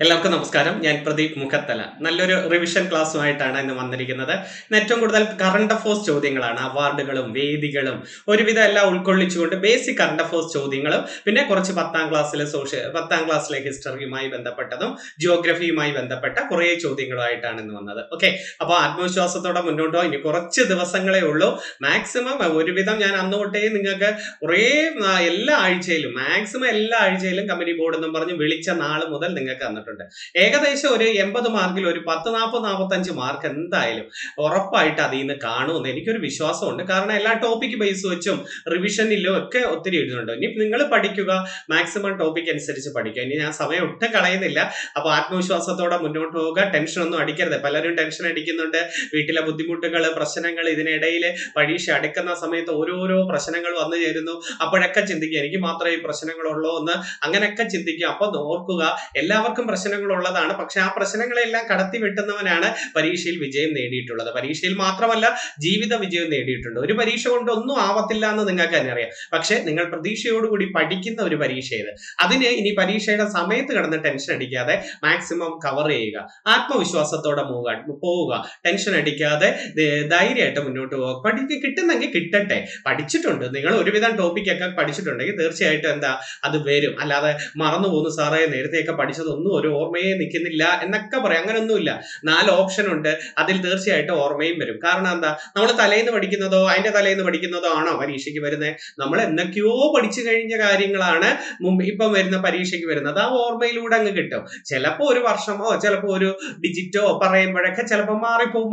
എല്ലാവർക്കും നമസ്കാരം. ഞാൻ പ്രദീപ് മുഖത്തല. നല്ലൊരു റിവിഷൻ ക്ലാസ്സുമായിട്ടാണ് ഇന്ന് വന്നിരിക്കുന്നത്. ഇന്ന് ഏറ്റവും കൂടുതൽ കറണ്ട് അഫേഴ്സ് ചോദ്യങ്ങളാണ്, അവാർഡുകളും വേദികളും ഒരുവിധം എല്ലാം ഉൾക്കൊള്ളിച്ചുകൊണ്ട് ബേസിക് കറണ്ട് അഫേഴ്സ് ചോദ്യങ്ങളും പിന്നെ കുറച്ച് പത്താം ക്ലാസ്സിലെ ഹിസ്റ്ററിയുമായി ബന്ധപ്പെട്ടതും ജിയോഗ്രഫിയുമായി ബന്ധപ്പെട്ട കുറേ ചോദ്യങ്ങളുമായിട്ടാണ് ഇന്ന് വന്നത്. ഓക്കെ, അപ്പോൾ ആത്മവിശ്വാസത്തോടെ മുന്നോട്ട് പോകാം. ഇനി കുറച്ച് ദിവസങ്ങളേ ഉള്ളൂ. മാക്സിമം ഒരുവിധം ഞാൻ അന്ന് തൊട്ടേ നിങ്ങൾക്ക് കുറേ എല്ലാ ആഴ്ചയിലും കമ്പനി ബോർഡ് എന്നും പറഞ്ഞ് വിളിച്ച നാൾ മുതൽ നിങ്ങൾക്ക് തന്നിട്ടുണ്ട്. ഏകദേശം ഒരു 80 മാർക്കിൽ ഒരു 10-45 മാർക്ക് എന്തായാലും ഉറപ്പായിട്ട് അതിൽ നിന്ന് കാണുമെന്ന് എനിക്കൊരു വിശ്വാസമുണ്ട്. കാരണം എല്ലാ ടോപ്പിക് ബേസ് വെച്ചും റിവിഷനിലും ഒക്കെ ഒത്തിരി എഴുതുന്നുണ്ട്. ഇനി നിങ്ങൾ പഠിക്കുക, മാക്സിമം ടോപ്പിക് അനുസരിച്ച് പഠിക്കുക. ഇനി ഞാൻ സമയം ഒട്ടും കളയുന്നില്ല. അപ്പൊ ആത്മവിശ്വാസത്തോടെ മുന്നോട്ട് പോവുക. ടെൻഷൻ ഒന്നും അടിക്കരുത്. പലരും ടെൻഷൻ അടിക്കുന്നുണ്ട്. വീട്ടിലെ ബുദ്ധിമുട്ടുകൾ, പ്രശ്നങ്ങൾ, ഇതിനിടയിൽ പരീക്ഷ അടുക്കുന്ന സമയത്ത് ഓരോരോ പ്രശ്നങ്ങൾ വന്നു ചേരുന്നു. അപ്പോഴൊക്കെ ചിന്തിക്കുക, എനിക്ക് മാത്രമേ ഈ പ്രശ്നങ്ങളുള്ളൂ എന്ന് അങ്ങനെയൊക്കെ ചിന്തിക്കുക. അപ്പൊ ഓർക്കുക, എല്ലാവർക്കും പ്രശ്നങ്ങൾ ഉള്ളതാണ്. പക്ഷെ ആ പ്രശ്നങ്ങളെല്ലാം കടത്തി വെട്ടുന്നവനാണ് പരീക്ഷയിൽ വിജയം നേടിയിട്ടുള്ളത്. പരീക്ഷയിൽ മാത്രമല്ല, ജീവിത വിജയം നേടിയിട്ടുണ്ട്. ഒരു പരീക്ഷ കൊണ്ട് ഒന്നും ആവത്തില്ല എന്ന് നിങ്ങൾക്ക് തന്നെ അറിയാം. പക്ഷെ നിങ്ങൾ പ്രതീക്ഷയോടുകൂടി പഠിക്കുന്ന ഒരു പരീക്ഷ ഇത്. അതിന് ഇനി പരീക്ഷയുടെ സമയത്ത് കിടന്ന് ടെൻഷൻ അടിക്കാതെ മാക്സിമം കവർ ചെയ്യുക. ആത്മവിശ്വാസത്തോടെ പോവുക. ടെൻഷൻ അടിക്കാതെ ധൈര്യമായിട്ട് മുന്നോട്ട് പോവുക. കിട്ടുന്നെങ്കിൽ കിട്ടട്ടെ. പഠിച്ചിട്ടുണ്ട്, നിങ്ങൾ ഒരുവിധം ടോപ്പിക്കൊക്കെ പഠിച്ചിട്ടുണ്ടെങ്കിൽ തീർച്ചയായിട്ടും അത് വരും. അല്ലാതെ മറന്നു പോകുന്നു സാറേ, നേരത്തെയൊക്കെ പഠിച്ചതൊന്നും ഒരു ഓർമ്മയെ നിൽക്കുന്നില്ല എന്നൊക്കെ പറയാം. അങ്ങനെയൊന്നുമില്ല. 4 ഓപ്ഷൻ ഉണ്ട്. അതിൽ തീർച്ചയായിട്ടും ഓർമ്മയും വരും. കാരണം നമ്മൾ തലേന്ന് പഠിക്കുന്നതോ അതിന്റെ തലേന്ന് പഠിക്കുന്നതോ ആണോ പരീക്ഷയ്ക്ക് വരുന്നത്? നമ്മൾ എന്തൊക്കെയോ പഠിച്ചു കഴിഞ്ഞ കാര്യങ്ങളാണ് ഇപ്പം വരുന്ന പരീക്ഷയ്ക്ക് വരുന്നത്. ആ ഓർമ്മയിലൂടെ അങ്ങ് കിട്ടും. ചിലപ്പോ ഒരു വർഷമോ ചിലപ്പോ ഒരു ഡിജിറ്റോ പറയുമ്പോഴൊക്കെ ചിലപ്പോൾ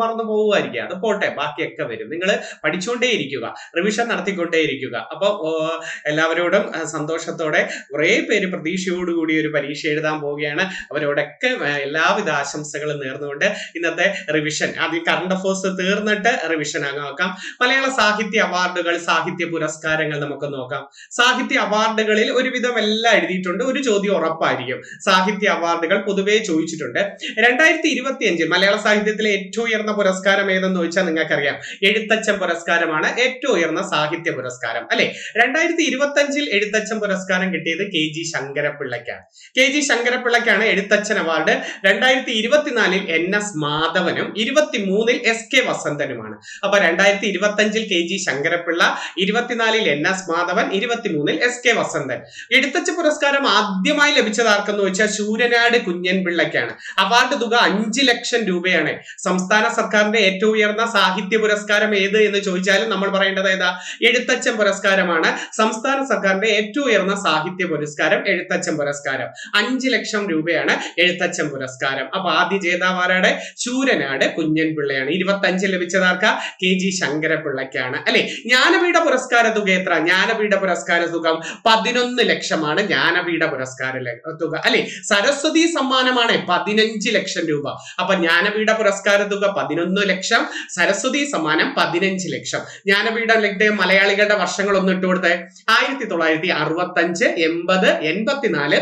മറന്നു പോവുമായിരിക്കും. അത് പോട്ടെ, ബാക്കിയൊക്കെ വരും. നിങ്ങൾ പഠിച്ചുകൊണ്ടേ ഇരിക്കുക, റിവിഷൻ നടത്തിക്കൊണ്ടേ ഇരിക്കുക. അപ്പൊ എല്ലാവരോടും സന്തോഷത്തോടെ കുറേ പേര് പ്രതീക്ഷയോടുകൂടി ഒരു പരീക്ഷ എഴുതാൻ പോവുകയാണ്. അവരോടൊക്കെ എല്ലാവിധ ആശംസകളും നേർന്നുകൊണ്ട് ഇന്നത്തെ റിവിഷൻ, ആദ്യം കറണ്ട് അഫേഴ്സ് തീർന്നിട്ട് റിവിഷൻ നോക്കാം. മലയാള സാഹിത്യ അവാർഡുകൾ, സാഹിത്യ പുരസ്കാരങ്ങൾ നമുക്ക് നോക്കാം. സാഹിത്യ അവാർഡുകളിൽ ഒരുവിധം എല്ലാം എഴുതിയിട്ടുണ്ട്. ഒരു ചോദ്യം ഉറപ്പായിരിക്കും. സാഹിത്യ അവാർഡുകൾ പൊതുവെ ചോദിച്ചിട്ടുണ്ട്. 2025 മലയാള സാഹിത്യത്തിലെ ഏറ്റവും ഉയർന്ന പുരസ്കാരം ഏതെന്ന് ചോദിച്ചാൽ നിങ്ങൾക്കറിയാം, എഴുത്തച്ഛൻ പുരസ്കാരമാണ് ഏറ്റവും ഉയർന്ന സാഹിത്യ പുരസ്കാരം, അല്ലെ? 2025 എഴുത്തച്ഛൻ പുരസ്കാരം കിട്ടിയത് KG ശങ്കരപ്പിള്ളയ്ക്കാണ്. KG ശങ്കരപ്പിള്ളയ്ക്കാണ് എഴുത്തച്ഛൻ അവാർഡ്. 2024 NS മാധവനും 2023 SK വസന്തനുമാണ്. അപ്പൊ 2025 KG Sankara Pillai, 2024 NS Madhavan, 2023 SK Vasanthan. Ezhuthachan പുരസ്കാരം ആദ്യമായി ലഭിച്ചത് ആർക്കെന്ന് ചോദിച്ചാൽ ശൂരനാട് കുഞ്ഞൻ പിള്ളയ്ക്കാണ്. അവാർഡ് തുക 5 ലക്ഷം രൂപയാണ്. സംസ്ഥാന സർക്കാരിന്റെ ഏറ്റവും ഉയർന്ന സാഹിത്യ പുരസ്കാരം ഏത് എന്ന് ചോദിച്ചാലും നമ്മൾ പറയേണ്ടത് ഏതാ? എഴുത്തച്ഛൻ പുരസ്കാരമാണ്. സംസ്ഥാന സർക്കാരിന്റെ ഏറ്റവും ഉയർന്ന സാഹിത്യ പുരസ്കാരം എഴുത്തച്ഛൻ പുരസ്കാരം. 5 ലക്ഷം രൂപയാണ് എഴുത്തച്ഛൻ പുരസ്കാരം. അപ്പൊ ആദ്യ ജേതാവാരുടെ ശൂരനാട് കുഞ്ഞൻ പിള്ളയാണ്. 25 ലഭിച്ചതാർക്ക? KG ശങ്കരപ്പിള്ളയ്ക്കാണ്, അല്ലെ? ജ്ഞാനപീഠ പുരസ്കാര തുക എത്ര? ജ്ഞാനപീഠ പുരസ്കാര തുക 11 ലക്ഷമാണ്. ജ്ഞാനപീഠ പുരസ്കാര തുക, അല്ലെ? സരസ്വതി സമ്മാനമാണ് 15 ലക്ഷം രൂപ. അപ്പൊ ജ്ഞാനപീഠ പുരസ്കാര തുക 11 ലക്ഷം, സരസ്വതി സമ്മാനം 15 ലക്ഷം. ജ്ഞാനപീഠ മലയാളികളുടെ വർഷങ്ങൾ ഒന്ന് ഇട്ട് കൊടുത്തേ. 1965, 80, 84, 95,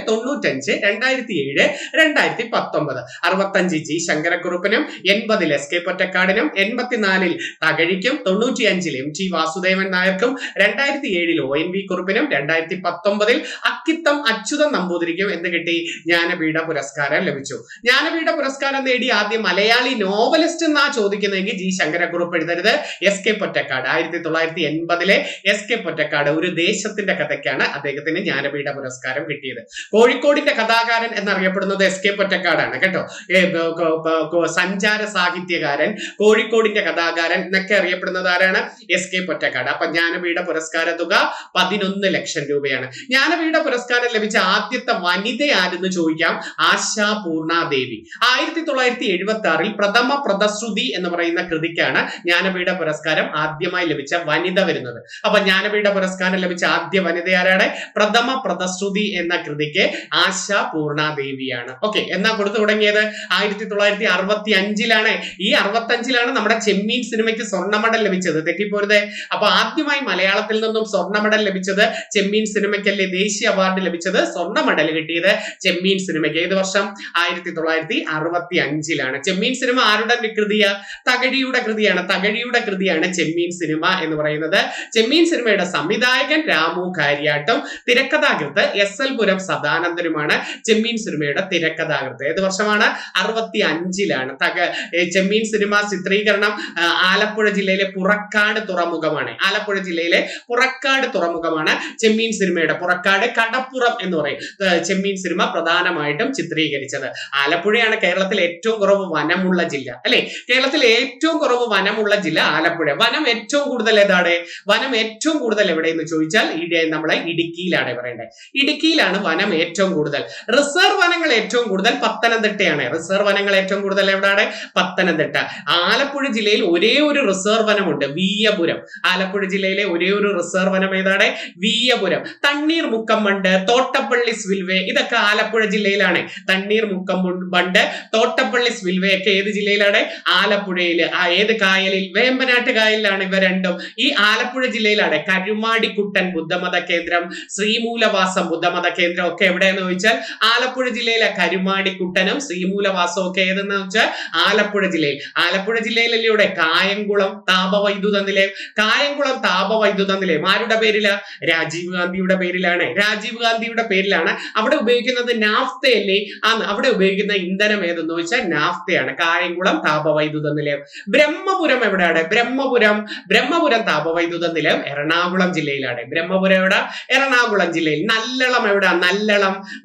2007, 2019. 65 G ശങ്കരക്കുറുപ്പിനും, 80 SK പൊറ്റക്കാടിനും, 84 തകഴിക്കും, 95 MT Vasudevan നായർക്കും, 2007 ONV കുറുപ്പിനും, 2019 Akkitham Achuthan നമ്പൂതിരിക്കും എന്ത് കിട്ടി? ജ്ഞാനപീഠ പുരസ്കാരം ലഭിച്ചു. ജ്ഞാനപീഠ പുരസ്കാരം നേടി ആദ്യ മലയാളി നോവലിസ്റ്റ് എന്നാ ചോദിക്കുന്നതെങ്കിൽ G ശങ്കരക്കുറുപ്പ് എഴുതരുത്, SK പൊറ്റക്കാട്. 1980 SK പൊറ്റക്കാട് ഒരു ദേശത്തിന്റെ കഥയ്ക്കാണ് അദ്ദേഹത്തിന് ജ്ഞാനപീഠ പുരസ്കാരം കിട്ടിയത്. കോഴിക്കോടിന്റെ കഥാകാരൻ എന്നറിയപ്പെടുന്നത് SK പൊറ്റക്കാടാണ് കേട്ടോ. സഞ്ചാര സാഹിത്യകാരൻ, കോഴിക്കോടിന്റെ കഥാകാരൻ എന്നൊക്കെ അറിയപ്പെടുന്നത് ആരാണ്? SK പൊറ്റക്കാട്. അപ്പൊ ജ്ഞാനപീഠ പുരസ്കാര തുക 11 ലക്ഷം രൂപയാണ്. ജ്ഞാനപീഠ പുരസ്കാരം ലഭിച്ച ആദ്യത്തെ വനിത ആരെന്ന് ചോദിക്കാം. ആശാ പൂർണാദേവി. 1976 പ്രഥമ പ്രദശ്രുതി എന്ന് പറയുന്ന കൃതിക്കാണ് ജ്ഞാനപീഠ പുരസ്കാരം ആദ്യമായി ലഭിച്ച വനിത വരുന്നത്. അപ്പൊ ജ്ഞാനപീഠ പുരസ്കാരം ലഭിച്ച ആദ്യ വനിത ആരാണ്? പ്രഥമ പ്രദശ്രുതി എന്ന കൃതിക്ക് ആശാ പൂർണാദേവിയാണ്. ഓക്കെ, എന്നാ കൊടുത്തു തുടങ്ങിയത് 1965 ഈ 65 നമ്മുടെ ചെമ്മീൻ സിനിമയ്ക്ക് സ്വർണ്ണ മെഡൽ ലഭിച്ചത്. തെറ്റിപ്പോരുത്. അപ്പൊ ആദ്യമായി മലയാളത്തിൽ നിന്നും സ്വർണ്ണ മെഡൽ ലഭിച്ചത് ചെമ്മീൻ സിനിമയ്ക്കല്ലേ? ദേശീയ അവാർഡ് ലഭിച്ചത്, സ്വർണ്ണ മെഡൽ കിട്ടിയത് ചെമ്മീൻ സിനിമയ്ക്ക്. ഏത് വർഷം? 1965. ചെമ്മീൻ സിനിമ ആരുടെ കൃതിയാ? തകഴിയുടെ കൃതിയാണ് ചെമ്മീൻ സിനിമ എന്ന് പറയുന്നത്. ചെമ്മീൻ സിനിമയുടെ സംവിധായകൻ രാമു കാര്യാട്ടും തിരക്കഥാകൃത്ത് SL പുരം സദാനന്ദനുമാണ് ചെമ്മീൻ സിനിമ സിനിമയുടെ തിരക്കഥാകൃത്ത്. ഏത് വർഷമാണ്? 65-ലാണ്. ചെമ്മീൻ സിനിമ ചിത്രീകരണം ആലപ്പുഴ ജില്ലയിലെ പുറക്കാട് തുറമുഖമാണ്. ആലപ്പുഴ ജില്ലയിലെ പുറക്കാട് തുറമുഖമാണ് ചെമ്മീൻ സിനിമയുടെ, പുറക്കാട് കടപ്പുറം എന്ന് പറയും, ചെമ്മീൻ സിനിമ പ്രധാനമായിട്ടും ചിത്രീകരിച്ചത്. ആലപ്പുഴയാണ് കേരളത്തിൽ ഏറ്റവും കുറവ് വനമുള്ള ജില്ല, അല്ലെ? കേരളത്തിൽ ഏറ്റവും കുറവ് വനമുള്ള ജില്ല ആലപ്പുഴ. വനം ഏറ്റവും കൂടുതൽ ഏതാണ്? വനം ഏറ്റവും കൂടുതൽ എവിടെയെന്ന് ചോദിച്ചാൽ നമ്മളെ ഇടുക്കിയിലാണ് പറയേണ്ടത്. ഇടുക്കിയിലാണ് വനം ഏറ്റവും കൂടുതൽ. റിസർവ് വനങ്ങൾ ഏറ്റവും കൂടുതൽ പത്തനംതിട്ടയാണ്. റിസർവ് വനങ്ങൾ ഏറ്റവും കൂടുതൽ എവിടെയാണ്? പത്തനംതിട്ട. ആലപ്പുഴ ജില്ലയിൽ ഒരേ ഒരു റിസർവ് വനമുണ്ട്, വീയപുരം. ആലപ്പുഴ ജില്ലയിലെ ഒരേ ഒരു റിസർവ് വനം ഏതാണ്? വീയപുരം. തണ്ണീർമുക്കം ബണ്ട്, തോട്ടപ്പള്ളി സ്പിൽവേ, ഇതൊക്കെ ആലപ്പുഴ ജില്ലയിലാണ്. തണ്ണീർമുക്കം ബണ്ട്, തോട്ടപ്പള്ളി സ്പിൽവേ ഒക്കെ ഏത് ജില്ലയിലാണ്? ആലപ്പുഴയില്. ഏത് കായലിൽ? വേമ്പനാട്ട് കായലിലാണ് ഇവ രണ്ടും. ഈ ആലപ്പുഴ ജില്ലയിലാണ്. കരുമാടിക്കുട്ടൻ ബുദ്ധമത കേന്ദ്രം, ശ്രീമൂലവാസം ബുദ്ധമത കേന്ദ്രം ഒക്കെ എവിടെയെന്ന് ചോദിച്ചാൽ ആലപ്പുഴ ജില്ലയിലെ. കരുമാടിക്കുട്ടനും ശ്രീമൂലവാസവും ഒക്കെ ഏതെന്ന് വെച്ചാൽ ആലപ്പുഴ ജില്ലയിൽ. ആലപ്പുഴ ജില്ലയിലൂടെ കായംകുളം താപവൈദ്യുത നിലയം. കായംകുളം താപവൈദ്യുത നിലയം ആരുടെ പേരിലാ? രാജീവ് ഗാന്ധിയുടെ പേരിലാണ്. രാജീവ് ഗാന്ധിയുടെ പേരിലാണ്. അവിടെ ഉപയോഗിക്കുന്നത് നാഫ്തയല്ലേ? അവിടെ ഉപയോഗിക്കുന്ന ഇന്ധനം ഏതെന്ന് വെച്ചാൽ നാഫ്തയാണ്. കായംകുളം താപവൈദ്യുത നിലയം. ബ്രഹ്മപുരം എവിടെയാണ്? ബ്രഹ്മപുരം താപവൈദ്യുത നിലയം എറണാകുളം ജില്ലയിലാണ്. ബ്രഹ്മപുരം എവിടെ? എറണാകുളം ജില്ലയിൽ. നല്ലളം എവിടെ?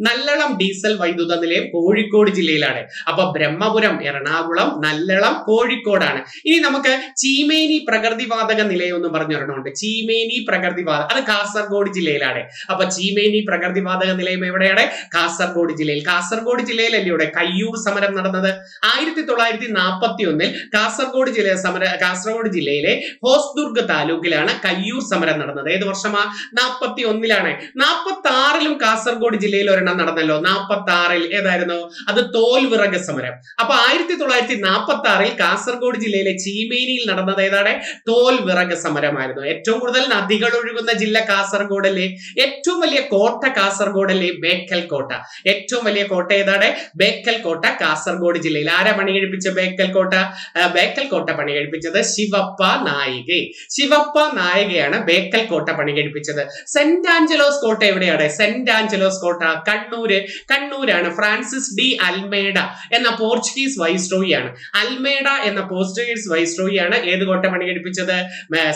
നല്ലളം ഡീസൽ വൈദ്യുത നിലയം കോഴിക്കോട് ജില്ലയിലാണ്. അപ്പൊ ബ്രഹ്മപുരം എറണാകുളം, നല്ലളം കോഴിക്കോടാണ്. ഇനി നമുക്ക് ചീമേനി പ്രകൃതിവാതക നിലയം എന്ന് പറഞ്ഞൊരെണ്ണമുണ്ട്. ചീമേനി പ്രകൃതിവാതക, അത് കാസർഗോഡ് ജില്ലയിലാണ്. അപ്പൊ ചീമേനി പ്രകൃതിവാതക നിലയം എവിടെയാണ്? കാസർഗോഡ് ജില്ലയിൽ. കാസർഗോഡ് ജില്ലയിലല്ലേ ഇവിടെ കയ്യൂർ സമരം നടന്നത്? 1941 കാസർഗോഡ് ജില്ലയിലെ ഹോസ്ദുർഗ് താലൂക്കിലാണ് കയ്യൂർ സമരം നടന്നത്. ഏത് വർഷമാ? 41-ലാണ്. 46-ലും കാസർഗോഡ് ജില്ലയിൽ ഒരെണ്ണം നടന്നല്ലോ. 46-ൽ ഏതായിരുന്നു? അത് തോൽവിറക് സമരം. അപ്പൊ 1946-ൽ കാസർഗോഡ് ജില്ലയിലെ ചീമേനിയിൽ നടന്നത് ഏതാണ്? തോൽവിറക് സമരമായിരുന്നു. ഏറ്റവും കൂടുതൽ നദികൾ ഒഴുകുന്ന ജില്ല കാസർഗോഡല്ലേ? ഏറ്റവും വലിയ കോട്ട കാസർഗോഡല്ലേ? ബേക്കൽ കോട്ട. ഏറ്റവും വലിയ കോട്ട ഏതാണ്? ബേക്കൽ കോട്ട കാസർഗോഡ് ജില്ലയിൽ. ആരാ പണി കഴിപ്പിച്ച ബേക്കൽ കോട്ട? ബേക്കൽ കോട്ട പണി കഴിപ്പിച്ചത് ശിവപ്പ നായികയാണ് ബേക്കൽ കോട്ട പണി കഴിപ്പിച്ചത്. സെന്റ് ആഞ്ചലോസ് കോട്ട എവിടെയാണ്? സെന്റ് ആഞ്ചലോസ് കോട്ട കണ്ണൂരാണ്. ഫ്രാൻസിസ് ഡി അൽമേഡ എന്ന പോർച്ചുഗീസ് വൈസ്രോയിയാണ്. അൽമേഡ എന്ന പോർച്ചുഗീസ് വൈസ്രോയിയാണ് ഏത് കോട്ട പണി കഴിപ്പിച്ചത്?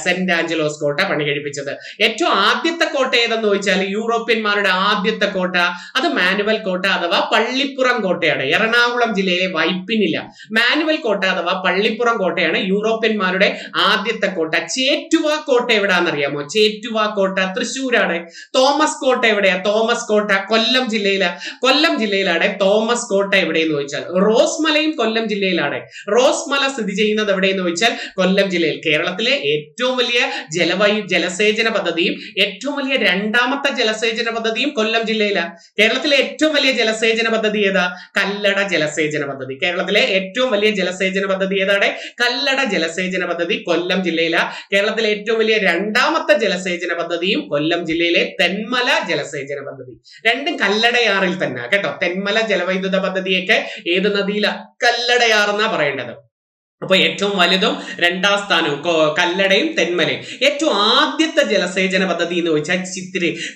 സെന്റ് ആഞ്ചലോസ് കോട്ട പണി കഴിപ്പിച്ചത്. ഏറ്റവും ആദ്യത്തെ കോട്ട ഏതെന്ന് ചോദിച്ചാൽ യൂറോപ്യന്മാരുടെ ആദ്യത്തെ കോട്ട അത് മാനുവൽ കോട്ട അഥവാ പള്ളിപ്പുറം കോട്ടയാണ്. എറണാകുളം ജില്ലയിലെ വൈപ്പിനില്ല. മാനുവൽ കോട്ട അഥവാ പള്ളിപ്പുറം കോട്ടയാണ് യൂറോപ്യന്മാരുടെ ആദ്യത്തെ കോട്ട. ചേറ്റുവ കോട്ട എവിടാന്നറിയാമോ? ചേറ്റുവ കോട്ട തൃശ്ശൂരാണ്. തോമസ് കോട്ട എവിടെയാ? തോമസ് കോട്ട കൊല്ലം ജില്ലയിലാണ്. തോമസ് കോട്ട എവിടെയെന്ന് ചോദിച്ചാൽ റോസ്മലയും കൊല്ലം ജില്ലയിലാണ്. റോസ്മല സ്ഥിതി ചെയ്യുന്നത് എവിടെയെന്ന് ചോദിച്ചാൽ കൊല്ലം ജില്ലയിൽ. കേരളത്തിലെ ഏറ്റവും വലിയ ജലസേചന പദ്ധതിയും ഏറ്റവും വലിയ രണ്ടാമത്തെ ജലസേചന പദ്ധതിയും കൊല്ലം ജില്ലയിലാണ്. കേരളത്തിലെ ഏറ്റവും വലിയ ജലസേചന പദ്ധതി ഏതാ? കല്ലട ജലസേചന പദ്ധതി. കേരളത്തിലെ ഏറ്റവും വലിയ ജലസേചന പദ്ധതി ഏതാണ്? കല്ലട ജലസേചന പദ്ധതി കൊല്ലം ജില്ലയിലാണ്. കേരളത്തിലെ ഏറ്റവും വലിയ രണ്ടാമത്തെ ജലസേചന പദ്ധതിയും കൊല്ലം ജില്ലയിലെ തെന്മല ജലസേചന പദ്ധതി. രണ്ടും കല്ലടയാറിൽ തന്നെ കേട്ടോ. തെന്മല ജലവൈദ്യുത പദ്ധതിയൊക്കെ ഏത് നദിയിലാ? കല്ലടയാറെന്നാ പറയേണ്ടത്. അപ്പൊ ഏറ്റവും വലുതും രണ്ടാം സ്ഥാനവും കല്ലടയും തെന്മലയും. ഏറ്റവും ആദ്യത്തെ ജലസേചന പദ്ധതി എന്ന് ചോദിച്ചാൽ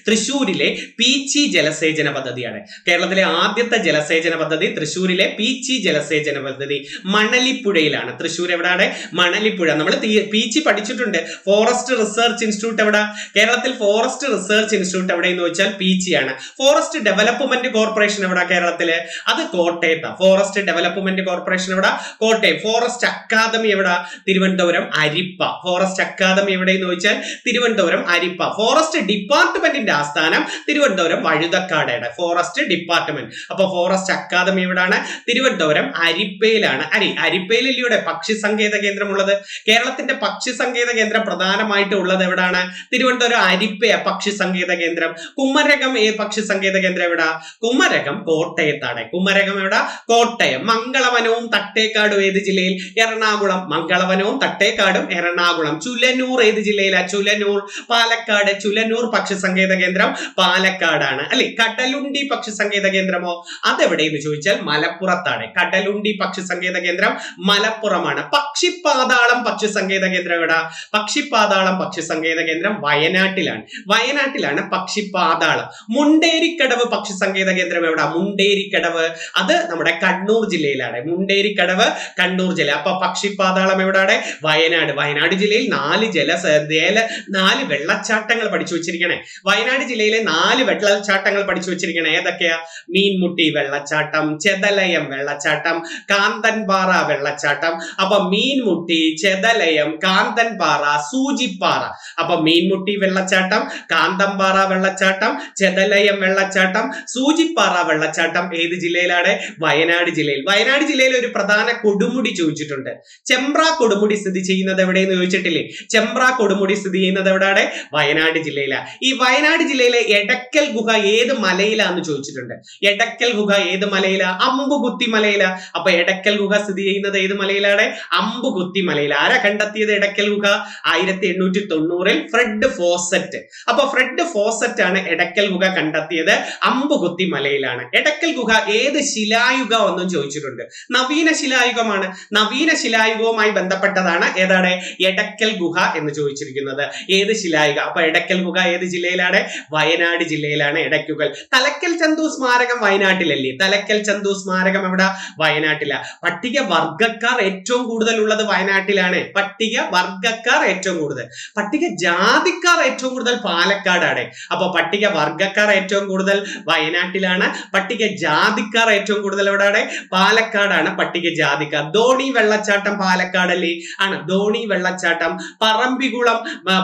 തൃശ്ശൂരിലെ പീച്ചി ജലസേചന പദ്ധതിയാണ്. കേരളത്തിലെ ആദ്യത്തെ ജലസേചന പദ്ധതി തൃശ്ശൂരിലെ പീച്ചി ജലസേചന പദ്ധതി മണലിപ്പുഴയിലാണ്. തൃശ്ശൂർ എവിടെയാണ്? മണലിപ്പുഴ. നമ്മൾ പീച്ചി പഠിച്ചിട്ടുണ്ട്. ഫോറസ്റ്റ് റിസർച്ച് ഇൻസ്റ്റിറ്റ്യൂട്ട് എവിടെ? കേരളത്തിൽ ഫോറസ്റ്റ് റിസർച്ച് ഇൻസ്റ്റിറ്റ്യൂട്ട് എവിടെയെന്ന് ചോദിച്ചാൽ പീച്ചിയാണ്. ഫോറസ്റ്റ് ഡെവലപ്മെന്റ് കോർപ്പറേഷൻ എവിടെ? കേരളത്തില് അത് കോട്ടയത്താണ്. ഫോറസ്റ്റ് ഡെവലപ്മെന്റ് കോർപ്പറേഷൻ എവിടെ? കോട്ടയം. ഫോറസ്റ്റ് അക്കാദമി എവിടെ? തിരുവനന്തപുരം അരിപ്പ. ഫോറസ്റ്റ് അക്കാദമി എവിടെയെന്ന് ചോദിച്ചാൽ തിരുവനന്തപുരം അരിപ്പ. ഫോറസ്റ്റ് ഡിപ്പാർട്ട്മെന്റിന്റെ ആസ്ഥാനം തിരുവനന്തപുരം വഴുതക്കാടാണ്. Forest department. അപ്പൊ ഫോറസ്റ്റ് അക്കാദമി എവിടെയാണ്? തിരുവനന്തപുരം അരിപ്പയിലാണ്. അരിപ്പയിലൂടെ പക്ഷി സങ്കേത കേന്ദ്രം ഉള്ളത്. കേരളത്തിന്റെ പക്ഷി സങ്കേത കേന്ദ്രം പ്രധാനമായിട്ട് ഉള്ളത് എവിടാണ്? തിരുവനന്തപുരം അരിപ്പ പക്ഷി സങ്കേത കേന്ദ്രം. കുമരകം പക്ഷി സങ്കേത കേന്ദ്രം എവിടാ? കുമരകം കോട്ടയത്താണ്. കുമരകം എവിടെ? കോട്ടയം. മംഗളവനവും തട്ടേക്കാടും ഏത് ജില്ലയിൽ? എറണാകുളം. മംഗളവനവും തട്ടേക്കാടും എറണാകുളം. ചുലനൂർ ഏത് ജില്ലയിലാ? ചുലനൂർ പാലക്കാട്. ചുലനൂർ പക്ഷി സങ്കേത കേന്ദ്രം പാലക്കാടാണ് അല്ലെ. കടലുണ്ടി പക്ഷി സങ്കേത കേന്ദ്രമോ? അതെവിടെയെന്ന് ചോദിച്ചാൽ മലപ്പുറത്താണ്. കടലുണ്ടി പക്ഷി സങ്കേത കേന്ദ്രം മലപ്പുറമാണ്. പക്ഷിപ്പാതാളം പക്ഷി സങ്കേത കേന്ദ്രം എവിടെ? പക്ഷിപ്പാതാളം പക്ഷി സങ്കേത കേന്ദ്രം വയനാട്ടിലാണ്. വയനാട്ടിലാണ് പക്ഷിപ്പാതാളം. മുണ്ടേരിക്കടവ് പക്ഷി സങ്കേത കേന്ദ്രം എവിടെ? മുണ്ടേരിക്കടവ് അത് നമ്മുടെ കണ്ണൂർ ജില്ലയിലാണ്. മുണ്ടേരിക്കടവ് കണ്ണൂർ ജില്ല. അപ്പൊ പക്ഷിപ്പാതാളം എവിടെയാണ്? വയനാട്. വയനാട് ജില്ലയിൽ 4 വെള്ളച്ചാട്ടങ്ങൾ പഠിച്ചു വെച്ചിരിക്കണേ. വയനാട് ജില്ലയിലെ 4 വെള്ളച്ചാട്ടങ്ങൾ പഠിച്ചു വെച്ചിരിക്കണേ. ഏതൊക്കെയാ? മീൻമുട്ടി വെള്ളച്ചാട്ടം, ചെതലയം വെള്ളച്ചാട്ടം, കാന്തൻപാറ വെള്ളച്ചാട്ടം. അപ്പൊ മീൻമുട്ടി, ചെതലയം, കാന്തൻപാറ, സൂചിപ്പാറ. അപ്പൊ മീൻമുട്ടി വെള്ളച്ചാട്ടം, കാന്തൻപാറ വെള്ളച്ചാട്ടം, ചെതലയം വെള്ളച്ചാട്ടം, സൂചിപ്പാറ വെള്ളച്ചാട്ടം ഏത് ജില്ലയിലാണ്? വയനാട് ജില്ലയിൽ. വയനാട് ജില്ലയിൽ ഒരു പ്രധാന കൊടുമുടി ചോദിച്ചിട്ടുണ്ട്. ചെമ്പ്ര കൊടുമുടി സ്ഥിതി ചെയ്യുന്നത് എവിടെയെന്ന് ചോദിച്ചിട്ടില്ലേ? ചെമ്പ്ര കൊടുമുടി സ്ഥിതി ചെയ്യുന്നത് എവിടെയാണ്? വയനാട് ജില്ലയിലാണ്. ഈ വയനാട് ജില്ലയിലെ എടക്കൽ ഗുഹ ഏത് മലയിലാന്ന് ചോദിച്ചിട്ടുണ്ട്. എടക്കൽ ഗുഹ ഏത് മലയിലാ? അമ്പുകുത്തി മലയിലാ. അപ്പൊ എടക്കൽ ഗുഹ സ്ഥിതി ചെയ്യുന്നത് ഏത് മലയിലാണ്? അമ്പുകുത്തി മലയിൽ. ആരാ കണ്ടെത്തിയത് എടക്കൽ ഗുഹ? 1890 ഫ്രെഡ് ഫോസറ്റ്. അപ്പൊ ഫ്രെഡ് ഫോസറ്റ് ആണ് എടക്കൽ ഗുഹ കണ്ടെത്തിയത്. അമ്പുകുത്തി മലയിലാണ്. എടക്കൽ ഗുഹ ഏത് ശിലായുഗം എന്നും ചോദിച്ചിട്ടുണ്ട്. നവീന ശിലായുഗമാണ്. നവീന ശിലായുഗവുമായി ബന്ധപ്പെട്ടതാണ് ഏതാണ്? എടക്കൽ ഗുഹ എന്ന് ചോദിച്ചിരിക്കുന്നത്. ഏത് ശിലായുഗം? അപ്പൊ എടക്കൽ ഗുഹ ഏത് ജില്ലയിലാണ്? വയനാട് ജില്ലയിലാണ് എടക്കുകൾ. തലക്കൽ ചന്തു സ്മാരകം വയനാട്ടിലല്ലേ? തലക്കൽ ചന്തു സ്മാരകം എവിടെ? വയനാട്ടില. പട്ടിക വർഗക്കാർ ഏറ്റവും കൂടുതൽ ഉള്ളത് വയനാട്ടിലാണ്. പട്ടിക വർഗക്കാർ ഏറ്റവും കൂടുതൽ. പട്ടിക ജാതിക്കാർ ഏറ്റവും കൂടുതൽ പാലക്കാടാണ്. അപ്പൊ പട്ടിക വർഗക്കാർ ഏറ്റവും കൂടുതൽ വയനാട്ടിലാണ്. പട്ടിക ജാതിക്കാർ ഏറ്റവും കൂടുതൽ എവിടെയാണ്? പാലക്കാടാണ്. പട്ടിക ജാതിക്കാർ. ധോണി വെള്ളച്ചാട്ടം പാലക്കാടല്ലേ? ആണ്. ധോണി വെള്ളച്ചാട്ടം.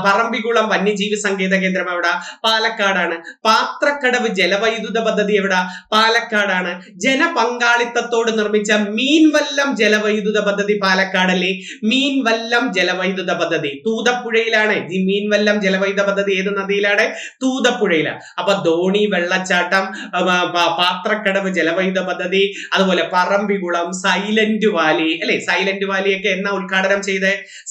പറമ്പിക്കുളം വന്യജീവി സങ്കേത കേന്ദ്രം എവിടെ? പാലക്കാടാണ്. പാത്രക്കടവ് ജലവൈദ്യുത പദ്ധതി എവിടെ? പാലക്കാടാണ്. ജനപങ്കാളിത്തത്തോട് നിർമ്മിച്ച മീൻവല്ലം ജലവൈദ്യുത പദ്ധതി പാലക്കാടല്ലേ? മീൻവല്ലം ജലവൈദ്യുത പദ്ധതി തൂതപ്പുഴയിലാണ്. ഈ മീൻവല്ലം ജലവൈദ്യുത പദ്ധതി ഏത് നദിയിലാണ്? തൂതപ്പുഴയിലാണ്. അപ്പൊ ധോണി വെള്ളച്ചാട്ടം, പാത്രക്കടവ് ജലവൈദ്യുത പദ്ധതി, അതുപോലെ പറമ്പിക്കുളം, സൈലന്റ് വാലി അല്ലെ? സൈലന്റ് വാലിയൊക്കെ എന്നാ ഉദ്ഘാടനം ചെയ്തത്?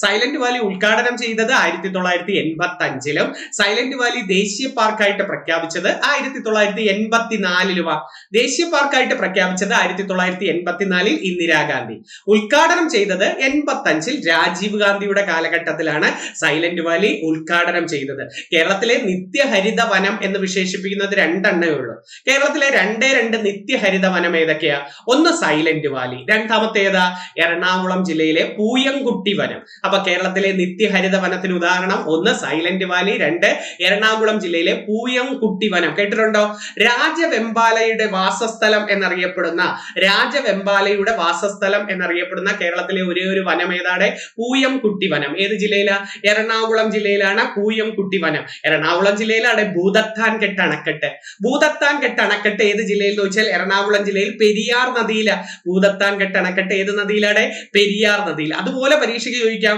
സൈലന്റ് വാലി ഉദ്ഘാടനം ചെയ്തത് 1985-ലും സൈലന്റ് വാലി ദേശീയ പാർക്കായിട്ട് പ്രഖ്യാപിച്ചത് 1984-ലുമാണ്. ദേശീയ പാർക്കായിട്ട് പ്രഖ്യാപിച്ചത് 1984-ൽ ഇന്ദിരാഗാന്ധി. ഉദ്ഘാടനം ചെയ്തത് 85-ൽ രാജീവ് ഗാന്ധിയുടെ കാലഘട്ടത്തിലാണ് സൈലന്റ് വാലി ഉദ്ഘാടനം ചെയ്തത്. കേരളത്തിലെ നിത്യഹരിത വനം എന്ന് വിശേഷിപ്പിക്കുന്നത് 2 എണ്ണേ ഉള്ളൂ. കേരളത്തിലെ 2 നിത്യഹരിത വനം ഏതൊക്കെയാ? ഒന്ന് സൈലന്റ് വാലി, രണ്ടാമത്തെ ഏതാ? എറണാകുളം ജില്ലയിലെ പൂയംകുട്ടി വനം. അപ്പൊ കേരളത്തിലെ നിത്യഹരിത വനത്തിന് ഉദാഹരണം 1 സൈലന്റ് വാലി, 2 എറണാകുളം ജില്ലയിലെ പൂയംകുട്ടി വനം. കേട്ടിട്ടുണ്ടോ? രാജവെമ്പാലയുടെ വാസസ്ഥലം എന്നറിയപ്പെടുന്ന കേരളത്തിലെ ഒരേ ഒരു വനം ഏതാണ്? പൂയംകുട്ടി വനം. ഏത് ജില്ലയിലാ? എറണാകുളം ജില്ലയിലാണ് പൂയംകുട്ടി വനം. എറണാകുളം ജില്ലയിലാണ് ഭൂതത്താൻ കെട്ട് അണക്കെട്ട്. ഭൂതത്താൻ കെട്ട് അണക്കെട്ട് ഏത് ജില്ലയിൽ എന്ന് വെച്ചാൽ എറണാകുളം ജില്ലയിൽ പെരിയാർ നദിയില. ഭൂതത്താൻ കെട്ട് അണക്കെട്ട് ഏത് നദിയിലാണ്? പെരിയാർ നദിയിൽ. അതുപോലെ പരീക്ഷയ്ക്ക് ചോദിക്കാം,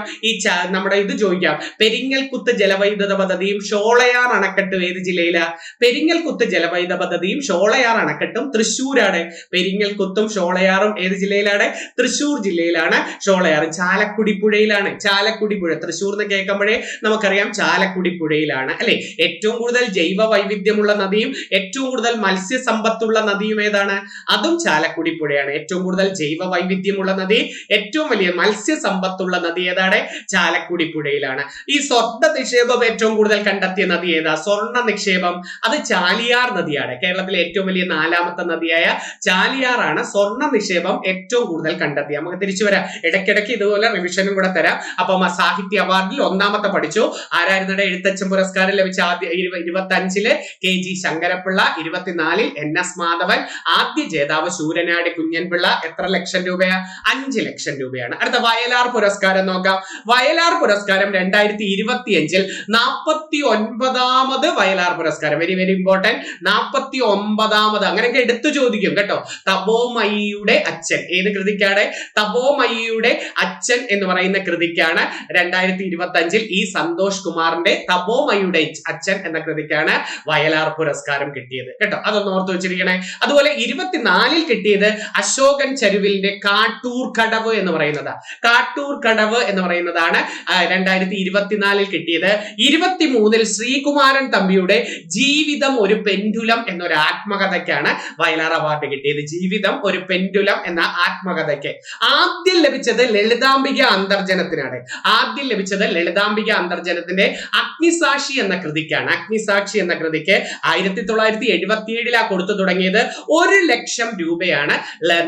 നമ്മുടെ ഇത് ചോദിക്കാം, പെരിങ്ങൽകുത്ത് ജലവൈദ്യുത പദ്ധതിയും ഷോളയാർ അണക്കെട്ടും ഏത് ജില്ലയിലാ? പെരിങ്ങൽകുത്ത് ജലവൈദ്യുത പദ്ധതിയും ഷോളയാർ അണക്കെട്ടും തൃശ്ശൂരാണ്. പെരിങ്ങൽകുത്തും ഷോളയാറും ഏത് ജില്ലയിലാണ്? തൃശ്ശൂർ ജില്ലയിലാണ് ഷോളയാർ. ചാലക്കുടി പുഴയിലാണ്. ചാലക്കുടി പുഴ തൃശ്ശൂർ എന്ന് കേൾക്കുമ്പോഴേ നമുക്കറിയാം ചാലക്കുടി പുഴയിലാണ് അല്ലെ? ഏറ്റവും കൂടുതൽ ജൈവ വൈവിധ്യമുള്ള നദിയും ഏറ്റവും കൂടുതൽ മത്സ്യസമ്പത്തുള്ള നദിയും ഏതാണ്? അതും ചാലക്കുടി പുഴയാണ്. ഏറ്റവും കൂടുതൽ ജൈവ വൈവിധ്യമുള്ള നദി, ഏറ്റവും വലിയ മത്സ്യസമ്പത്തുള്ള നദി ഏതാണ്? ചാലക്കുടി പുഴയിലാണ്. ഈ സ്വർണ്ണ നിക്ഷേപം ഏറ്റവും കൂടുതൽ കണ്ടെത്തിയ നദി ഏതാ? സ്വർണ്ണ നിക്ഷേപം അത് ചാലിയാർ നദിയാണ്. കേരളത്തിലെ ഏറ്റവും വലിയ 4ാമത്തെ നദിയായ ചാലിയാറാണ് സ്വർണ്ണ നിക്ഷേപം ഏറ്റവും കൂടുതൽ കണ്ടെത്തിയ. നമുക്ക് തിരിച്ചു വരാം. ഇടയ്ക്കിടയ്ക്ക് ഇതുപോലെ റിവിഷനും കൂടെ തരാം. അപ്പൊ സാഹിത്യ അവാർഡിൽ 1ാമത്തെ പഠിച്ചു. ആരായിരുന്നു? എഴുത്തച്ഛൻ പുരസ്കാരം ലഭിച്ച 25-ല് KG ശങ്കരപ്പിള്ള, 24-ൽ NS മാധവൻ, ആദ്യ ജേതാവ് ശൂരനാട് കുഞ്ഞൻപിള്ള. എത്ര ലക്ഷം രൂപയാ? 5 ലക്ഷം രൂപയാണ്. അടുത്ത വയലാർ പുരസ്കാരം നോക്കാം. വയലാർ പുരസ്കാരം 2025-ൽ 49ാമത് വയലാർ പുരസ്കാരം. Very very important. 49ാമത്. അങ്ങനെയൊക്കെ എടുത്തു ചോദിക്കും കേട്ടോ. തപോമയിയുടെ അച്ഛൻ ഏത് കൃതിക്കാണ്? തപോമയിയുടെ അച്ഛൻ എന്ന് പറയുന്ന കൃതിക്കാണ് 2025-ൽ ഈ സന്തോഷ് കുമാറിന്റെ തപോമയിയുടെ അച്ഛൻ എന്ന കൃതിക്കാണ് വയലാർ പുരസ്കാരം കിട്ടിയത് കേട്ടോ. അതൊന്ന് ഓർത്ത് വെച്ചിരിക്കണേ. അതുപോലെ 24-ൽ കിട്ടിയത് അശോകൻ ചരുവിലിന്റെ കാട്ടൂർ കടവ് എന്ന് പറയുന്നത്, കാട്ടൂർ കടവ് എന്ന് പറയുന്നതാണ് 2024 കിട്ടിയത്. 23 ശ്രീകുമാരൻ തമ്പിയുടെ ജീവിതം ഒരു പെൻഡുലം എന്നൊരു ആത്മകഥയ്ക്കാണ് വയലാർ അവാർഡ് കിട്ടിയത്. ജീവിതം ഒരു പെൻഡുലം എന്ന ആത്മകഥയ്ക്ക്. ആദ്യം ലഭിച്ചത് ലളിതാംബിക അന്തർജനത്തിനാണ്. ആദ്യം ലഭിച്ചത് ലളിതാംബിക അന്തർജനത്തിന്റെ അഗ്നിസാക്ഷി എന്ന കൃതിക്കാണ്. അഗ്നിസാക്ഷി എന്ന കൃതിക്ക് 1977 കൊടുത്തു തുടങ്ങിയത്. 1 ലക്ഷം രൂപയാണ്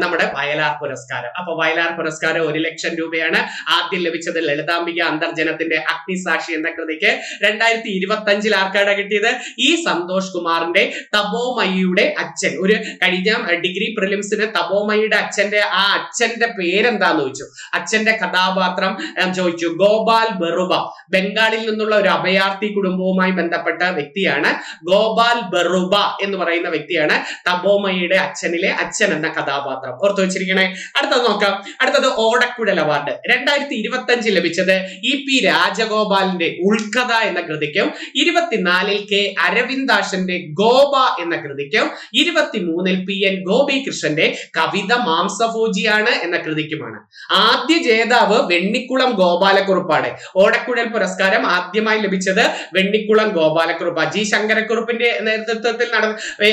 നമ്മുടെ വയലാർ പുരസ്കാരം. അപ്പൊ വയലാർ പുരസ്കാരം 1 ലക്ഷം രൂപയാണ്. ആദ്യം ലഭിച്ചത് ലളിതാംബിക അന്തർജനത്തിന്റെ അഗ്നിസാക്ഷി എന്ന കൃതിക്ക്. 2025 ആർക്കാണ് കിട്ടിയത്? ഈ സന്തോഷ് കുമാറിന്റെ തപോമയിയുടെ അച്ഛൻ. ഒരു കഴിഞ്ഞ ഡിഗ്രി പ്രിലിംസിന് തപോമയിയുടെ അച്ഛന്റെ പേരെന്താന്ന് ചോദിച്ചു. അച്ഛന്റെ കഥാപാത്രം ചോദിച്ചു. ഗോപാൽ ബറുബ. ബംഗാളിൽ നിന്നുള്ള ഒരു അഭയാർത്ഥി കുടുംബവുമായി ബന്ധപ്പെട്ട വ്യക്തിയാണ് ഗോപാൽ ബറുബ എന്ന് പറയുന്ന വ്യക്തിയാണ് തപോമയിയുടെ അച്ഛനിലെ അച്ഛൻ എന്ന കഥാപാത്രം. ഓർത്തു വെച്ചിരിക്കണേ. അടുത്തത് നോക്കാം. അടുത്തത് ഓടക്കുഴൽ അവാർഡ് 2025 ലഭിച്ചത് EP രാജഗോപാലിന്റെ ഉൾക്കഥ എന്ന കൃതിക്കും 24 K അരവിന്ദാഷന്റെ ഗോപ എന്ന കൃതിക്കും 23 PN ഗോപികൃഷ്ണന്റെ കവിത മാംസഭോജിയാണ് എന്ന കൃതിക്കുമാണ്. ആദ്യ ജേതാവ് വെണ്ണിക്കുളം ഗോപാലക്കുറുപ്പാണ്. ഓടക്കുഴൽ പുരസ്കാരം ആദ്യമായി ലഭിച്ചത് വെണ്ണിക്കുളം ഗോപാലക്കുറുപ്പ്. G ശങ്കരക്കുറുപ്പിന്റെ നേതൃത്വത്തിൽ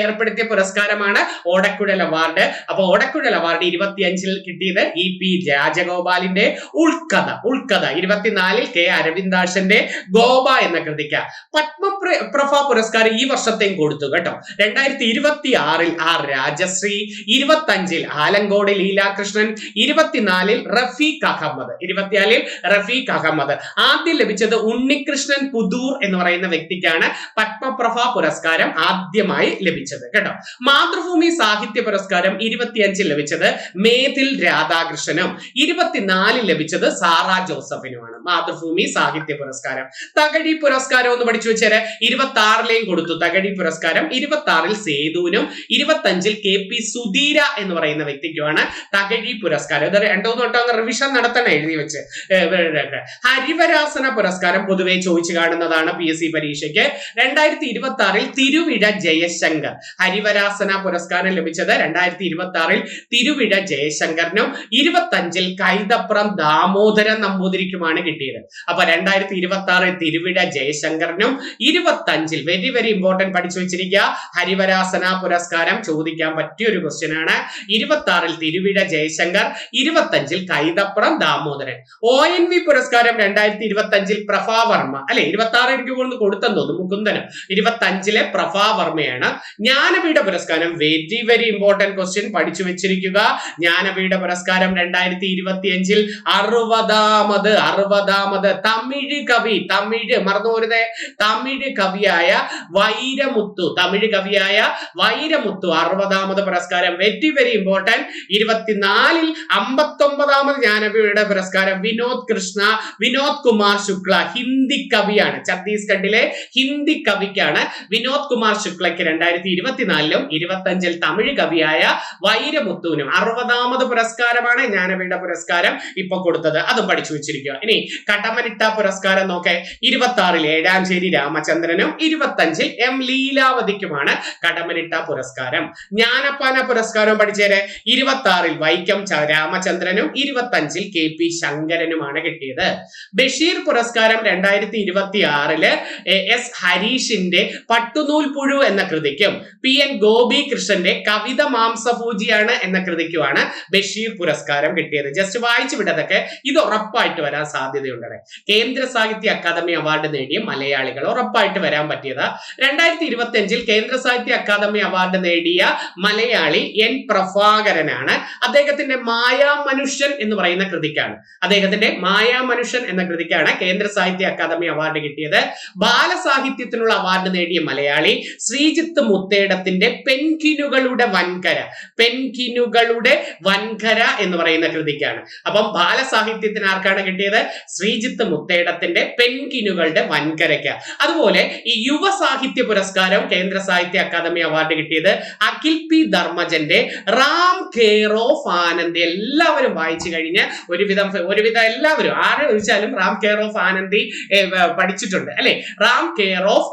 ഏർപ്പെടുത്തിയ പുരസ്കാരമാണ് ഓടക്കുഴൽ അവാർഡ്. അപ്പൊ ഓടക്കുഴൽ അവാർഡ് 25 കിട്ടിയത് EP രാജഗോപാലിന്റെ ഉൾക്കഥ. 24 K അരവിന്ദാഷന്റെ ഗോപ എന്ന കൃതിക്ക്. പത്മപ്രഭ പുരസ്കാരം ഈ വർഷത്തെയും കൊടുത്തു കേട്ടോ. 2026 R രാജശ്രീ, 25 ആലങ്കോട് ലീലാകൃഷ്ണൻ, 24 റഫീഖ് അഹമ്മദ്. ആദ്യം ലഭിച്ചത് ഉണ്ണികൃഷ്ണൻ പുതൂർ എന്ന് പറയുന്ന വ്യക്തിക്കാണ് പത്മപ്രഭ പുരസ്കാരം ആദ്യമായി ലഭിച്ചത് കേട്ടോ. മാതൃഭൂമി സാഹിത്യ പുരസ്കാരം 25 ലഭിച്ചത് മേതിൽ രാധാകൃഷ്ണനും 24 ലഭിച്ചത് സാറ ജോസഫിനുമാണ്. മാതൃഭൂമി സാഹിത്യ പുരസ്കാരം. തകഴി പുരസ്കാരം ഒന്ന് പഠിച്ചു വെച്ചേരെ. 26 കൊടുത്തു തകഴി പുരസ്കാരം. 26 സേതുവിനും 25 KP സുധീര എന്ന് പറയുന്ന വ്യക്തിക്കുമാണ് തകഴി പുരസ്കാരം. ഇത് 2-3 വട്ടം റിവിഷൻ നടത്തണം എഴുതി വെച്ച്. ഹരിവരാസന പുരസ്കാരം പൊതുവെ ചോദിച്ചു കാണുന്നതാണ് PSC പരീക്ഷയ്ക്ക്. 2026 തിരുവിഴ ജയശങ്കർ. ഹരിവരാസന പുരസ്കാരം ലഭിച്ചത് 2026 തിരുവിഴ ജയശങ്കറിനും 25 കൈതപ്രം ദാമോദരൻ നമ്പൂതിരിക്കുമാണ് കിട്ടിയത്. അപ്പൊ 2026 തിരുവിഴ ജയശങ്കറിനും 25 വെരി വെരി ഇമ്പോർട്ടന്റ് പഠിച്ചു വെച്ചിരിക്കുക. ഹരിവരാസന പുരസ്കാരം ചോദിക്കാൻ പറ്റിയ ഒരു ക്വസ്റ്റ്യൻ ആണ്. 26 തിരുവിഴ ജയശങ്കർ, 25 കൈതപ്രം ദാമോദരൻ. ONV പുരസ്കാരം 2025 പ്രഭാവർമ്മ അല്ലെ. 26 എനിക്ക് കൊണ്ട് കൊടുത്തെന്ന് തോന്നുന്നു മുകുന്ദനും. 25 പ്രഭാവർമ്മയാണ്. ജ്ഞാനപീഠ പുരസ്കാരം വെരി വെരി ഇമ്പോർട്ടന്റ് ക്വസ്റ്റ്യൻ പഠിച്ചു വെച്ചിരിക്കുക. ജ്ഞാനപീഠ പുരസ്കാരം 2025 60ാമത് തമിഴ് കവി, മറന്നുപോരുതേ, തമിഴ് കവിയായ വൈരമുത്തു 60ാമത് പുരസ്കാരം വെരി വെരി ഇമ്പോർട്ടന്റ്. 24 59ാമത് ജ്ഞാനപീഠ പുരസ്കാരം വിനോദ് കുമാർ ശുക്ല, ഹിന്ദി കവിയാണ്. ഛത്തീസ്ഗഡിലെ ഹിന്ദി കവിക്കാണ് വിനോദ് കുമാർ ശുക്ലയ്ക്ക് 2024 25 തമിഴ് കവിയായ വൈരമുത്തുവിനും 60ാമത് പുരസ്കാരമാണ് ജ്ഞാനപീഠ പുരസ്കാരം ഇപ്പൊ കൊടുത്തത്. അതും പഠിച്ചു വെച്ചിരിക്കുക. ഇനി കടമനിട്ട പുരസ്കാരം നോക്കെ. 26 ഏഴാഞ്ചേരി രാമചന്ദ്രനും 25 M ലീലാവതിക്കുമാണ് കടമനിട്ട പുരസ്കാരം. ജ്ഞാനപ്പാന പുരസ്കാരവും പഠിച്ചേരെ. 26 വൈക്കം രാമചന്ദ്രനും 25 KP ശങ്കരനുമാണ് കിട്ടിയത്. ബഷീർ പുരസ്കാരം 2026 S ഹരീഷിന്റെ പട്ടുനൂൽ പുഴു എന്ന കൃതിക്കും PN ഗോപികൃഷ്ണന്റെ കവിത മാംസഭോജിയാണ് എന്ന കൃതിക്കുമാണ് ബഷീർ പുരസ്കാരം കിട്ടിയത്. ജസ്റ്റ് വായിച്ചു വിട്ടതൊക്കെ ഇത് ഉറപ്പായിട്ട് വരാൻ സാധ്യതയുണ്ട്. കേന്ദ്ര സാഹിത്യ അക്കാദമി അവാർഡ് നേടിയ മലയാളികൾ ഉറപ്പായിട്ട് വരാൻ പറ്റിയത്. 2025 കേന്ദ്ര സാഹിത്യ അക്കാദമി അവാർഡ് നേടിയ മലയാളി N പ്രഭാകരനാണ്. അദ്ദേഹത്തിന്റെ മായാമനുഷ്യൻ എന്ന് പറയുന്ന കൃതിക്കാണ്. കേന്ദ്ര സാഹിത്യ അക്കാദമി അവാർഡ് കിട്ടിയത്. ബാലസാഹിത്യത്തിനുള്ള അവാർഡ് നേടിയ മലയാളി ശ്രീജിത്ത് മുത്തേടത്തിന്റെ പെൻകിനുകളുടെ വൻകര എന്ന് പറയുന്ന കൃതിക്കാണ്. അപ്പം ബാലസാഹിത്യത്തിന് ആർക്കാണ് കിട്ടിയത്? ശ്രീജിത്ത് മുത്തേടത്തിന്റെ പെൻകിനുകളുടെ വൻകരയ്ക്ക്. അതുപോലെ ഈ യുവ സാഹിത്യ പുരസ്കാരം കേന്ദ്ര സാഹിത്യ അക്കാദമി അവാർഡ് കിട്ടിയത് അഖിൽ P ധർമ്മജന്റെ റാം കെയർ ഓഫ് ആനന്ദി. എല്ലാവരും വായിച്ചു കഴിഞ്ഞ് ഒരുവിധം എല്ലാവരും ആരെ ചോദിച്ചാലും റാം കെയർ ഓഫ് ആനന്ദി പഠിച്ചിട്ടുണ്ട് അല്ലെ. റാം കെയർ ഓഫ്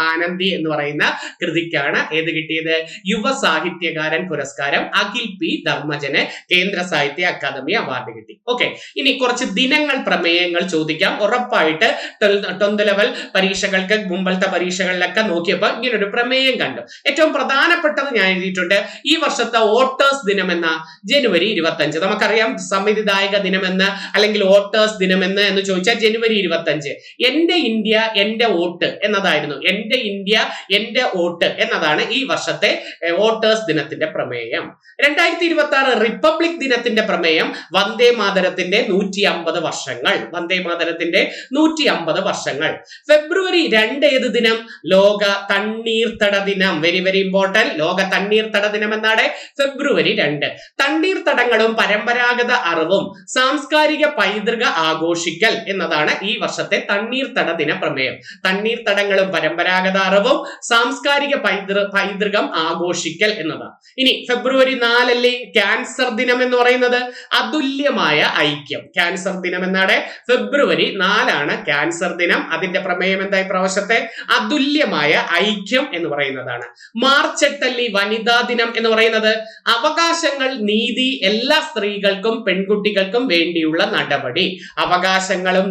ആനന്ദി എന്ന് പറയുന്ന കൃതിക്കാണ് ഏത് കിട്ടിയത്? യുവ സാഹിത്യകാരൻ പുരസ്കാരം അഖിൽ P ധർമ്മജന് കേന്ദ്ര സാഹിത്യ അക്കാദമി അവാർഡ് കിട്ടി. ഓക്കെ, ഇനി കുറച്ച് ദിനങ്ങൾ പ്രമേയങ്ങൾ ചോദിക്കാം. ഉറപ്പായിട്ട് 10th ലെവൽ പരീക്ഷകൾക്ക് മുമ്പത്തെ പരീക്ഷകളിലൊക്കെ നോക്കിയപ്പോൾ ഇങ്ങനെ ഒരു പ്രമേയം കണ്ടു. ഏറ്റവും പ്രധാനപ്പെട്ടത് ഞാൻ എഴുതിയിട്ടുണ്ട്. ഈ വർഷത്തെ വോട്ടേഴ്സ് ദിനമെന്ന ജനുവരി 25. നമുക്കറിയാം സമ്മതിദായക ദിനമെന്ന് അല്ലെങ്കിൽ വോട്ടേഴ്സ് ദിനമെന്ന് എന്ന് ചോദിച്ചാൽ ജനുവരി 25. എന്റെ ഇന്ത്യ എന്റെ വോട്ട് എന്നതായിരുന്നു. എന്റെ ഇന്ത്യ എന്റെ വോട്ട് എന്നതാണ് ഈ വർഷത്തെ വോട്ടേഴ്സ് ദിനത്തിന്റെ പ്രമേയം. 2026 റിപ്പബ്ലിക് ദിനത്തിന്റെ പ്രമേയം വന്ദേ മാതരത്തിന്റെ 150 വർഷങ്ങൾ. വന്ദേ മാതരത്തിന്റെ 150 വർഷങ്ങൾ. ഫെബ്രുവരി 2 ഏത് ദിനം? ലോക തണ്ണീർത്തട ദിനം. Very very important. ലോക തണ്ണീർത്തട ദിനം എന്നാണ് ഫെബ്രുവരി 2. തണ്ണീർത്തടങ്ങളും പരമ്പരാഗത അറിവും സാംസ്കാരിക പൈതൃക ആഘോഷിക്കൽ എന്നതാണ് ഈ വർഷത്തെ തണ്ണീർത്തട ദിന പ്രമേയം. തണ്ണീർത്തടങ്ങളും പരമ്പരാഗത അറിവും സാംസ്കാരിക പൈതൃകം ആഘോഷിക്കൽ എന്നതാണ്. ഇനി ഫെബ്രുവരി 4 അല്ലേ ക്യാൻസർ ദിനം എന്ന് പറയുന്നത്? അതുല്യമായ ഐക്യം. ക്യാൻസർ ദിനം എന്നാണ് ഫെബ്രുവരി 4 ക്യാൻസർ ദിനം. അതിന്റെ പ്രമേയം എന്താ പ്രാവശ്യത്തെ? അതുല്യമായ ഐക്യം എന്ന് പറയുന്നതാണ്. മാർച്ച് 8 വനിതാ ദിനം എന്ന് പറയുന്നത് അവകാശങ്ങൾ, നീതി എല്ലാ സ്ത്രീകൾക്കും പെൺകുട്ടികൾക്കും വേണ്ടിയുള്ള നടപടി. അവകാശങ്ങളും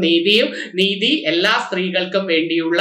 നീതി എല്ലാ സ്ത്രീകൾക്കും വേണ്ടിയുള്ള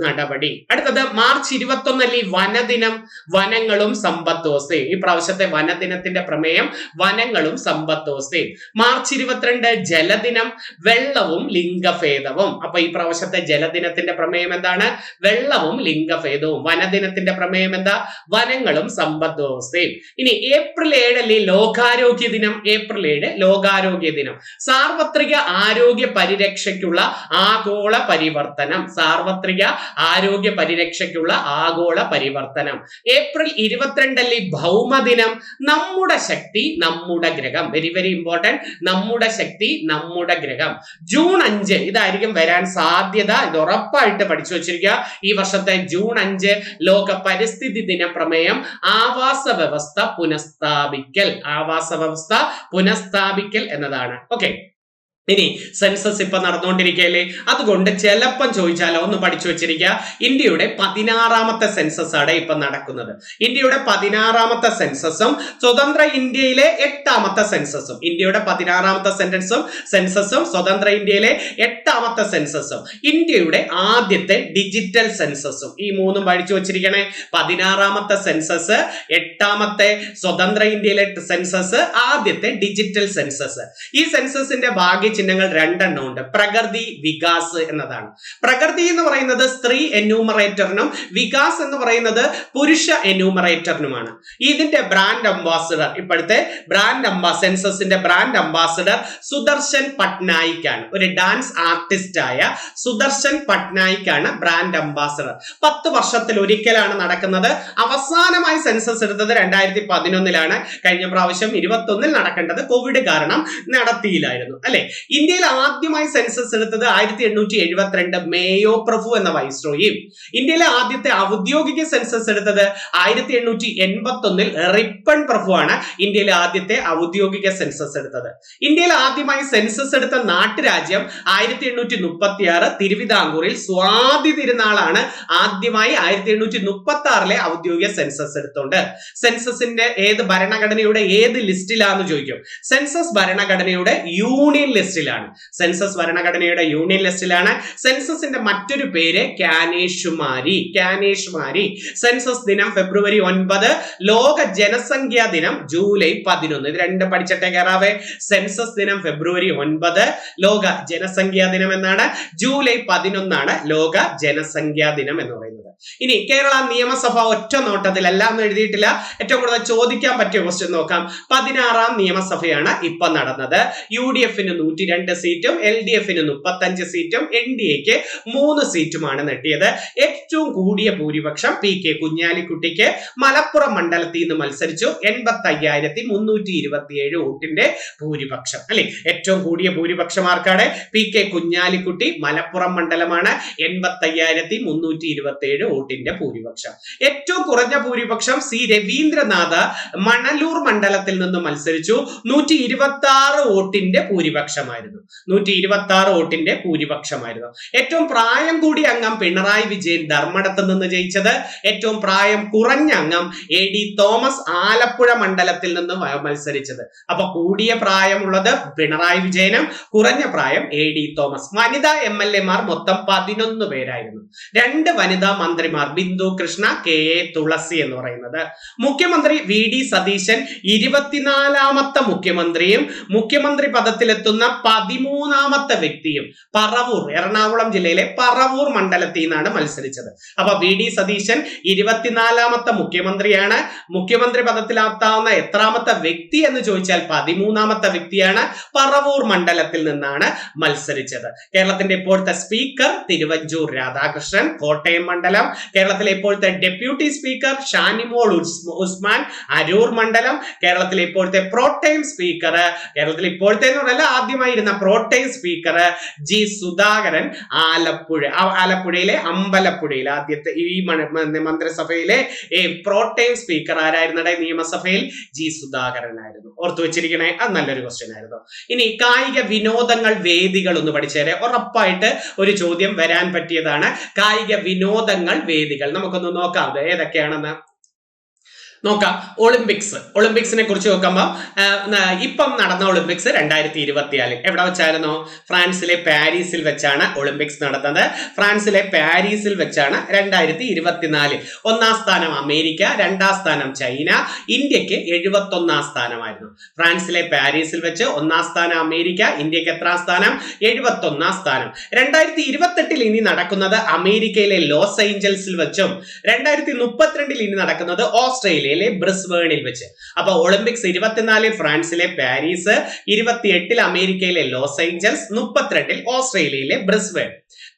നടപടി. അടുത്തത് മാർച്ച് 21 വനദിനം. വനങ്ങളും സമ്പത്തോസയും. ഈ പ്രാവശ്യത്തെ വനദിനത്തിന്റെ പ്രമേയം വനങ്ങളും സമ്പത്തോസയും. മാർച്ച് 22 ജലദിനം. വെള്ളവും ലിംഗഭേദവും. അപ്പൊ ഈ പ്രാവശ്യത്തെ ജലദിനത്തിന്റെ പ്രമേയം എന്താണ്? വെള്ളവും ലിംഗഭേദവും. വനദിനത്തിന്റെ പ്രമേയം എന്താ? വനങ്ങളും സമ്പദ്വ്യവസ്ഥയും. ഇനി ഏപ്രിൽ 7 ലോകാരോഗ്യ ദിനം. ഏപ്രിൽ 7 ലോകാരോഗ്യ ദിനം. സാർവത്രിക ആരോഗ്യ പരിരക്ഷയ്ക്കുള്ള ആഗോള പരിവർത്തനം. സാർവത്രിക ആരോഗ്യ പരിരക്ഷയ്ക്കുള്ള ആഗോള പരിവർത്തനം. ഏപ്രിൽ 22 ഭൗമദിനം. നമ്മുടെ ശക്തി നമ്മുടെ ഗ്രഹം. Very very important. നമ്മുടെ ശക്തി നമ്മുടെ ഗ്രഹം. ജൂൺ 5 ഇതായിരിക്കും വരാൻ സാധ്യത. ഇത് ഉറപ്പായിട്ട് പഠിച്ചു വെച്ചിരിക്കുക. ഈ വർഷത്തെ ജൂൺ 5 ലോക പരിസ്ഥിതി ദിന പ്രമേയം ആവാസ വ്യവസ്ഥ പുനഃസ്ഥാപിക്കൽ. ആവാസ വ്യവസ്ഥ പുനഃസ്ഥാപിക്കൽ എന്നതാണ്. ഓക്കെ, ഇനി സെൻസസ് ഇപ്പൊ നടന്നുകൊണ്ടിരിക്കുകയല്ലേ, അതുകൊണ്ട് ചിലപ്പം ചോദിച്ചാലോ ഒന്ന് പഠിച്ചു വെച്ചിരിക്കുക. ഇന്ത്യയുടെ 16ാമത്തെ സെൻസസ് ആണ് ഇപ്പൊ നടക്കുന്നത്. ഇന്ത്യയുടെ 16ാമത്തെ സെൻസസും സ്വതന്ത്ര ഇന്ത്യയിലെ 8ാമത്തെ സെൻസസും. ഇന്ത്യയുടെ 16ാമത്തെ സെൻസസും സ്വതന്ത്ര ഇന്ത്യയിലെ 8ാമത്തെ സെൻസസും ഇന്ത്യയുടെ ആദ്യത്തെ ഡിജിറ്റൽ സെൻസസും. ഈ മൂന്നും പഠിച്ചു വെച്ചിരിക്കണേ. 16ാമത്തെ സെൻസസ്, 8ാമത്തെ സ്വതന്ത്ര ഇന്ത്യയിലെ സെൻസസ്, ആദ്യത്തെ ഡിജിറ്റൽ സെൻസസ്. ഈ സെൻസസിന്റെ ഭാഗ്യ ചിഹ്നങ്ങൾ 2 ഉണ്ട്. പ്രകൃതി, വികാസ് എന്നതാണ്. പ്രകൃതി എന്ന് പറയുന്നത് സ്ത്രീ എന്യൂമറേറ്ററിനും വികാസ് എന്ന് പറയുന്നത് പുരുഷ എന്യൂമറേറ്ററിനുമാണ്. ഇതിന്റെ ബ്രാൻഡ് അംബാസിഡർ, ഇപ്പോഴത്തെ സെൻസസിന്റെ ബ്രാൻഡ് അംബാസിഡർ സുദർശൻ പട്നായിക് ആണ്. ഒരു ഡാൻസ് ആർട്ടിസ്റ്റ് ആയ സുദർശൻ പട്നായിക് ആണ് ബ്രാൻഡ് അംബാസിഡർ. 10 വർഷത്തിൽ ഒരിക്കലാണ് നടക്കുന്നത്. അവസാനമായി സെൻസസ് എടുത്തത് 2011 കഴിഞ്ഞ പ്രാവശ്യം 2021 നടക്കേണ്ടത് കോവിഡ് കാരണം നടത്തിയില്ലായിരുന്നു അല്ലെ. ഇന്ത്യയിൽ ആദ്യമായി സെൻസസ് എടുത്തത് 1872 മേയോ പ്രഭു എന്ന വൈസ്രോയും. ഇന്ത്യയിലെ ആദ്യത്തെ ഔദ്യോഗിക സെൻസസ് എടുത്തത് 1881 റിപ്പൺ പ്രഭു ആണ്. ഇന്ത്യയിലെ ആദ്യത്തെ ഔദ്യോഗിക സെൻസസ് എടുത്തത്. ഇന്ത്യയിൽ ആദ്യമായി സെൻസസ് എടുത്ത നാട്ടുരാജ്യം 1836 തിരുവിതാംകൂറിൽ സ്വാതി തിരുനാളാണ്. ആദ്യമായി 1836 ഔദ്യോഗിക സെൻസസ് എടുത്തോണ്ട്. സെൻസസിന്റെ ഭരണഘടനയുടെ ഏത് ലിസ്റ്റിലാന്ന് ചോദിക്കും. സെൻസസ് ഭരണഘടനയുടെ യൂണിയൻ ലിസ്റ്റിലാണ്. സെൻസസ് ഭരണഘടനയുടെ യൂണിയൻ ലിസ്റ്റിലാണ്. സെൻസസിന്റെ മറ്റൊരു പേര് ക്യാനേഷുമാരി. സെൻസസ് ദിനം ഫെബ്രുവരി 9. ലോക ജനസംഖ്യാ ദിനം ജൂലൈ 11. ഇത് 2 പഠിച്ചിട്ടേ കയറാവേ. സെൻസസ് ദിനം ഫെബ്രുവരി 9, ലോക ജനസംഖ്യാ ദിനം എന്നാണ്. ജൂലൈ 11 ലോക ജനസംഖ്യാ ദിനം എന്ന് പറയുന്നത്. ഇനി കേരള നിയമസഭ ഒറ്റ നോട്ടത്തിൽ എല്ലാം ഒന്നും എഴുതിയിട്ടില്ല. ഏറ്റവും കൂടുതൽ ചോദിക്കാൻ പറ്റിയ ക്വസ്റ്റ്യൻ നോക്കാം. 16ാം നിയമസഭയാണ് ഇപ്പൊ നടന്നത്. UDFന് 102 സീറ്റും LDFന് 35 സീറ്റും NDAക്ക് 3 സീറ്റുമാണ് നേടിയത്. ഏറ്റവും കൂടിയ ഭൂരിപക്ഷം PK കുഞ്ഞാലിക്കുട്ടിക്ക് മലപ്പുറം മണ്ഡലത്തിൽ നിന്ന് മത്സരിച്ചു. 85,327 വോട്ടിന്റെ ഭൂരിപക്ഷം അല്ലെ. ഏറ്റവും കൂടിയ ഭൂരിപക്ഷം ആർക്കാണ്? PK കുഞ്ഞാലിക്കുട്ടി, മലപ്പുറം മണ്ഡലമാണ്. 85,327 വോട്ടിന്റെ ഭൂരിപക്ഷം. ഏറ്റവും കുറഞ്ഞ ഭൂരിപക്ഷം സി രവീന്ദ്രനാഥ് മണലൂർ മണ്ഡലത്തിൽ നിന്ന് മത്സരിച്ചു. 126 വോട്ടിന്റെ ഭൂരിപക്ഷമായിരുന്നു. 126 വോട്ടിന്റെ ഭൂരിപക്ഷമായിരുന്നു. ഏറ്റവും പ്രായം കൂടിയ അംഗം പിണറായി വിജയൻ ധർമ്മടത്ത് നിന്ന് ജയിച്ചത്. ഏറ്റവും പ്രായം കുറഞ്ഞ അംഗം AD തോമസ് ആലപ്പുഴ മണ്ഡലത്തിൽ നിന്ന് മത്സരിച്ചത്. അപ്പൊ കൂടിയ പ്രായമുള്ളത് പിണറായി വിജയനും കുറഞ്ഞ പ്രായം AD തോമസ്. വനിതാ MLA മാർ മൊത്തം 11 പേരായിരുന്നു. 2 വനിതാ മന്ത്രിമാർ ബിന്ദു കൃഷ്ണ, KA തുളസി എന്ന് പറയുന്നത്. മുഖ്യമന്ത്രി VD സതീശൻ 24ാമത്തെ മുഖ്യമന്ത്രിയും മുഖ്യമന്ത്രി പദത്തിലെത്തുന്ന 13ാമത്തെ വ്യക്തിയും പറവൂർ, എറണാകുളം ജില്ലയിലെ പറവൂർ മണ്ഡലത്തിൽ നിന്നാണ് മത്സരിച്ചത്. അപ്പൊ VD സതീശൻ 24ാമത്തെ മുഖ്യമന്ത്രിയാണ്. മുഖ്യമന്ത്രി പദത്തിലെത്താവുന്ന എത്രാമത്തെ വ്യക്തി എന്ന് ചോദിച്ചാൽ 13ാമത്തെ വ്യക്തിയാണ്. പറവൂർ മണ്ഡലത്തിൽ നിന്നാണ് മത്സരിച്ചത്. കേരളത്തിന്റെ ഇപ്പോഴത്തെ സ്പീക്കർ തിരുവഞ്ചൂർ രാധാകൃഷ്ണൻ, കോട്ടയം മണ്ഡലം. കേരളത്തിലെ ഇപ്പോഴത്തെ ഡെപ്യൂട്ടി സ്പീക്കർ ഷാനിമോൾ ഉസ്മാൻ, അരൂർ മണ്ഡലം. കേരളത്തിലെ ഇപ്പോഴത്തെ പ്രോടൈം സ്പീക്കർ, കേരളത്തിൽ ഇപ്പോഴത്തെ എന്ന് പറഞ്ഞാൽ ആദ്യമായിരുന്ന പ്രോടൈം സ്പീക്കർ G സുധാകരൻ, ആലപ്പുഴയിലെ അമ്പലപ്പുഴയിൽ ആദ്യത്തെ ഈ മന്ത്രിസഭയിലെ പ്രോടൈം സ്പീക്കർ ആരായിരുന്നടെ നിയമസഭയിൽ? G സുധാകരൻ ആയിരുന്നു. ഓർത്തു വെച്ചിരിക്കണേ, അത് നല്ലൊരു ക്വസ്റ്റ്യൻ ആയിരുന്നു. ഇനി കായിക വിനോദങ്ങൾ, വേദികൾ ഒന്ന് പഠിച്ചേരെ. ഉറപ്പായിട്ട് ഒരു ചോദ്യം വരാൻ പറ്റിയതാണ്. കായിക വിനോദങ്ങൾ, വേദികൾ. നമുക്കൊന്ന് നോക്കാം അത് ഏതൊക്കെയാണെന്ന് നോക്കാം. ഒളിമ്പിക്സിനെ കുറിച്ച് നോക്കുമ്പോൾ ഇപ്പം നടന്ന ഒളിമ്പിക്സ് 2024 എവിടെ വെച്ചായിരുന്നു? ഫ്രാൻസിലെ പാരീസിൽ വെച്ചാണ് ഒളിമ്പിക്സ് നടന്നത്. ഫ്രാൻസിലെ പാരീസിൽ വെച്ചാണ് 2024. 1ാം സ്ഥാനം അമേരിക്ക, 2ാം സ്ഥാനം ചൈന, ഇന്ത്യക്ക് 71ാം സ്ഥാനമായിരുന്നു. ഫ്രാൻസിലെ പാരീസിൽ വെച്ച് 1ാം സ്ഥാനം അമേരിക്ക, ഇന്ത്യക്ക് എത്രാം സ്ഥാനം? 71ാം സ്ഥാനം. 2028 ഇനി നടക്കുന്നത് അമേരിക്കയിലെ ലോസ് ഏഞ്ചൽസിൽ വെച്ചും 2032 ഇനി നടക്കുന്നത് ഓസ്ട്രേലിയ ബ്രിസ്ബേണിൽ വെച്ച്. അപ്പൊ ഒളിമ്പിക്സ് 24 ഫ്രാൻസിലെ പാരീസ്, 28 അമേരിക്കയിലെ ലോസ് ഏഞ്ചൽസ്, 32 ഓസ്ട്രേലിയയിലെ ബ്രിസ്ബേൺ.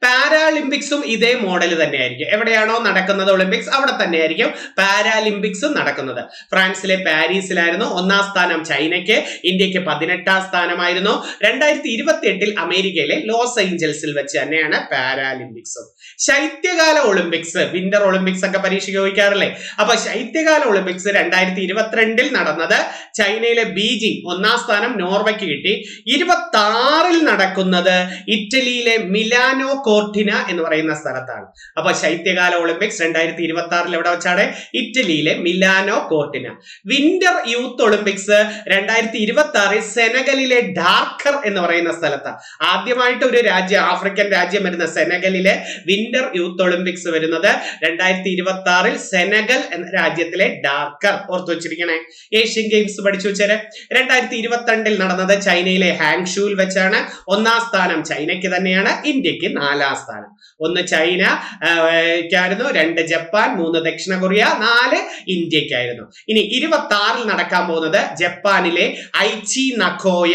പാരാലിമ്പിക്സും ഇതേ മോഡൽ തന്നെയായിരിക്കും. എവിടെയാണോ നടക്കുന്നത് ഒളിമ്പിക്സ് അവിടെ തന്നെയായിരിക്കും പാരാലിമ്പിക്സും നടക്കുന്നത്. ഫ്രാൻസിലെ പാരീസിലായിരുന്നു. 1ാം സ്ഥാനം ചൈനയ്ക്ക്, ഇന്ത്യക്ക് 18ാം സ്ഥാനമായിരുന്നു. 2028 അമേരിക്കയിലെ ലോസ് ഏഞ്ചൽസിൽ വെച്ച് തന്നെയാണ് പാരാലിമ്പിക്സും. ശൈത്യകാല ഒളിമ്പിക്സ്, വിന്റർ ഒളിമ്പിക്സ് ഒക്കെ പരീക്ഷയ്ക്ക് ചോദിക്കാറില്ലേ? അപ്പൊ ശൈത്യകാല ഒളിമ്പിക്സ് 2022 നടന്നത് ചൈനയിലെ ബീജിംഗ്, 1ാം സ്ഥാനം നോർവേക്ക് കിട്ടി. 26 നടക്കുന്നത് ഇറ്റലിയിലെ മിലാനോ കോർട്ടിന എന്ന് പറയുന്ന സ്ഥലത്താണ്. അപ്പൊ ശൈത്യകാല ഒളിമ്പിക്സ് 2026 എവിടെ വെച്ചാണ്? ഇറ്റലിയിലെ Milano Cortina. Winter youth olympics 2026 സെനഗലിലെ ഡാർക്കർ എന്ന് പറയുന്ന സ്ഥലത്താണ്. ആദ്യമായിട്ട് ഒരു രാജ്യം, ആഫ്രിക്കൻ രാജ്യം വരുന്ന സെനഗലിലെ വിന്റർ യൂത്ത് ഒളിമ്പിക്സ് വരുന്നത് 2026 സെനഗൽ എന്ന രാജ്യത്തിലെ ഡാർക്കർ. ഓർത്തു വെച്ചിരിക്കണേ. ഏഷ്യൻ ഗെയിംസ് പഠിച്ചു വെച്ചാല് 2022 നടന്നത് ചൈനയിലെ ഹാങ്ഷൂൽ വെച്ചാണ്. 1ാം സ്ഥാനം ചൈനയ്ക്ക് തന്നെയാണ്, ഇന്ത്യക്ക് 4ാം സ്ഥാനം. 1 ചൈനയ്ക്കായിരുന്നു, 2 ജപ്പാൻ, 3 ദക്ഷിണ കൊറിയ, 4 ഇന്ത്യക്കായിരുന്നു. ഇനി 26 നടക്കാൻ പോകുന്നത് ജപ്പാനിലെ ഐച്ചി നഗോയ,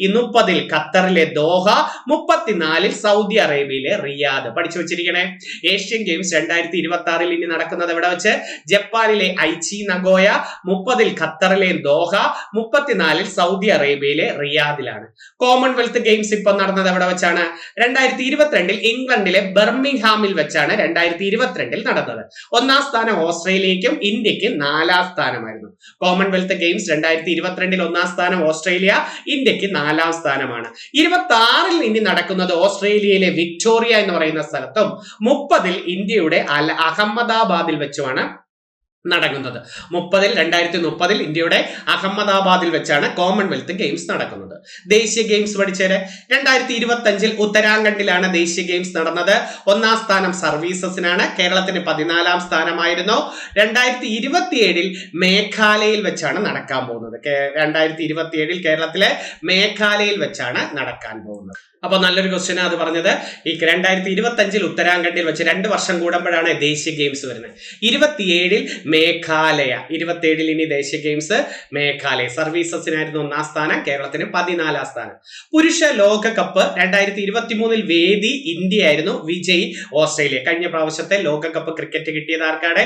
30 ഖത്തറിലെ ദോഹ, 34 സൗദി അറേബ്യയിലെ റിയാദ്. പഠിച്ചു വെച്ചിരിക്കണേ. ഏഷ്യൻ ഗെയിംസ് 2026 ഇനി നടക്കുന്നത് എവിടെ വെച്ച്? ജപ്പാനിലെ ഐച്ചി നഗോയ, 30 ഖത്തറിലെ ദോഹ, 34 സൗദി അറേബ്യയിലെ റിയാദിലാണ്. കോമൺവെൽത്ത് ഗെയിംസ് ഇപ്പൊ നടന്നത് എവിടെ വെച്ചാണ്? 2022 ഇംഗ്ലണ്ടിലെ ബർമിംഗ്ഹാമിൽ വെച്ചാണ് 2022 നടന്നത്. 1ാം സ്ഥാനം ഓസ്ട്രേലിയക്കും ഇന്ത്യക്ക് 4ാം സ്ഥാനമായിരുന്നു. കോമൺവെൽത്ത് ഗെയിംസ് 2022 1ാം സ്ഥാനം ഓസ്ട്രേലിയ, ഇന്ത്യക്ക് 4ാം സ്ഥാനമാണ്. 26 ഇനി നടക്കുന്നത് ഓസ്ട്രേലിയയിലെ വിക്ടോറിയ എന്ന് പറയുന്ന സ്ഥലത്തും 30 ഇന്ത്യയുടെ അഹമ്മദാബാദിൽ വെച്ചുമാണ് നടക്കുന്നത്. 2030 ഇന്ത്യയുടെ അഹമ്മദാബാദിൽ വെച്ചാണ് കോമൺവെൽത്ത് ഗെയിംസ് നടക്കുന്നത്. ദേശീയ ഗെയിംസ് പഠിച്ചേരെ. 2025 ഉത്തരാഖണ്ഡിലാണ് ദേശീയ ഗെയിംസ് നടന്നത്. 1ാം സ്ഥാനം സർവീസസിനാണ്. കേരളത്തിന് 14ാം സ്ഥാനമായിരുന്നു. 2027 മേഘാലയയിൽ വെച്ചാണ് നടക്കാൻ പോകുന്നത്. 2027 കേരളത്തിലെ മേഘാലയയിൽ വെച്ചാണ് നടക്കാൻ പോകുന്നത്. അപ്പൊ നല്ലൊരു ക്വസ്റ്റ്യൻ അത് പറഞ്ഞത്. ഈ 2025 ഉത്തരാഖണ്ഡിൽ വെച്ച് 2 വർഷം കൂടുമ്പോഴാണ് ദേശീയ ഗെയിംസ് വരുന്നത്. 27 മേഘാലയ, 27 ഇനി ദേശീയ ഗെയിംസ് മേഘാലയ. സർവീസസിനായിരുന്നു 1ാം സ്ഥാനം, കേരളത്തിന് 14 14 സ്ഥാനം. പുരുഷ ലോകകപ്പ് 2023 വേദി ഇന്ത്യയായിരുന്നു, വിജയ് ഓസ്ട്രേലിയ. കഴിഞ്ഞ പ്രാവശ്യത്തെ ലോകകപ്പ് ക്രിക്കറ്റ് കിട്ടിയത് ആർക്കാണ്?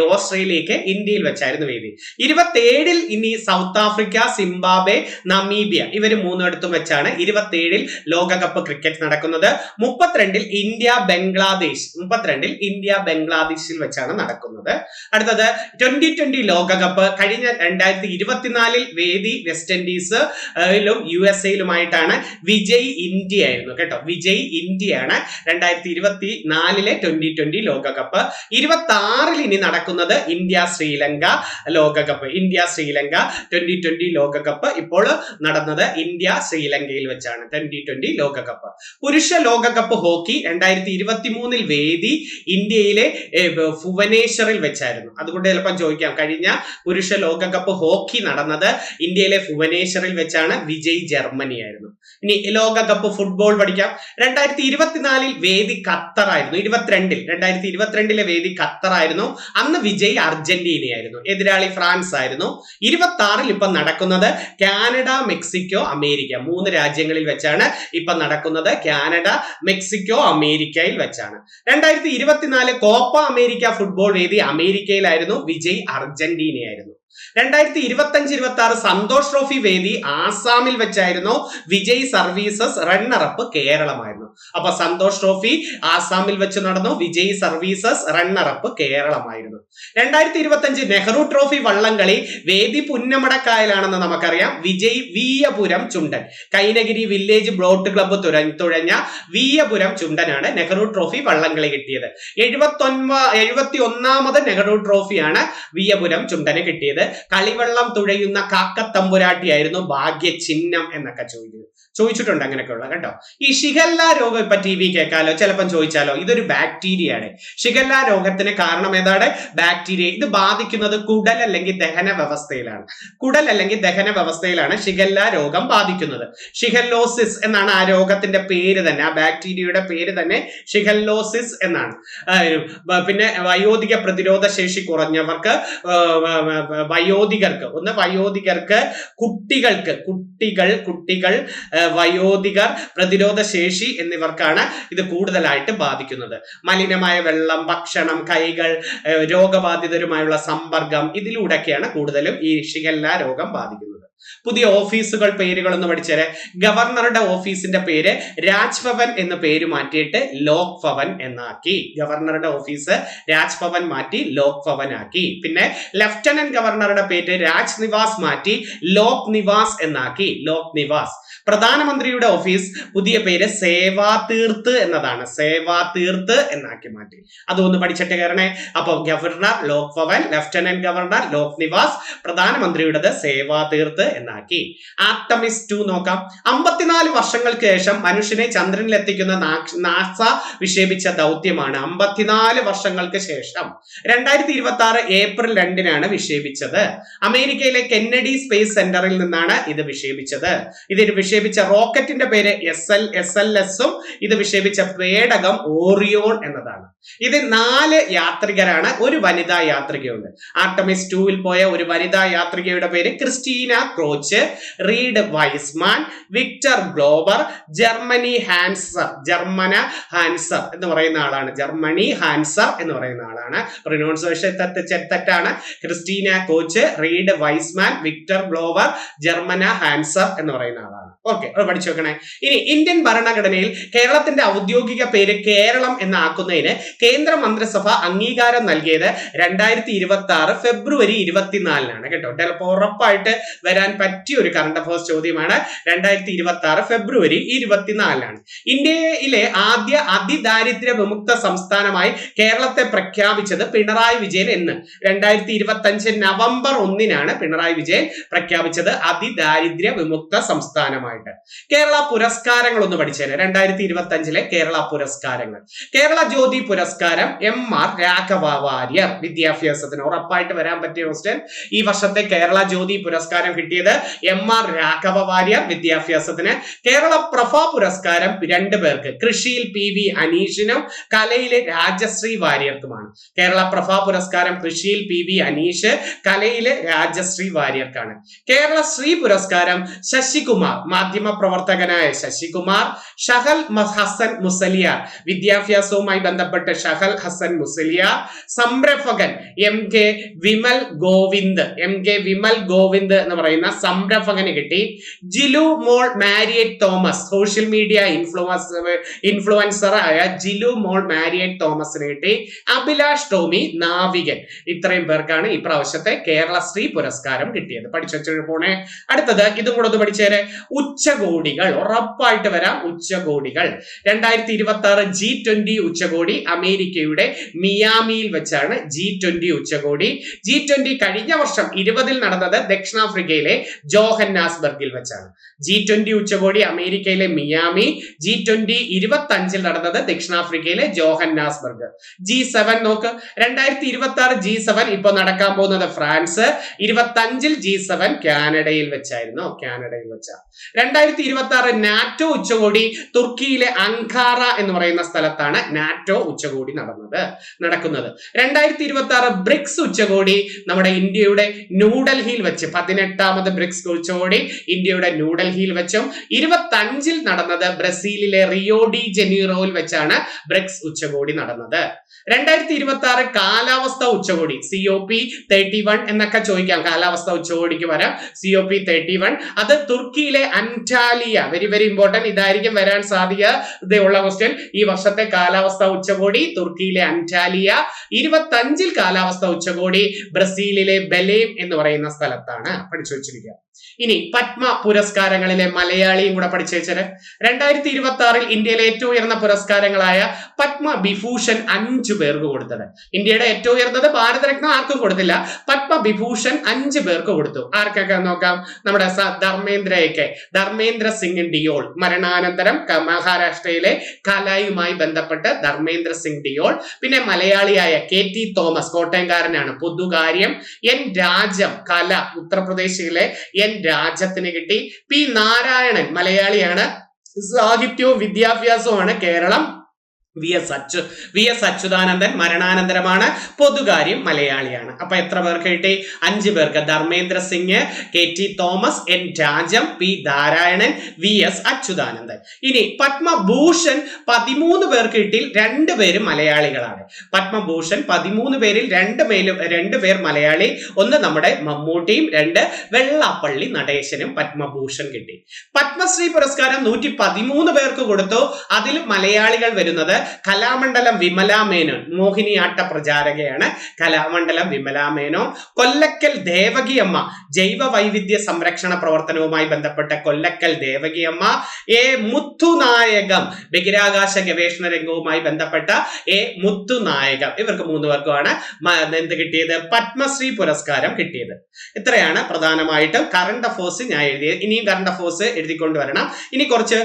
ഓസ്ട്രേലിയക്ക് ഇന്ത്യയിൽ വെച്ചായിരുന്നു വേദി. 27 ഇനി സൗത്ത് ആഫ്രിക്ക, സിംബാബ്വെ, നമീബിയ ഇവര് മൂന്നിടത്തും വെച്ചാണ് 27 ലോകകപ്പ് ക്രിക്കറ്റ് നടക്കുന്നത്. 32 ഇന്ത്യ ബംഗ്ലാദേശിൽ വെച്ചാണ് നടക്കുന്നത്. അടുത്തത് 2020 ലോകകപ്പ് കഴിഞ്ഞ 2024 വേദി വെസ്റ്റ് ഇൻഡീസിലും USA-യിലുമായിട്ടാണ്. വിജയ് ഇന്ത്യ ആയിരുന്നു കേട്ടോ. വിജയ് ഇന്ത്യയാണ് 2024 2020 ലോകകപ്പ്. 26 ഇനി നടക്കുന്നത് ഇന്ത്യ ശ്രീലങ്ക ലോകകപ്പ്. ഇന്ത്യ ശ്രീലങ്ക 2020 ലോകകപ്പ് ഇപ്പോൾ നടന്നത് ഇന്ത്യ ശ്രീലങ്കയിൽ വെച്ചാണ് 2020 ലോകകപ്പ്. പുരുഷ ലോകകപ്പ് ഹോക്കി 2023 വേദി ഇന്ത്യയിലെ ഭുവനേശ്വറിൽ വെച്ചായിരുന്നു. അതുകൊണ്ട് ചിലപ്പോൾ ചോദിക്കാം, കഴിഞ്ഞ പുരുഷ ലോകകപ്പ് ഹോക്കി നടന്നത് ഇന്ത്യയിലെ ഭുവനേശ്വറിൽ വെച്ചാണ്. വിജയ് ജർമ്മനി ആയിരുന്നു. ഇനി ലോകകപ്പ് ഫുട്ബോൾ പഠിക്കാം. 2024 വേദി ഖത്തറായിരുന്നു. 2022 വേദി ഖത്തറായിരുന്നു. അന്ന് വിജയ് അർജന്റീനയായിരുന്നു, എതിരാളി ഫ്രാൻസ് ആയിരുന്നു. 26 ഇപ്പൊ നടക്കുന്നത് കാനഡ, മെക്സിക്കോ, അമേരിക്ക 3 രാജ്യങ്ങളിൽ വെച്ചാണ് ഇപ്പൊ നടക്കുന്നത്. കാനഡ, മെക്സിക്കോ, അമേരിക്കയിൽ വെച്ചാണ്. 2024 കോപ്പ അമേരിക്ക ഫുട്ബോൾ വേദി അമേരിക്കയിലായിരുന്നു, വിജയ് അർജന്റീനയായിരുന്നു. 2025-26 സന്തോഷ് ട്രോഫി വേദി ആസാമിൽ വെച്ചായിരുന്നു, വിജയ് സർവീസസ് റണ്ണറപ്പ് കേരളമായിരുന്നു. അപ്പൊ സന്തോഷ് ട്രോഫി ആസാമിൽ വെച്ച് നടന്നു, വിജയ് സർവീസസ് റണ്ണറപ്പ് കേരളമായിരുന്നു. 2025 നെഹ്റു ട്രോഫി വള്ളംകളി വേദി പുന്നമടക്കായലാണെന്ന് നമുക്കറിയാം, വിജയ് Veeyapuram Chundan. Kainakary village boat club തുഴഞ്ഞ വീയപുരം ചുണ്ടനാണ് നെഹ്റു ട്രോഫി വള്ളംകളി കിട്ടിയത്. 71ാമത് നെഹ്റു ട്രോഫിയാണ് വീയപുരം ചുണ്ടന് കിട്ടിയത്. കളിവെള്ളം തുഴയുന്ന കാക്കത്തമ്പുരാട്ടിയായിരുന്നു ഭാഗ്യചിഹ്നം എന്നൊക്കെ ചോദിച്ചിട്ടുണ്ട് അങ്ങനെയൊക്കെയുള്ള കേട്ടോ. ഈ ഷിഗല്ല രോഗം ഇപ്പൊ TV കേൾക്കാലോ, ചിലപ്പം ചോദിച്ചാലോ. ഇതൊരു ബാക്ടീരിയ ആണ്. ഷിഗല്ല രോഗത്തിന് കാരണം ഏതാണ്? ബാക്ടീരിയ. ഇത് ബാധിക്കുന്നത് കുടൽ അല്ലെങ്കിൽ ദഹന വ്യവസ്ഥയിലാണ് ഷിഗല്ല രോഗം ബാധിക്കുന്നത്. ഷിഗല്ലോസിസ് എന്നാണ് ആ രോഗത്തിന്റെ പേര് തന്നെ, ആ ബാക്ടീരിയയുടെ പേര് തന്നെ ഷിഗല്ലോസിസ് എന്നാണ്. പിന്നെ വയോധിക പ്രതിരോധ ശേഷി കുറഞ്ഞവർക്ക്, വയോധികർക്ക്, കുട്ടികൾ, വയോധികർ, പ്രതിരോധ ശേഷി എന്നിവർക്കാണ് ഇത് കൂടുതലായിട്ട് ബാധിക്കുന്നത്. മലിനമായ വെള്ളം, ഭക്ഷണം, കൈകൾ, രോഗബാധിതരുമായുള്ള സമ്പർക്കം ഇതിലൂടെയൊക്കെയാണ് കൂടുതലും ഈ ഷിഗല്ല രോഗം ബാധിക്കുന്നത്. പുതിയ ഓഫീസുകൾ പേരുകൾ ഒന്ന് പഠിച്ചേരെ. ഗവർണറുടെ ഓഫീസിന്റെ പേര് രാജ്ഭവൻ എന്ന പേര് മാറ്റിയിട്ട് ലോക് ഭവൻ എന്നാക്കി. ഗവർണറുടെ ഓഫീസ് രാജ്ഭവൻ മാറ്റി ലോക് ഭവൻ ആക്കി. പിന്നെ ലഫ്റ്റനന്റ് ഗവർണറുടെ പേര് രാജ് നിവാസ് മാറ്റി ലോക് നിവാസ് എന്നാക്കി. ലോക് നിവാസ്. പ്രധാനമന്ത്രിയുടെ ഓഫീസ് പുതിയ പേര് സേവാതീർത്ത് എന്നതാണ്. സേവാതീർത്ത് എന്നാക്കി മാറ്റി. അതൊന്ന് പഠിച്ചിട്ട് കയറണേ. അപ്പൊ ഗവർണർ ലോക് ഭവൻ, ലഫ്റ്റനന്റ് ഗവർണർ ലോക് നിവാസ്, പ്രധാനമന്ത്രിയുടേത് സേവാതീർത്ത് എന്നാക്കി. ആർട്ടമിസ് 2 നോക്കാം. 54 വർഷങ്ങൾക്ക് ശേഷം മനുഷ്യനെ ചന്ദ്രനിൽ എത്തിക്കുന്ന നാസ വിക്ഷേപിച്ച ദൗത്യമാണ്. 54 വർഷങ്ങൾക്ക് ശേഷം 2026 ഏപ്രിൽ 2-നാണ് വിക്ഷേപിച്ചത്. അമേരിക്കയിലെ കെന്നഡി സ്പേസ് സെന്ററിൽ നിന്നാണ് ഇത് വിക്ഷേപിച്ചത്. ഇതിന് വിക്ഷേപിച്ച റോക്കറ്റിന്റെ പേര് SLS-ഉം ഇത് വിക്ഷേപിച്ച പേടകം ഓറിയോൺ എന്നതാണ്. ഇത് 4 യാത്രികരാണ്, ഒരു വനിതാ യാത്രികയുണ്ട്. ആർട്ടമിസ് 2-ൽ പോയ ഒരു വനിതാ യാത്രികയുടെ പേര് Christina Crouch, Reid Wiseman, Victor Glover, Jeremy Hansen എന്ന് പറയുന്ന ആളാണ്. പ്രൊനൗൺസിയേഷൻ തെറ്റാണ്. Christina Koch, Reid Wiseman, Victor Glover, Jeremy Hansen എന്ന് പറയുന്ന ആളാണ്. ഓക്കെ, അത് പഠിച്ചു വെക്കണേ. ഇനി ഇന്ത്യൻ ഭരണഘടനയിൽ കേരളത്തിന്റെ ഔദ്യോഗിക പേര് കേരളം എന്നാക്കുന്നതിന് കേന്ദ്ര മന്ത്രിസഭ അംഗീകാരം നൽകിയത് 2026 ഫെബ്രുവരി 24-നാണ് കേട്ടോ. ചിലപ്പോൾ ഉറപ്പായിട്ട് വരാൻ പറ്റിയ ഒരു കറണ്ട് അഫയേഴ്സ് ചോദ്യമാണ്. 2026 ഫെബ്രുവരി 24-നാണ്. ഇന്ത്യയിലെ ആദ്യ അതിദാരിദ്ര്യ വിമുക്ത സംസ്ഥാനമായി കേരളത്തെ പ്രഖ്യാപിച്ചത് പിണറായി വിജയൻ എന്ന് 2025 നവംബർ 1-നാണ് പിണറായി വിജയൻ പ്രഖ്യാപിച്ചത് അതിദാരിദ്ര്യ വിമുക്ത സംസ്ഥാനമായിട്ട്. കേരള പുരസ്കാരങ്ങൾ ഒന്ന് പഠിച്ചേനെ. 2025 കേരള പുരസ്കാരങ്ങൾ. കേരള ജ്യോതി പുരസ്കാരം MR രാഘവ വാര്യർ. വിദ്യാഭ്യാസത്തിന് ഉറപ്പായിട്ട് വരാൻ പറ്റിയ ക്വസ്റ്റ്യൻ. ഈ വർഷത്തെ കേരള ജ്യോതി പുരസ്കാരം കിട്ടിയത് കിട്ടിയത് MR രാഘവ വാര്യർ വിദ്യാഭ്യാസത്തിന്. കേരള പ്രഭ പുരസ്കാരം 2 പേർക്ക്, കൃഷിയിൽ PV അനീഷിനും കലയിലെ രാജശ്രീ വാര്യർക്കുമാണ്. കേരള പ്രഭ പുരസ്കാരം കൃഷിയിൽ PV അനീഷ്, കലയിലെ രാജശ്രീ വാര്യർക്കാണ്. കേരള ശ്രീ പുരസ്കാരം ശശികുമാർ, മാധ്യമ പ്രവർത്തകനായ ശശികുമാർ. ഷഹൽ ഹസൻ മുസലിയാർ, വിദ്യാഭ്യാസവുമായി ബന്ധപ്പെട്ട് ഷഹൽ ഹസൻ മുസലിയാർ. സംരംഭകൻ MK വിമൽ ഗോവിന്ദ് എന്ന് പറയുന്ന സംരംഭകന് കിട്ടി. Jilu Mol Mariyat Thomas, social media influencer ആയ ജിലു മോൾ മാരിയറ്റ് തോമസിന് കിട്ടി. അഭിലാഷ് ടോമി നാവികൻ. ഇത്രയും പേർക്കാണ് ഈ പ്രാവശ്യത്തെ കേരള ശ്രീ പുരസ്കാരം കിട്ടിയത്. പഠിച്ചു പോണേ. അടുത്തത് ഇതും കൂടെ ഒന്ന് പഠിച്ചേരെ. ഉച്ചകോടികൾ ഉറപ്പായിട്ട് വരാം. ഉച്ചകോടികൾ 2026 G20 ഉച്ചകോടി അമേരിക്കയുടെ മിയാമിയിൽ വെച്ചാണ് G20 ഉച്ചകോടി. G20 കഴിഞ്ഞ വർഷം 20 നടന്നത് ദക്ഷിണാഫ്രിക്കയിലെ ജോഹന്നാസ്ബർഗിൽ വെച്ചാണ്. G20 ഉച്ചകോടി അമേരിക്കയിലെ മിയാമി. G20 25 നടന്നത് ദക്ഷിണാഫ്രിക്കയിലെ ജോഹന്നാസ്ബർഗ്. G7 നോക്ക്, 2026 G7 ഇപ്പൊ നടക്കാൻ പോകുന്നത് ഫ്രാൻസ്. 25 G7 കാനഡയിൽ വെച്ചായിരുന്നു. 2026 നാറ്റോ ഉച്ചകോടി തുർക്കിയിലെ അങ്കാറ എന്ന് പറയുന്ന സ്ഥലത്താണ് നാറ്റോ ഉച്ചകോടി നടക്കുന്നത്. 2026 ബ്രിക്സ് ഉച്ചകോടി നമ്മുടെ ഇന്ത്യയുടെ ന്യൂഡൽഹിയിൽ വെച്ച് 18ാമത് ബ്രിക്സ് ഉച്ചകോടി ഇന്ത്യയുടെ ന്യൂഡൽഹിയിൽ വെച്ചും. 25 നടന്നത് ബ്രസീലിലെ റിയോ ഡി ജനീറോയിൽ വെച്ചാണ് ബ്രിക്സ് ഉച്ചകോടി നടന്നത്. 2026 കാലാവസ്ഥ ഉച്ചകോടി COP31 എന്നൊക്കെ ചോദിക്കാം. കാലാവസ്ഥ ഉച്ചകോടിക്ക് വരാം. COP31 അത് തുർക്കിയിലെ അന്റാലിയ. Very very important. ഇതായിരിക്കും വരാൻ സാധ്യതയുള്ള ക്വസ്റ്റ്യൻ. ഈ വർഷത്തെ കാലാവസ്ഥ ഉച്ചകോടി തുർക്കിയിലെ അന്റാലിയ. 25 കാലാവസ്ഥ ഉച്ചകോടി ബ്രസീലിലെ ബെലേം എന്ന് പറയുന്ന സ്ഥലത്താണ്. പഠിച്ചു വെച്ചിരിക്കുക. ഇനി പത്മ പുരസ്കാരങ്ങളിലെ മലയാളിയും കൂടെ പഠിച്ചു വെച്ചത്. 2026 ഇന്ത്യയിലെ ഏറ്റവും ഉയർന്ന പുരസ്കാരങ്ങളായ പത്മ വിഭൂഷൺ 5 പേർക്ക് കൊടുത്തത്. ഇന്ത്യയുടെ ഏറ്റവും ഉയർന്നത് ഭാരതരത്ന ആർക്കും കൊടുത്തില്ല. പത്മ വിഭൂഷൺ 5 പേർക്ക് കൊടുത്തു. ആർക്കൊക്കെ നോക്കാം. നമ്മുടെ ധർമ്മേന്ദ്ര സിംഗ് ഡിയോൾ, മരണാനന്തരം മഹാരാഷ്ട്രയിലെ കലയുമായി ബന്ധപ്പെട്ട് ധർമ്മേന്ദ്ര സിംഗ് ഡിയോൾ. പിന്നെ മലയാളിയായ KT തോമസ്, കോട്ടയംകാരനാണ്, പൊതുകാര്യം. N രാജം, കല, ഉത്തർപ്രദേശിലെ N രാജത്തിന് കിട്ടി. P നാരായണൻ, മലയാളിയാണ്, സാഹിത്യവും വിദ്യാഭ്യാസവുമാണ്, കേരളം. VS അച്യുതാനന്ദൻ, മരണാനന്തരമാണ്, പൊതുകാര്യം, മലയാളിയാണ്. അപ്പൊ എത്ര പേർക്ക് കിട്ടി? 5 പേർക്ക്. Dharmendra Singh, KT Thomas, N Rajam, P Narayanan, VS Achuthanandan. ഇനി പത്മഭൂഷൺ 13 പേർക്ക് കിട്ടി. 2 പേര് മലയാളികളാണ്. പത്മഭൂഷൺ 13 പേരിൽ 2 പേർ മലയാളി. ഒന്ന് നമ്മുടെ മമ്മൂട്ടിയും 2 വെള്ളാപ്പള്ളി നടേശനും പത്മഭൂഷൺ കിട്ടി. പത്മശ്രീ പുരസ്കാരം 113 പേർക്ക് കൊടുത്തു. അതിൽ മലയാളികൾ വരുന്നത് കലാമണ്ഡലം വിമല മേനോൻ, മോഹിനിയാട്ട പ്രചാരകയാണ്. കലാമണ്ഡലം വിമല മേനോൻ. കൊല്ലക്കൽ ദേവകിയമ്മ, ജൈവ വൈവിധ്യ സംരക്ഷണ പ്രവർത്തനവുമായി ബന്ധപ്പെട്ട കൊല്ലക്കൽ ദേവകിയമ്മ. A മുത്തുനായകം, ബഹിരാകാശ ഗവേഷണ രംഗവുമായി ബന്ധപ്പെട്ട A മുത്തുനായകം. ഇവർക്ക് 3 പേർക്കുമാണ് എന്ത് കിട്ടിയത്? പത്മശ്രീ പുരസ്കാരം കിട്ടിയത്. ഇത്രയാണ് പ്രധാനമായിട്ടും കറണ്ട് അഫേഴ്സ് ഞാൻ എഴുതിയത്. ഇനിയും കറണ്ട് അഫേഴ്സ് എഴുതിക്കൊണ്ടുവരണം. ഇനി കുറച്ച്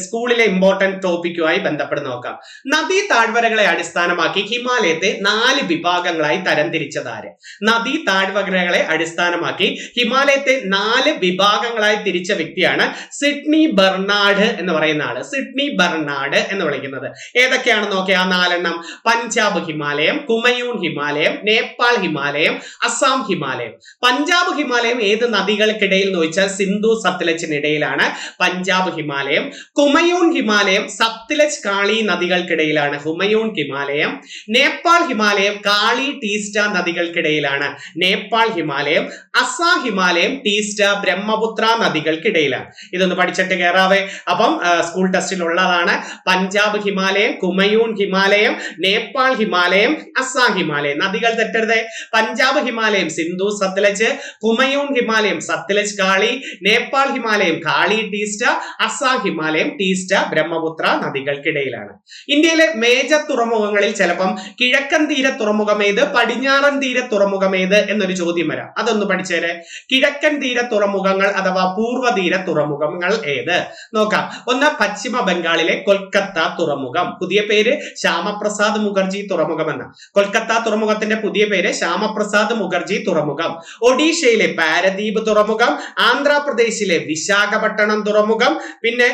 സ്കൂളിലെ ഇമ്പോർട്ടന്റ് ടോപ്പിക്കുമായി ബന്ധപ്പെട്ട് നോക്കാം. നദീ താഴ്വരകളെ അടിസ്ഥാനമാക്കി ഹിമാലയത്തെ 4 വിഭാഗങ്ങളായി തരംതിരിച്ചതാര്? നദീ താഴ്വരകളെ അടിസ്ഥാനമാക്കി ഹിമാലയത്തെ 4 വിഭാഗങ്ങളായി തിരിച്ച വ്യക്തിയാണ് സിഡ്നി ബെർണാഡ് എന്ന് പറയുന്ന ആള്. സിഡ്നി ബെർണാഡ് എന്ന് വിളിക്കുന്നത്. ഏതൊക്കെയാണ് നോക്കിയ ആ 4 എണ്ണം? പഞ്ചാബ് ഹിമാലയം, കുമയൂൺ ഹിമാലയം, നേപ്പാൾ ഹിമാലയം, അസാം ഹിമാലയം. പഞ്ചാബ് ഹിമാലയം ഏത് നദികൾക്കിടയിൽ എന്ന് ചോദിച്ചാൽ സിന്ധു സത്ലജിനിടയിലാണ് പഞ്ചാബ് ഹിമാലയം. കുമയൂൺ ഹിമാലയം സത്ലജ് കാളി നദികൾക്കിടയിലാണ് ഹുമയൂൺ ഹിമാലയം. നേപ്പാൾ ഹിമാലയം കാളി ടീസ്റ്റ നദികൾക്കിടയിലാണ് നേപ്പാൾ ഹിമാലയം. അസാം ഹിമാലയം ടീസ്റ്റ ബ്രഹ്മപുത്ര നദികൾക്കിടയിലാണ്. ഇതൊന്ന് പഠിച്ചിട്ട് കയറാവേ. അപ്പം സ്കൂൾ ടെസ്റ്റിൽ ഉള്ളതാണ്. പഞ്ചാബ് ഹിമാലയം, കുമയൂൺ ഹിമാലയം, നേപ്പാൾ ഹിമാലയം, അസാം ഹിമാലയം. നദികൾ തെറ്റരുതേ. പഞ്ചാബ് ഹിമാലയം സിന്ധു സത്ലജ്, കുമയൂൺ ഹിമാലയം സത്ലജ് കാളി, നേപ്പാൾ ഹിമാലയം കാളി ടീസ്റ്റ, അസാം ഹിമാലയം ടീസ്റ്റ ബ്രഹ്മപുത്ര നദികൾ. നദികൾക്കിടയിലാണ്. ഇന്ത്യയിലെ മേജർ തുറമുഖങ്ങളിൽ ചിലപ്പം കിഴക്കൻ തീര തുറമുഖം ഏത്, പടിഞ്ഞാറൻ തീര തുറമുഖം ഏത് എന്നൊരു ചോദ്യം വരാം. അതൊന്ന് പഠിച്ചേരെ. കിഴക്കൻ തീര തുറമുഖങ്ങൾ അഥവാ പൂർവ്വതീര തുറമുഖങ്ങൾ ഏത് നോക്കാം. ഒന്ന് പശ്ചിമ ബംഗാളിലെ കൊൽക്കത്ത തുറമുഖം, പുതിയ പേര് ശ്യാമപ്രസാദ് മുഖർജി തുറമുഖം എന്ന. കൊൽക്കത്ത തുറമുഖത്തിന്റെ പുതിയ പേര് ശ്യാമപ്രസാദ് മുഖർജി തുറമുഖം. ഒഡീഷയിലെ പാരദീപ് തുറമുഖം, ആന്ധ്രാപ്രദേശിലെ വിശാഖപട്ടണം തുറമുഖം, പിന്നെ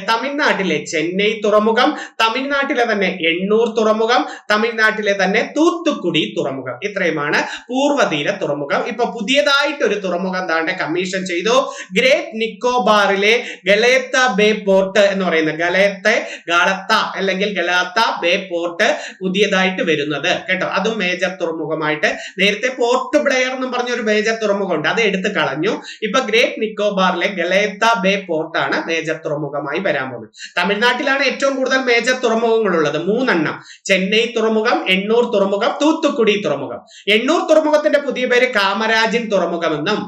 തമിഴ്നാട്ടിലെ ചെന്നൈ തുറമുഖം, തമിഴ്നാട്ടിലെ തന്നെ എണ്ണൂർ തുറമുഖം, തമിഴ്നാട്ടിലെ തന്നെ തൂത്തുക്കുടി തുറമുഖം. ഇത്രയുമാണ് പൂർവ്വതീര തുറമുഖം. ഇപ്പൊ പുതിയതായിട്ട് ഒരു തുറമുഖം താണ്ടെ കമ്മീഷൻ ചെയ്തു. ഗ്രേറ്റ് നിക്കോബാറിലെ ഗലേത്ത ബേ പോർട്ട് എന്ന് പറയുന്നത്, ഗാളത്ത അല്ലെങ്കിൽ ഗലാത്ത ബേ പോർട്ട് പുതിയതായിട്ട് വരുന്നത് കേട്ടോ. അതും മേജർ തുറമുഖമായിട്ട്. നേരത്തെ പോർട്ട് ബ്ലെയർ എന്ന് പറഞ്ഞ ഒരു മേജർ തുറമുഖമുണ്ട്, അത് എടുത്തു കളഞ്ഞു. ഇപ്പൊ ഗ്രേറ്റ് നിക്കോബാറിലെ ഗലേത്ത ബേ പോർട്ടാണ് മേജർ തുറമുഖമായി വരാൻ പോകുന്നത്. തമിഴ്നാട്ടിലാണ് ഏറ്റവും കൂടുതൽ മേജർ തുറമുഖങ്ങളുള്ളത്, 3 എണ്ണം. ചെന്നൈ തുറമുഖം, എണ്ണൂർ തുറമുഖം, തൂത്തുക്കുടി തുറമുഖം. എണ്ണൂർ തുറമുഖത്തിന്റെ പുതിയ പേര് കാമരാജിൻ തുറമുഖം എന്നും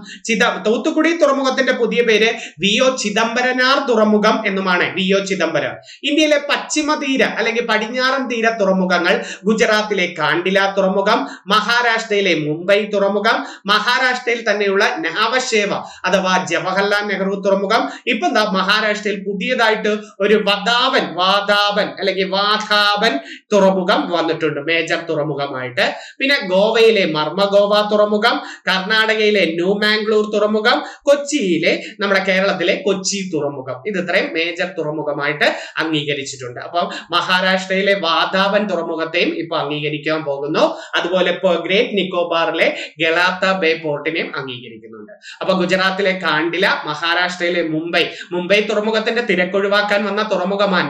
തൂത്തുക്കുടി തുറമുഖത്തിന്റെ പുതിയ പേര് വി.ഒ. ചിദംബരനാർ തുറമുഖം എന്നുമാണ്. വി.ഒ. ചിദംബരം. ഇന്ത്യയിലെ പശ്ചിമ തീര അല്ലെങ്കിൽ പടിഞ്ഞാറൻ തീര തുറമുഖങ്ങൾ ഗുജറാത്തിലെ കാണ്ടില തുറമുഖം, മഹാരാഷ്ട്രയിലെ മുംബൈ തുറമുഖം, മഹാരാഷ്ട്രയിൽ തന്നെയുള്ള നാവശേവ അഥവാ ജവഹർലാൽ നെഹ്റു തുറമുഖം. ഇപ്പൊ എന്താ മഹാരാഷ്ട്രയിൽ പുതിയതായിട്ട് ഒരു വാതാബൻ അല്ലെങ്കിൽ വാധാബൻ തുറമുഖം വന്നിട്ടുണ്ട് മേജർ തുറമുഖമായിട്ട്. പിന്നെ ഗോവയിലെ മർമഗോവ തുറമുഖം, കർണാടകയിലെ ന്യൂ മാംഗ്ലൂർ തുറമുഖം, കൊച്ചിയിലെ നമ്മുടെ കേരളത്തിലെ കൊച്ചി തുറമുഖം. ഇത് ഇത്രയും മേജർ തുറമുഖമായിട്ട് അംഗീകരിച്ചിട്ടുണ്ട്. അപ്പം മഹാരാഷ്ട്രയിലെ വാധാബൻ തുറമുഖത്തെയും ഇപ്പൊ അംഗീകരിക്കാൻ പോകുന്നു. അതുപോലെ ഇപ്പൊ ഗ്രേറ്റ് നിക്കോബാറിലെ ഗലാത്ത ബേ പോർട്ടിനെയും അംഗീകരിക്കുന്നുണ്ട്. അപ്പൊ ഗുജറാത്തിലെ കാണ്ടില, മഹാരാഷ്ട്രയിലെ മുംബൈ തുറമുഖത്തിന്റെ തിരക്കൊഴിവാക്കാൻ വന്ന തുറമുഖമാണ്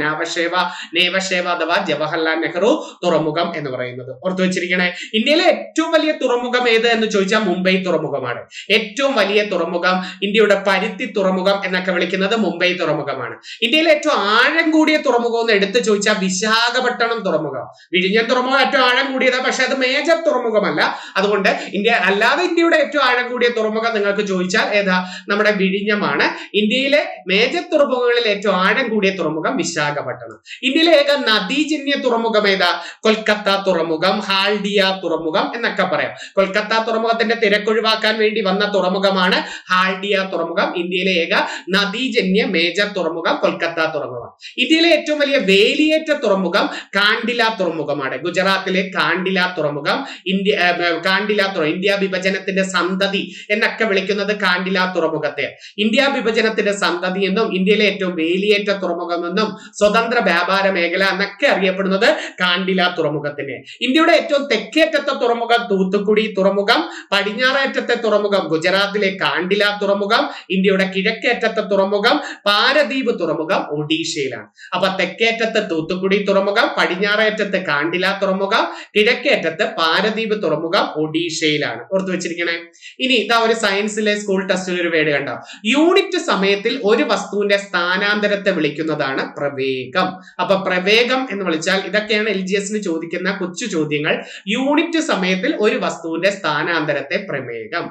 നേവശേവ അഥവാ ജവഹർലാൽ നെഹ്റു തുറമുഖം എന്ന് പറയുന്നത്. ഓർത്തു വെച്ചിരിക്കണേ. ഇന്ത്യയിലെ ഏറ്റവും വലിയ തുറമുഖം ഏത് എന്ന് ചോദിച്ചാൽ മുംബൈ തുറമുഖമാണ്. ഏറ്റവും വലിയ തുറമുഖം, ഇന്ത്യയുടെ പരുത്തി തുറമുഖം എന്നൊക്കെ വിളിക്കുന്നത് മുംബൈ തുറമുഖമാണ്. ഇന്ത്യയിലെ ഏറ്റവും ആഴം കൂടിയ തുറമുഖം എന്ന് എടുത്തു ചോദിച്ചാൽ വിശാഖപട്ടണം തുറമുഖം. വിഴിഞ്ഞം തുറമുഖം ഏറ്റവും ആഴം കൂടിയതാണ്, പക്ഷെ അത് മേജർ തുറമുഖമല്ല. അതുകൊണ്ട് ഇന്ത്യയുടെ ഏറ്റവും ആഴം കൂടിയ തുറമുഖം നിങ്ങൾക്ക് ചോദിച്ചാൽ ഏതാ, നമ്മുടെ വിഴിഞ്ഞമാണ്. ഇന്ത്യയിലെ മേജർ തുറമുഖങ്ങളിൽ ഏറ്റവും ആഴം കൂടിയ തുറമുഖം വിശാഖപട്ടണം. ഇന്ത്യയിലെ ഏക നദീജന്യ തുറമുഖം ഏതാ, കൊൽക്കത്ത തുറമുഖം, ഹാൽഡിയ തുറമുഖം എന്നൊക്കെ പറയാം. കൊൽക്കത്ത തുറമുഖത്തിന്റെ തിരക്കൊഴിവാക്കാൻ വേണ്ടി വന്ന തുറമുഖമാണ് ഹാൽഡിയ തുറമുഖം. ഇന്ത്യയിലെ ഏക നദീജന്യ മേജർ തുറമുഖം കൊൽക്കത്ത തുറമുഖം. ഇന്ത്യയിലെ ഏറ്റവും വലിയ വേലിയേറ്റ തുറമുഖം കാണ്ടില തുറമുഖമാണ്. ഗുജറാത്തിലെ കാണ്ടില തുറമുഖം. ഇന്ത്യ വിഭജനത്തിന്റെ സന്തതി എന്നൊക്കെ വിളിക്കുന്നത് കാണ്ടില തുറമുഖത്തെ. ഇന്ത്യ വിഭജനത്തിന്റെ സന്തതി എന്നും ഇന്ത്യയിലെ ഏറ്റവും വേലിയേറ്റ തുറമുഖം എന്നും സ്വതന്ത്ര വ്യാപാര മേഖല എന്നൊക്കെ അറിയപ്പെടുന്നത് കാണ്ടില തുറമുഖത്തിന്. ഇന്ത്യയുടെ ഏറ്റവും തെക്കേറ്റത്തെ തുറമുഖം തൂത്തുക്കുടി തുറമുഖം, പടിഞ്ഞാറേറ്റത്തെ തുറമുഖം ഗുജറാത്തിലെ കാണ്ടില തുറമുഖം, ഇന്ത്യയുടെ കിഴക്കേറ്റത്തെ തുറമുഖം പാരദീപ് തുറമുഖം ഒഡീഷയിലാണ്. അപ്പൊ തെക്കേറ്റത്ത് തൂത്തുക്കുടി തുറമുഖം, പടിഞ്ഞാറേറ്റത്ത് കാണ്ടില തുറമുഖം, കിഴക്കേറ്റത്ത് പാരദീപ് തുറമുഖം ഒഡീഷയിലാണ്. ഓർത്തു വെച്ചിരിക്കണേ. ഇനി ഇതാ ഒരു സയൻസിലെ സ്കൂൾ ടെസ്റ്റിൽ ഒരു വേർഡ് കണ്ടോ, യൂണിറ്റ് സമയത്തിൽ ഒരു വസ്തുവിന്റെ സ്ഥാനാന്തരത്തെ വിളിക്കുന്നതാണ് പ്രവേഗം. അപ്പൊ പ്രവേഗം എന്ന് വിളിച്ചാൽ ഇതൊക്കെയാണ് LGSന് ചോദിക്കുന്ന കൊച്ചു ചോദ്യങ്ങൾ. യൂണിറ്റ് സമയത്തിൽ ഒരു വസ്തുവിന്റെ സ്ഥാനാന്തരത്തെ പ്രവേഗം.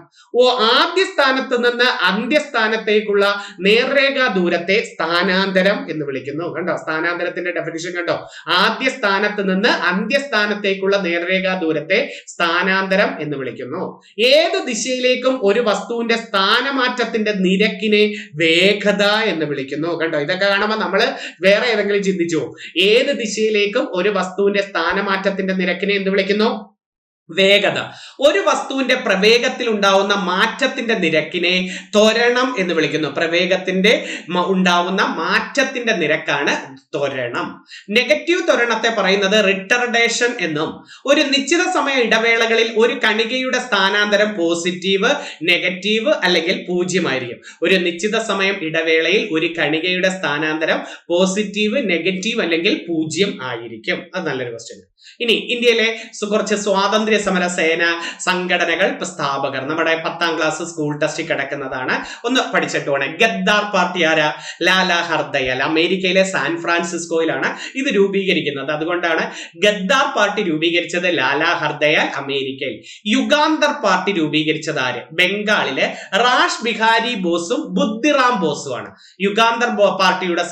ആദ്യ സ്ഥാനത്ത് നിന്ന് അന്ത്യസ്ഥാനത്തേക്കുള്ള നേർരേഖാ ദൂരത്തെ സ്ഥാനാന്തരം എന്ന് വിളിക്കുന്നു. കണ്ടോ സ്ഥാനാന്തരത്തിന്റെ ഡെഫിനിഷൻ കണ്ടോ, ആദ്യ സ്ഥാനത്ത് നിന്ന് അന്ത്യസ്ഥാനത്തേക്കുള്ള നേർരേഖാ ദൂരത്തെ സ്ഥാനാന്തരം എന്ന് വിളിക്കുന്നു. ഏത് ദിശയിലേക്കും ഒരു വസ്തുവിന്റെ സ്ഥാനമാറ്റത്തിന്റെ നിരക്കിനെ വേഗത എന്ന് വിളിക്കുന്നു. കണ്ടോ ഇതൊക്കെ കാണുമ്പോൾ നമ്മൾ വേറെ ഏതെങ്കിലും ചിന്തിച്ചു, ഏത് ദിശയിലേക്കും ഒരു വസ്തുവിന്റെ സ്ഥാനമാറ്റത്തിന്റെ നിരക്കിനെ എന്ത് വിളിക്കുന്നു, വേഗത. ഒരു വസ്തുവിന്റെ പ്രവേഗത്തിൽ ഉണ്ടാവുന്ന മാറ്റത്തിന്റെ നിരക്കിനെ ത്വരണം എന്ന് വിളിക്കുന്നു. പ്രവേഗത്തിന്റെ ഉണ്ടാവുന്ന മാറ്റത്തിന്റെ നിരക്കാണ് ത്വരണം. നെഗറ്റീവ് ത്വരണത്തെ പറയുന്നത് റിട്ടർഡേഷൻ എന്നും. ഒരു നിശ്ചിത സമയ ഇടവേളകളിൽ ഒരു കണികയുടെ സ്ഥാനാന്തരം പോസിറ്റീവ്, നെഗറ്റീവ് അല്ലെങ്കിൽ 0 ആയിരിക്കും. ഒരു നിശ്ചിത സമയം ഇടവേളയിൽ ഒരു കണികയുടെ സ്ഥാനാന്തരം പോസിറ്റീവ്, നെഗറ്റീവ് അല്ലെങ്കിൽ 0 ആയിരിക്കും. അത് നല്ലൊരു ക്വസ്റ്റ്യൻ. ഇനി ഇന്ത്യയിലെ കുറച്ച് സ്വാതന്ത്ര്യ സ്വാതന്ത്ര്യസമര സേന സംഘടനകൾ സ്ഥാപകർ. നമ്മുടെ 10ാം ക്ലാസ് സ്കൂൾ ടെസ്റ്റ് കിടക്കുന്നതാണ്, ഒന്ന് പഠിച്ചിട്ട് പോണേ. ഗദ്ദാർ പാർട്ടി ആരാ? ലാലാ ഹർദയാൽ. അമേരിക്കയിലെ സാൻ ഫ്രാൻസിസ്കോയിലാണ് ഇത് രൂപീകരിക്കുന്നത്. അതുകൊണ്ടാണ് ഗദ്ദാർ പാർട്ടി രൂപീകരിച്ചത് ലാലാ ഹർദയാൽ അമേരിക്കയിൽ. യുഗാന്തർ പാർട്ടി രൂപീകരിച്ചത് ആര്? ബംഗാളിലെ റാഷ് ബിഹാരി ബോസും ബുദ്ധിറാം ബോസുമാണ്. യുഗാന്തർ പാർട്ടിയുടെ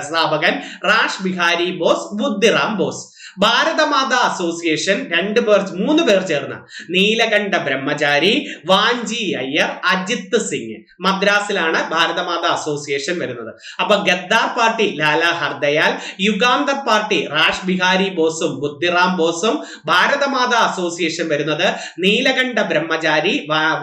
സ്ഥാപകൻ റാഷ് ബിഹാരി ബോസ്, ബുദ്ധിറാം ബോസ്. ഭാരതമാതാ അസോസിയേഷൻ 3 പേർ ചേർന്ന് നീലകണ്ഠ ബ്രഹ്മചാരി, വാഞ്ചി അയ്യർ, അജിത് സിംഗ്. മദ്രാസിലാണ് ഭാരതമാതാ അസോസിയേഷൻ വരുന്നത്. അപ്പൊ ഗദ്ദാർ പാർട്ടി ലാലാ ഹർദയാൽ, യുഗാന്തർ പാർട്ടി റാഷ് ബിഹാരി ബോസും ബുദ്ധിറാം ബോസും, ഭാരതമാതാ അസോസിയേഷൻ വരുന്നത് നീലകണ്ഠ ബ്രഹ്മചാരി,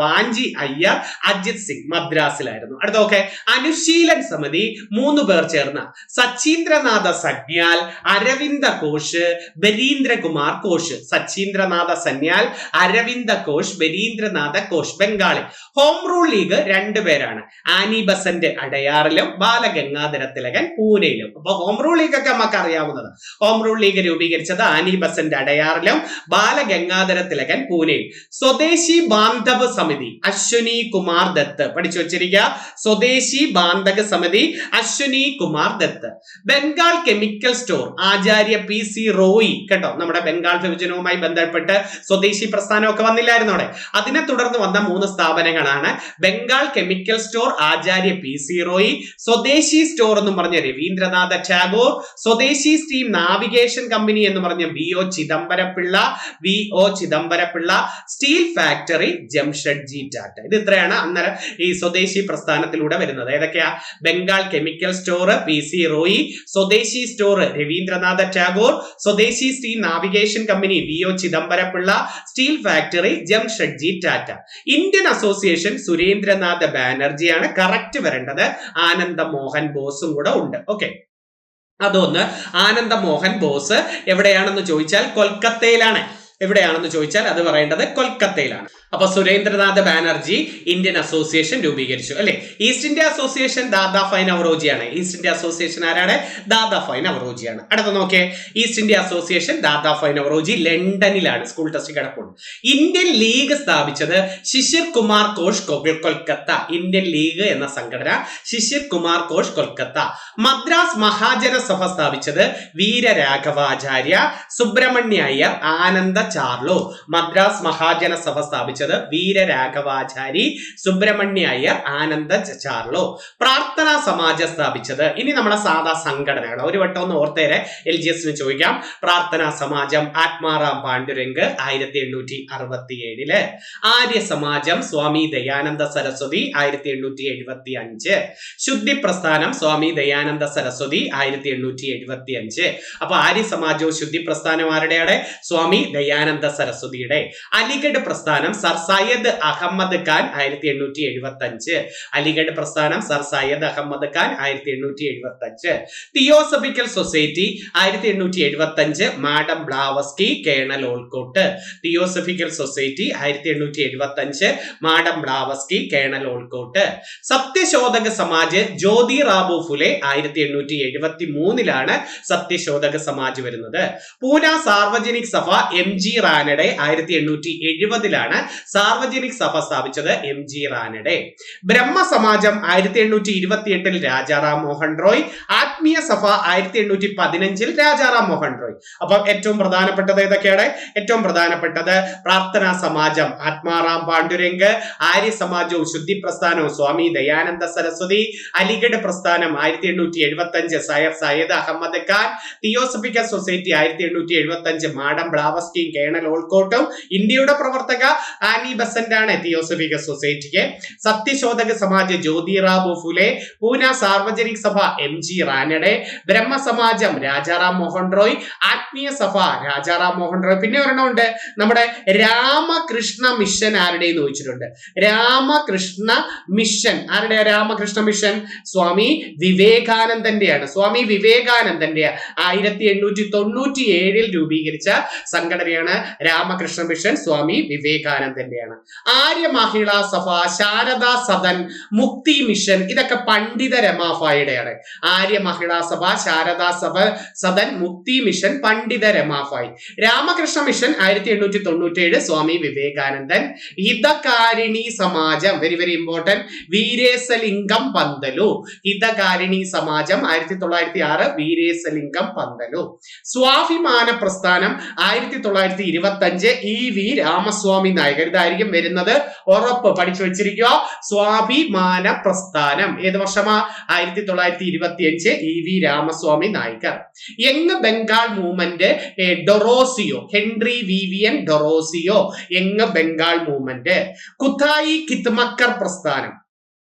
വാഞ്ചി അയ്യർ, അജിത് സിംഗ്. മദ്രാസിലായിരുന്നു. അടുത്ത ഓക്കെ. അനുശീലൻ സമിതി 3 പേർ ചേർന്ന് സച്ചീന്ദ്രനാഥ സന്യാൽ, അരവിന്ദ ഘോഷ്, ബരീന്ദ്രകുമാർ ഘോഷ്. സച്ചീന്ദ്രനാഥ സന്യാൽ, അരവിന്ദ ഘോഷ്, ബരീന്ദ്രനാഥ ഘോഷ്. ബംഗാളിൽ. ഹോം റൂൾ ലീഗ് 2 പേരാണ്. ആനി ബസന്റ് അടയാറിലും ബാലഗംഗാധര തിലകൻ പൂനെയിലും. അപ്പൊ ഹോം റൂൾ ലീഗ് ഒക്കെ നമുക്ക് അറിയാവുന്നത്. ഹോം റൂൾ ലീഗ് രൂപീകരിച്ചത് ആനി ബസന്റ് അടയാറിലും ബാലഗംഗാധര തിലകൻ പൂനെയിൽ. സ്വദേശി ബാന്ധവ് സമിതി അശ്വനി കുമാർ ദത്ത്. പഠിച്ചു വെച്ചിരിക്കുക. സ്വദേശി ബാന്ധവ് സമിതി അശ്വനി കുമാർ ദത്ത്. ബംഗാൾ കെമിക്കൽ സ്റ്റോർ ആചാര്യ PC റോയി. കേട്ടോ, നമ്മുടെ ബംഗാൾ വിഭജനവുമായി ബന്ധപ്പെട്ട് സ്വദേശി പ്രസ്ഥാനമൊക്കെ വന്നില്ലായിരുന്നു അവിടെ. അതിനെ തുടർന്ന് വന്ന 3 സ്ഥാപനങ്ങളാണ് ബംഗാൾ കെമിക്കൽ സ്റ്റോർ ആചാര്യ PC റോയി, സ്വദേശി സ്റ്റോർ എന്ന് പറഞ്ഞ Rabindranath Tagore, Swadeshi steam navigation company എന്ന് പറഞ്ഞ VO Chidambarapillai, steel factory Jamshedji Tata. ഇത് ഇത്രയാണ് അന്നേരം ഈ സ്വദേശി പ്രസ്ഥാനത്തിലൂടെ വരുന്നത്. ഏതൊക്കെയാ? Bengal chemical store PC Roy, Swadeshi store Rabindranath Tagore, Swadeshi steam navigation company VO Chidambarapillai, steel factory Jamshedji Tata. Indian association Surendranath ബാനർജിയാണ്. കറക്റ്റ് വരേണ്ടത് ആനന്ദ മോഹൻ ബോസും കൂടെ ഉണ്ട്. ഓക്കെ, അതൊന്ന്. ആനന്ദ മോഹൻ ബോസ് എവിടെയാണെന്ന് ചോദിച്ചാൽ കൊൽക്കത്തയിലാണ്. എവിടെയാണെന്ന് ചോദിച്ചാൽ അത് പറയേണ്ടത് കൊൽക്കത്തയിലാണ്. അപ്പൊ സുരേന്ദ്രനാഥ ബാനർജി ഇന്ത്യൻ അസോസിയേഷൻ രൂപീകരിച്ചു അല്ലെ. ഈസ്റ്റ് ഇന്ത്യ അസോസിയേഷൻ ദാദാഭായ് നവറോജിയാണ്. ഈസ്റ്റ് ഇന്ത്യ അസോസിയേഷൻ ആരാണ്? ദാദാഭായ് നവറോജിയാണ്. അടുത്ത നോക്കിയേ. East India association Dadabhai Naoroji ലണ്ടനിലാണ്. സ്കൂൾ ടെസ്റ്റ് കിടപ്പുണ്ട്. ഇന്ത്യൻ ലീഗ് സ്ഥാപിച്ചത് ശിശിർ കുമാർ ഘോഷ് കൊൽക്കത്ത. ഇന്ത്യൻ ലീഗ് എന്ന സംഘടന ശിശിർ കുമാർ ഘോഷ് കൊൽക്കത്ത. മദ്രാസ് മഹാജന സഭ സ്ഥാപിച്ചത് വീരരാഘവാചാര്യ, സുബ്രഹ്മണ്യ അയ്യർ, ആനന്ദ ചാർലോ. മദ്രാസ് മഹാജന സഭ സ്ഥാപിച്ചത് വീരരാഘവാചാരി, സുബ്രഹ്മണ്യ അയ്യർ, ആനന്ദ ചാർലോ. പ്രാർത്ഥനാ സമാജം സ്ഥാപിച്ചത്, ഇനി നമ്മുടെ സാധാ സംഘടനയാണ്. ഒരു വട്ടം ഒന്ന് ഓർത്തേരെ, LGS ചോദിക്കാം. പ്രാർത്ഥനാ സമാജം ആത്മാറാം പാണ്ഡുരംഗ് 1867. ആര്യ സമാജം സ്വാമി ദയാനന്ദ സരസ്വതി 1875. ശുദ്ധി പ്രസ്ഥാനം സ്വാമി ദയാനന്ദ സരസ്വതി 1875. അപ്പൊ ആര്യ സമാജവും ശുദ്ധി പ്രസ്ഥാനം ആരുടെയാണ്? സ്വാമി ദയാനന്ദ സരസ്വതിയുടെ. അലിഗഡ് പ്രസ്ഥാനം സർ സയ്യദ് അഹമ്മദ് ഖാൻ 1875. അലിഗഡ് പ്രസ്ഥാനം sir Syed Ahmed Khan 1875. Theosophical society 1875 madam Blavatsky, colonel Olcott. Theosophical society 1875 madam Blavatsky, colonel Olcott. Satyashodhak Samaj Jyoti Rao Phule 1873 Satyashodhak Samaj വരുന്നത്. പൂന സാർവജനിക് സഭ MG റാനഡെ 1870 സാർവജനിക് സഭ സ്ഥാപിച്ചത് MG റാനഡെ. ബ്രഹ്മസമാജം 1828 രാജാറാം മോഹൻ റോയ്. ആത്മീയ സഭ 1815 രാജാറാം മോഹൻ റോയ്. അപ്പൊ ഏറ്റവും പ്രധാനപ്പെട്ടത് ഏതൊക്കെയാണ്? ഏറ്റവും പ്രധാനപ്പെട്ടത് പ്രാർത്ഥനാ സമാജം ആത്മാറാം പാണ്ഡുരംഗ്, ആര്യ സമാജവും ശുദ്ധി പ്രസ്ഥാനവും സ്വാമി ദയാനന്ദ സരസ്വതി, അലിഗഡ് പ്രസ്ഥാനം 1875 Syed Ahmed Khan, theosophical society 1875 madam ബ്ലാവസ്കിയും കേണൽ ഓൾക്കോട്ടും. ഇന്ത്യയുടെ പ്രവർത്തക ആനി ബസന്റ് ആണ് തിയോസഫിക്കൽ സൊസൈറ്റിക്ക്. സത്യശോധക സമാജ് ജ്യോതിറാവു ഫുലെ. പൂന സാർവജനിക് സഭ MG റാനഡെ. ബ്രഹ്മസമാജം രാജാറാം മോഹൻ റോയ്. ആത്മീയ സഭ രാജാറാം മോഹൻ റോയ്. പിന്നെ ഒരെണ്ണമുണ്ട്, നമ്മുടെ രാമകൃഷ്ണ മിഷൻ ആരുടെ എന്ന് ചോദിച്ചിട്ടുണ്ട്. രാമകൃഷ്ണ മിഷൻ ആരുടെ? രാമകൃഷ്ണ മിഷൻ സ്വാമി വിവേകാനന്ദന്റെയാണ്. സ്വാമി വിവേകാനന്ദന്റെ 1897 രൂപീകരിച്ച സംഘടനയാണ് ആരുടെയാണ്? രാമകൃഷ്ണ മിഷൻ സ്വാമി വിവേകാനന്ദന്റെയാണ്. ആര്യ മഹിളാ സഭ, ശാരദാ സദൻ, മുക്തി മിഷൻ ഇതൊക്കെ പണ്ഡിത രമാഫായിയുടെയാണ്. ആര്യ മഹിളാ സഭ, Saradha Sadan, Mukti mission Pandita Ramabai. Ramakrishna mission 1897 Swami Vivekanandan. Hitakarini Samajam very very important Veeresalingam Pantulu. Hitakarini Samajam 1906 Veeresalingam Pantulu. സ്വാഭിമാന പ്രസ്ഥാനം 1925 EV രാമസ്വാമി നായകർ. ഇതായിരിക്കും വരുന്നത്, ഉറപ്പ് പഠിച്ചു വെച്ചിരിക്കുക. സ്വാഭിമാന പ്രസ്ഥാനം ഏത് വർഷമാ? 1925 EV Ramaswamy Naicker. Young Bengal movement Derozio, Henry Vivian Derozio young Bengal movement. Khudai Khidmatgar പ്രസ്ഥാനം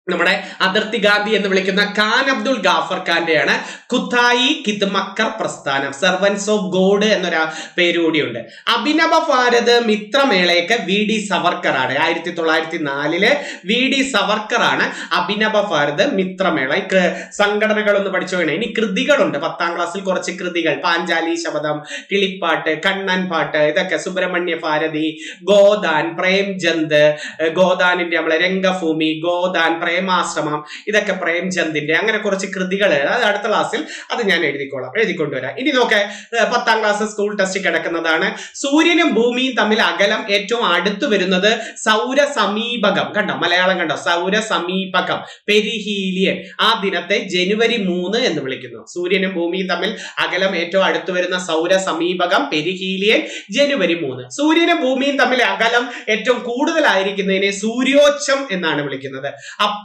നമ്മുടെ അതിർത്തി ഗാന്ധി എന്ന് വിളിക്കുന്ന ഖാൻ അബ്ദുൽ ഗാഫർ ഖാന്റെയാണ് കുത്തായി കിത്മക്കർ പ്രസ്ഥാനം. സെർവൻസ് ഓഫ് ഗോഡ് എന്നൊരു പേരുകൂടിയുണ്ട്. അഭിനവ ഭാരത് മിത്രമേളയ്ക്ക് VD സവർക്കർ ആണ്. 1904 VD സവർക്കർ ആണ് അഭിനവ ഭാരത് മിത്രമേള. സംഘടനകളൊന്ന് പഠിച്ചു വേണം. ഇനി കൃതികളുണ്ട് 10ാം ക്ലാസ്സിൽ കുറച്ച് കൃതികൾ. പാഞ്ചാലി ശബദം, കിളിപ്പാട്ട്, കണ്ണൻ പാട്ട്, ഇതൊക്കെ സുബ്രഹ്മണ്യ ഭാരതി, ഗോദാൻ, പ്രേംചന്ദ്, ഗോദാനിന്റെ നമ്മളെ രംഗഭൂമി, ഗോദാൻ, പ്രേമാശ്രമം ഇതൊക്കെ പ്രേംചന്ദിന്റെ അങ്ങനെ കുറച്ച് കൃതികൾ. അത് അടുത്ത ക്ലാസ്സിൽ അത് ഞാൻ എഴുതിക്കൊണ്ടുവരാം. ഇനി നോക്കെ 10ാം ക്ലാസ് സ്കൂൾ ടെസ്റ്റ് കിടക്കുന്നതാണ്. സൂര്യനും ഭൂമിയും തമ്മിൽ അകലം ഏറ്റവും അടുത്ത് വരുന്നത് സൗര സമീപകം. കണ്ടോ മലയാളം കണ്ടോ? സൗര സമീപകം പെരിഹീലിയൻ. ആ ദിനത്തെ ജനുവരി 3 എന്ന് വിളിക്കുന്നു. സൂര്യനും ഭൂമിയും തമ്മിൽ അകലം ഏറ്റവും അടുത്ത് വരുന്ന സൗര സമീപകം പെരിഹീലിയൻ ജനുവരി 3. സൂര്യനും ഭൂമിയും തമ്മിൽ അകലം ഏറ്റവും കൂടുതലായിരിക്കുന്നതിനെ സൂര്യോച്ചം എന്നാണ് വിളിക്കുന്നത്.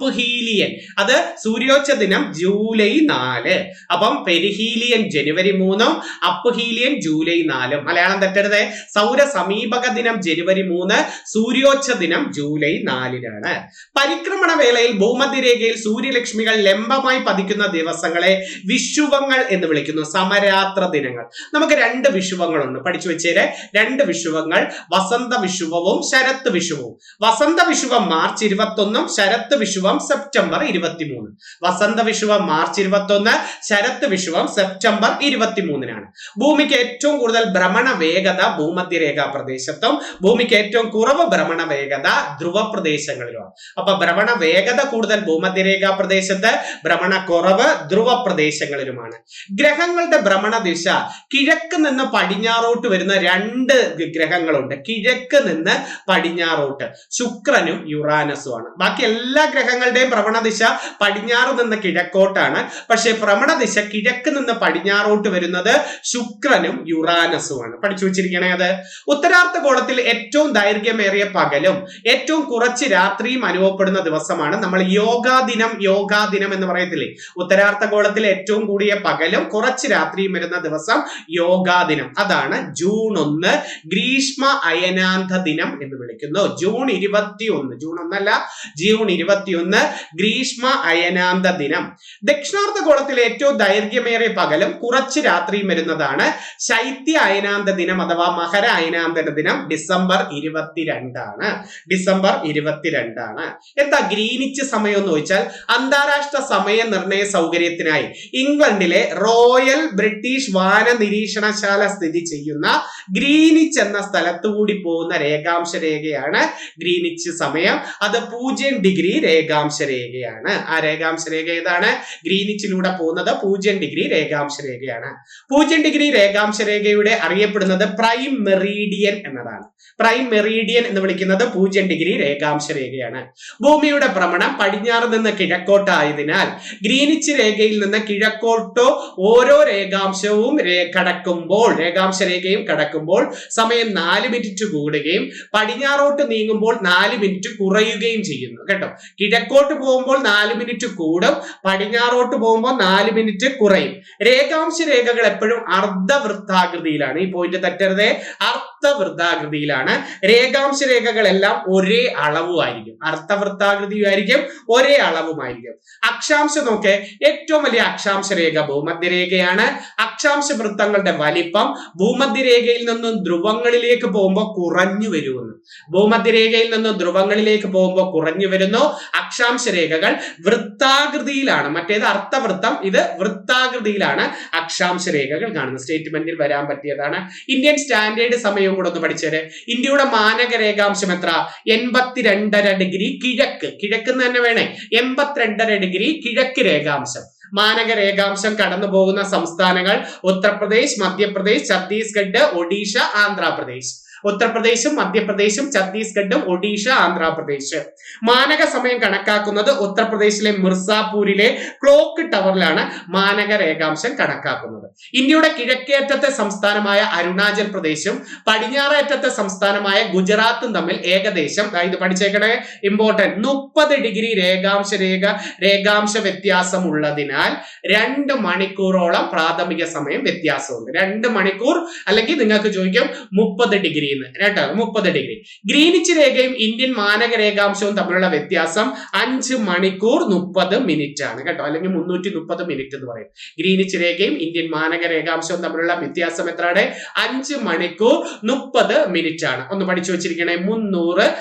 അപ്ഹീലിയൻ അത് സൂര്യോച്ച ദിനം ജൂലൈ 4. അപ്പം പെരിഹീലിയൻ ജനുവരി 3, അപ്ഹീലിയൻ ജൂലൈ 4. മലയാളം തെറ്റരുതേ. സൗര സമീപക ദിനം ജനുവരി 3, സൂര്യോച്ച ദിനം ജൂലൈ 4. പരിക്രമണ വേളയിൽ ഭൂമധ്യരേഖയിൽ സൂര്യലക്ഷ്മികൾ ലംബമായി പതിക്കുന്ന ദിവസങ്ങളെ വിഷുവങ്ങൾ എന്ന് വിളിക്കുന്നു. സമരാത്ര ദിനങ്ങൾ. നമുക്ക് 2 വിഷുവങ്ങളുണ്ട്, പഠിച്ചു വെച്ചേരെ. 2 വിഷുവങ്ങൾ, വസന്ത വിഷുവവും ശരത് വിഷുവവും. വസന്ത വിഷുവം മാർച്ച് 21, ശരത് വിഷുവം സെപ്റ്റംബർ 23. വസന്ത വിഷുവം മാർച്ച് 21, ശരത് വിഷുവം സെപ്റ്റംബർ 23. ഭൂമിക്ക് ഏറ്റവും കൂടുതൽ ഭ്രമണ വേഗത ഭൂമധ്യരേഖാ പ്രദേശത്തും ഭൂമിക്ക് ഏറ്റവും കുറവ് ഭ്രമണ വേഗത ധ്രുവ പ്രദേശങ്ങളിലുമാണ്. അപ്പൊ ഭ്രമണ വേഗത കൂടുതൽ ഭൂമധ്യരേഖാ പ്രദേശത്ത്, ഭ്രമണ കുറവ് ധ്രുവ പ്രദേശങ്ങളിലുമാണ്. ഗ്രഹങ്ങളുടെ ഭ്രമണ ദിശ കിഴക്ക് നിന്ന് പടിഞ്ഞാറോട്ട് വരുന്ന 2 ഗ്രഹങ്ങളുണ്ട്. കിഴക്ക് നിന്ന് പടിഞ്ഞാറോട്ട് ശുക്രനും യുറാനസും ആണ്. ബാക്കി എല്ലാ ഗ്രഹങ്ങളുടെയും ഭ്രമണ ദിശ പടിഞ്ഞാറ് നിന്ന് കിഴക്കോട്ടാണ്. പക്ഷെ ഭ്രമണ ദിശ കിഴക്ക് നിന്ന് പടിഞ്ഞാറോട്ട് വരുന്നത് ശുക്രനും യുറാനസുമാണ്. പഠിച്ചു വെച്ചിരിക്കണേ അത്. ഉത്തരാർദ്ധഗോളത്തിൽ ഏറ്റവും ദൈർഘ്യമേറിയ പകലും ഏറ്റവും കുറച്ച് രാത്രിയും അനുഭവപ്പെടുന്ന ദിവസമാണ് നമ്മൾ യോഗാ ദിനം എന്ന് പറയത്തില്ലേ. ഉത്തരാർദ്ധഗോളത്തിൽ ഏറ്റവും കൂടിയ പകലും കുറച്ച് രാത്രിയും വരുന്ന ദിവസം യോഗാ ദിനം. അതാണ് ജൂൺ 1 ഗ്രീഷ്മ അയനാന്ത ദിനം എന്ന് വിളിക്കുന്നു. ജൂൺ 21, ജൂൺ 1 ജൂൺ 21 ഗ്രീഷ്മ അയനാന്ത ദിനം. ദക്ഷിണാർദ്ധഗോളത്തിലെ ഏറ്റവും ദൈർഘ്യമേറിയ പകലും കുറച്ച് രാത്രിയും വരുന്നതാണ് ശൈത്യ അയനാന്ത ദിനം അഥവാ മകര അയനാന്ത ദിനം. ഡിസംബർ 22 ആണ്. ഡിസംബർ 22 ആണ്. എന്താ ഗ്രീനിച്ച് സമയം എന്ന് ചോദിച്ചാൽ അന്താരാഷ്ട്ര സമയ നിർണയ സൗകര്യത്തിനായി ഇംഗ്ലണ്ടിലെ റോയൽ ബ്രിട്ടീഷ് വാന നിരീക്ഷണശാല സ്ഥിതി ചെയ്യുന്ന ഗ്രീനിച്ച് എന്ന സ്ഥലത്തുകൂടി പോകുന്ന രേഖാംശ രേഖയാണ് ഗ്രീനിച്ച് സമയം. അത് 0 ഡിഗ്രി രേഖാംശ രേഖയാണ്. ആ രേഖാംശ രേഖ ഏതാണ്? ഗ്രീനിച്ചിലൂടെ പോകുന്നത് 0 ഡിഗ്രി രേഖാംശ രേഖയാണ്. 0 ഡിഗ്രി രേഖാംശ രേഖയുടെ അറിയപ്പെടുന്നത് പ്രൈം മെറീഡിയൻ എന്നതാണ്. പ്രൈം മെറീഡിയൻ എന്ന് വിളിക്കുന്നത് 0 ഡിഗ്രി രേഖാംശ രേഖയാണ്. ഭൂമിയുടെ ഭ്രമണം പടിഞ്ഞാറ് നിന്ന് കിഴക്കോട്ടായതിനാൽ ഗ്രീനിച്ച് രേഖയിൽ നിന്ന് കിഴക്കോട്ടോ ഓരോ രേഖാംശവും രേഖാംശ രേഖയും കടക്കുമ്പോൾ സമയം 4 മിനിറ്റ് കൂടുകയും പടിഞ്ഞാറോട്ട് നീങ്ങുമ്പോൾ 4 മിനിറ്റ് കുറയുകയും ചെയ്യുന്നു കേട്ടോ. കിഴക്കോട്ട് പോകുമ്പോൾ 4 മിനിറ്റ് കൂടും, പടിഞ്ഞാറോട്ട് പോകുമ്പോൾ 4 മിനിറ്റ് കുറയും. രേഖാംശ രേഖകൾ എപ്പോഴും അർദ്ധവൃത്താകൃതിയിലാണ്. ഈ പോയിന്റ് തെറ്റരുതേ. അർദ്ധവൃത്താകൃതിയിലാണ്. രേഖാംശ രേഖകളെല്ലാം ഒരേ അളവുമായിരിക്കും. അർദ്ധവൃത്താകൃതിയുമായിരിക്കും, ഒരേ അളവുമായിരിക്കും. അക്ഷാംശം നോക്കെ ഏറ്റവും വലിയ അക്ഷാംശ രേഖ ഭൂമധ്യരേഖയാണ്. അക്ഷാംശ വൃത്തങ്ങളുടെ വലിപ്പം ഭൂമധ്യരേഖയിൽ നിന്നും ധ്രുവങ്ങളിലേക്ക് പോകുമ്പോൾ കുറഞ്ഞു വരുന്നു. ഭൂമധ്യരേഖയിൽ നിന്നും ധ്രുവങ്ങളിലേക്ക് പോകുമ്പോൾ കുറഞ്ഞു വരുന്നു. അക്ഷാംശ രേഖകൾ വൃത്താകൃതിയിലാണ്. മറ്റേത് അർത്ഥവൃത്തം, ഇത് വൃത്താകൃതിയിലാണ് അക്ഷാംശ രേഖകൾ കാണുന്നത്. സ്റ്റേറ്റ്മെന്റിൽ വരാൻ പറ്റിയതാണ്. ഇന്ത്യൻ സ്റ്റാൻഡേർഡ് സമയം ചോദ്യവും കൂടെ ഒന്ന് പഠിച്ചേരെ. ഇന്ത്യയുടെ മാനക രേഖാംശം എത്ര? 82.5 ഡിഗ്രി കിഴക്ക്. കിഴക്ക് തന്നെ വേണേ. 82.5 ഡിഗ്രി കിഴക്ക് രേഖാംശം. മാനക രേഖാംശം കടന്നു പോകുന്ന സംസ്ഥാനങ്ങൾ ഉത്തർപ്രദേശ്, മധ്യപ്രദേശ്, ഛത്തീസ്ഗഡ്, ഒഡീഷ, ആന്ധ്രാപ്രദേശ്. ഉത്തർപ്രദേശും മധ്യപ്രദേശും ഛത്തീസ്ഗഡും ഒഡീഷ, ആന്ധ്രാപ്രദേശ്. മാനക സമയം കണക്കാക്കുന്നത് ഉത്തർപ്രദേശിലെ മിർസാപൂരിലെ ക്ലോക്ക് ടവറിലാണ് മാനക രേഖാംശം കണക്കാക്കുന്നത്. ഇന്ത്യയുടെ കിഴക്കേറ്റത്തെ സംസ്ഥാനമായ അരുണാചൽ പ്രദേശും പടിഞ്ഞാറേറ്റത്തെ സംസ്ഥാനമായ ഗുജറാത്തും തമ്മിൽ ഏകദേശം ഇത് പഠിച്ചേക്കണേ, ഇമ്പോർട്ടന്റ്, 30 ഡിഗ്രി രേഖാംശ വ്യത്യാസം ഉള്ളതിനാൽ 2 മണിക്കൂറോളം പ്രാഥമിക സമയം വ്യത്യാസമുണ്ട്. 2 മണിക്കൂർ അല്ലെങ്കിൽ നിങ്ങൾക്ക് ചോദിക്കും 30 ഡിഗ്രി കേട്ടോ, 30 ഡിഗ്രി. ഗ്രീനിച്ച് രേഖയും ഇന്ത്യൻ മാനക രേഖാംശവും തമ്മിലുള്ള വ്യത്യാസം 5 മണിക്കൂർ 30 മിനിറ്റ് ആണ് കേട്ടോ, അല്ലെങ്കിൽ 330 മിനിറ്റ് എന്ന് പറയും. ഗ്രീനിച്ച് രേഖയും ഇന്ത്യൻ മാനക രേഖാംശവും തമ്മിലുള്ള വ്യത്യാസം എത്രയാണ്? 5 മണിക്കൂർ 30 മിനിറ്റ് ആണ്. ഒന്ന് പഠിച്ചു വെച്ചിരിക്കണേ, 300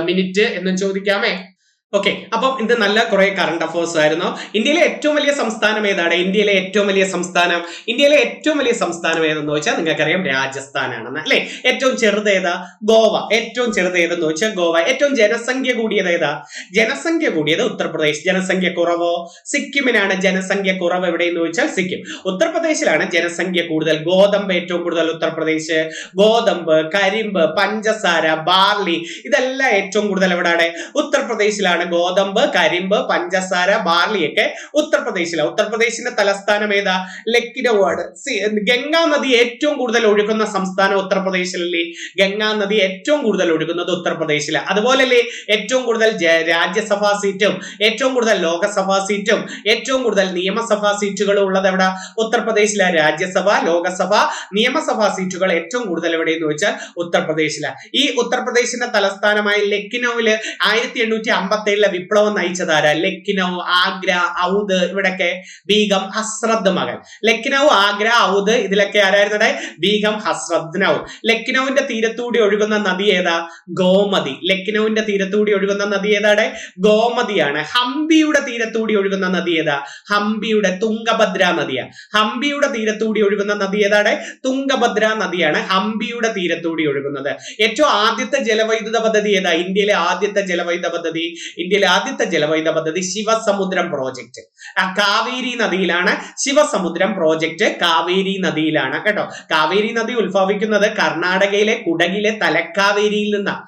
മിനിറ്റ് എന്നും ചോദിക്കാമേ. ഓക്കെ, അപ്പം ഇത് നല്ല കുറെ കറണ്ട് അഫേഴ്സ് ആയിരുന്നു. ഇന്ത്യയിലെ ഏറ്റവും വലിയ സംസ്ഥാനം ഏതാണ്? ഇന്ത്യയിലെ ഏറ്റവും വലിയ സംസ്ഥാനം ഏതെന്ന് വെച്ചാൽ നിങ്ങൾക്കറിയാം, രാജസ്ഥാനാണെന്ന് അല്ലെ. ഏറ്റവും ചെറുത് ഏതാ? ഗോവ. ഏറ്റവും ചെറുത് ഏതെന്ന് വെച്ചാൽ ഗോവ. ഏറ്റവും ജനസംഖ്യ കൂടിയത് ഏതാ? ജനസംഖ്യ കൂടിയത് ഉത്തർപ്രദേശ്. ജനസംഖ്യ കുറവോ? സിക്കിമിനാണ് ജനസംഖ്യ കുറവ്. എവിടെയെന്ന് ചോദിച്ചാൽ സിക്കിം. ഉത്തർപ്രദേശിലാണ് ജനസംഖ്യ കൂടുതൽ. ഗോതമ്പ് ഏറ്റവും കൂടുതൽ ഉത്തർപ്രദേശ്. ഗോതമ്പ്, കരിമ്പ്, പഞ്ചസാര, ബാർലി ഇതെല്ലാം ഏറ്റവും കൂടുതൽ എവിടെയാണ്? ഉത്തർപ്രദേശിലാണ്. ഗോതമ്പ്, കരിമ്പ്, പഞ്ചസാര, ബാർലിയൊക്കെ ഉത്തർപ്രദേശിലാണ്. ഉത്തർപ്രദേശിന്റെ തലസ്ഥാനം ഏതാ? ലക്നൗ ആണ്. ഗംഗാ നദി ഏറ്റവും കൂടുതൽ ഒഴുകുന്ന സംസ്ഥാനം ഉത്തർപ്രദേശിലല്ലേ? ഗംഗാ നദി ഏറ്റവും കൂടുതൽ ഒഴുകുന്നത് ഉത്തർപ്രദേശിലാണ്. അതുപോലല്ലേ ഏറ്റവും കൂടുതൽ രാജ്യസഭാ സീറ്റും ഏറ്റവും കൂടുതൽ ലോകസഭാ സീറ്റും ഏറ്റവും കൂടുതൽ നിയമസഭാ സീറ്റുകളും ഉള്ളത് എവിടെ? ഉത്തർപ്രദേശിലാണ്. രാജ്യസഭ, ലോകസഭ, നിയമസഭാ സീറ്റുകൾ ഏറ്റവും കൂടുതൽ എവിടെയെന്ന് വെച്ചാൽ ഉത്തർപ്രദേശിലാണ്. ഈ ഉത്തർപ്രദേശിന്റെ തലസ്ഥാനമായ ലക്നൌവില് 1857 വിപ്ലവം നയിച്ചതാരാ? ലക്നൗ, ആഗ്ര, ഔദ് ഇവിടൊക്കെ ബീഗം ഹസ്രത്ത് മഹൽ. ലക്നൗ, ആഗ്ര, ഔദ് ഇതിലൊക്കെ ആരായിരുന്നടെ? ബീഗം ഹസ്രത്ത്. ലക്നൌവിന്റെ തീരത്തൂടി ഒഴുകുന്ന നദി ഏതാ? ഗോമതി. ലക്നൌവിന്റെ തീരത്തൂടി ഒഴുകുന്ന നദി ഏതാണ്? ഗോമതിയാണ്. ഹംപിയുടെ തീരത്തൂടി ഒഴുകുന്ന നദി ഏതാ? ഹംപിയുടെ തുംഗഭദ്ര നദിയാണ്. ഹംപിയുടെ തീരത്തൂടി ഒഴുകുന്ന നദി ഏതാണ്? തുംഗഭദ്ര നദിയാണ് ഹംപിയുടെ തീരത്തൂടി ഒഴുകുന്നത്. ഏറ്റവും ആദ്യത്തെ ജലവൈദ്യുത പദ്ധതി ഏതാ? ഇന്ത്യയിലെ ആദ്യത്തെ ജലവൈദ്യുത പദ്ധതി ശിവസമുദ്രം പ്രോജക്റ്റ്. കാവേരി നദിയിലാണ് ശിവസമുദ്രം പ്രോജക്റ്റ്. കാവേരി നദിയിലാണ് കേട്ടോ. കാവേരി നദി ഉത്ഭവിക്കുന്നത് കർണാടകയിലെ കുടകിലെ തലക്കാവേരിയിൽ നിന്നാണ്.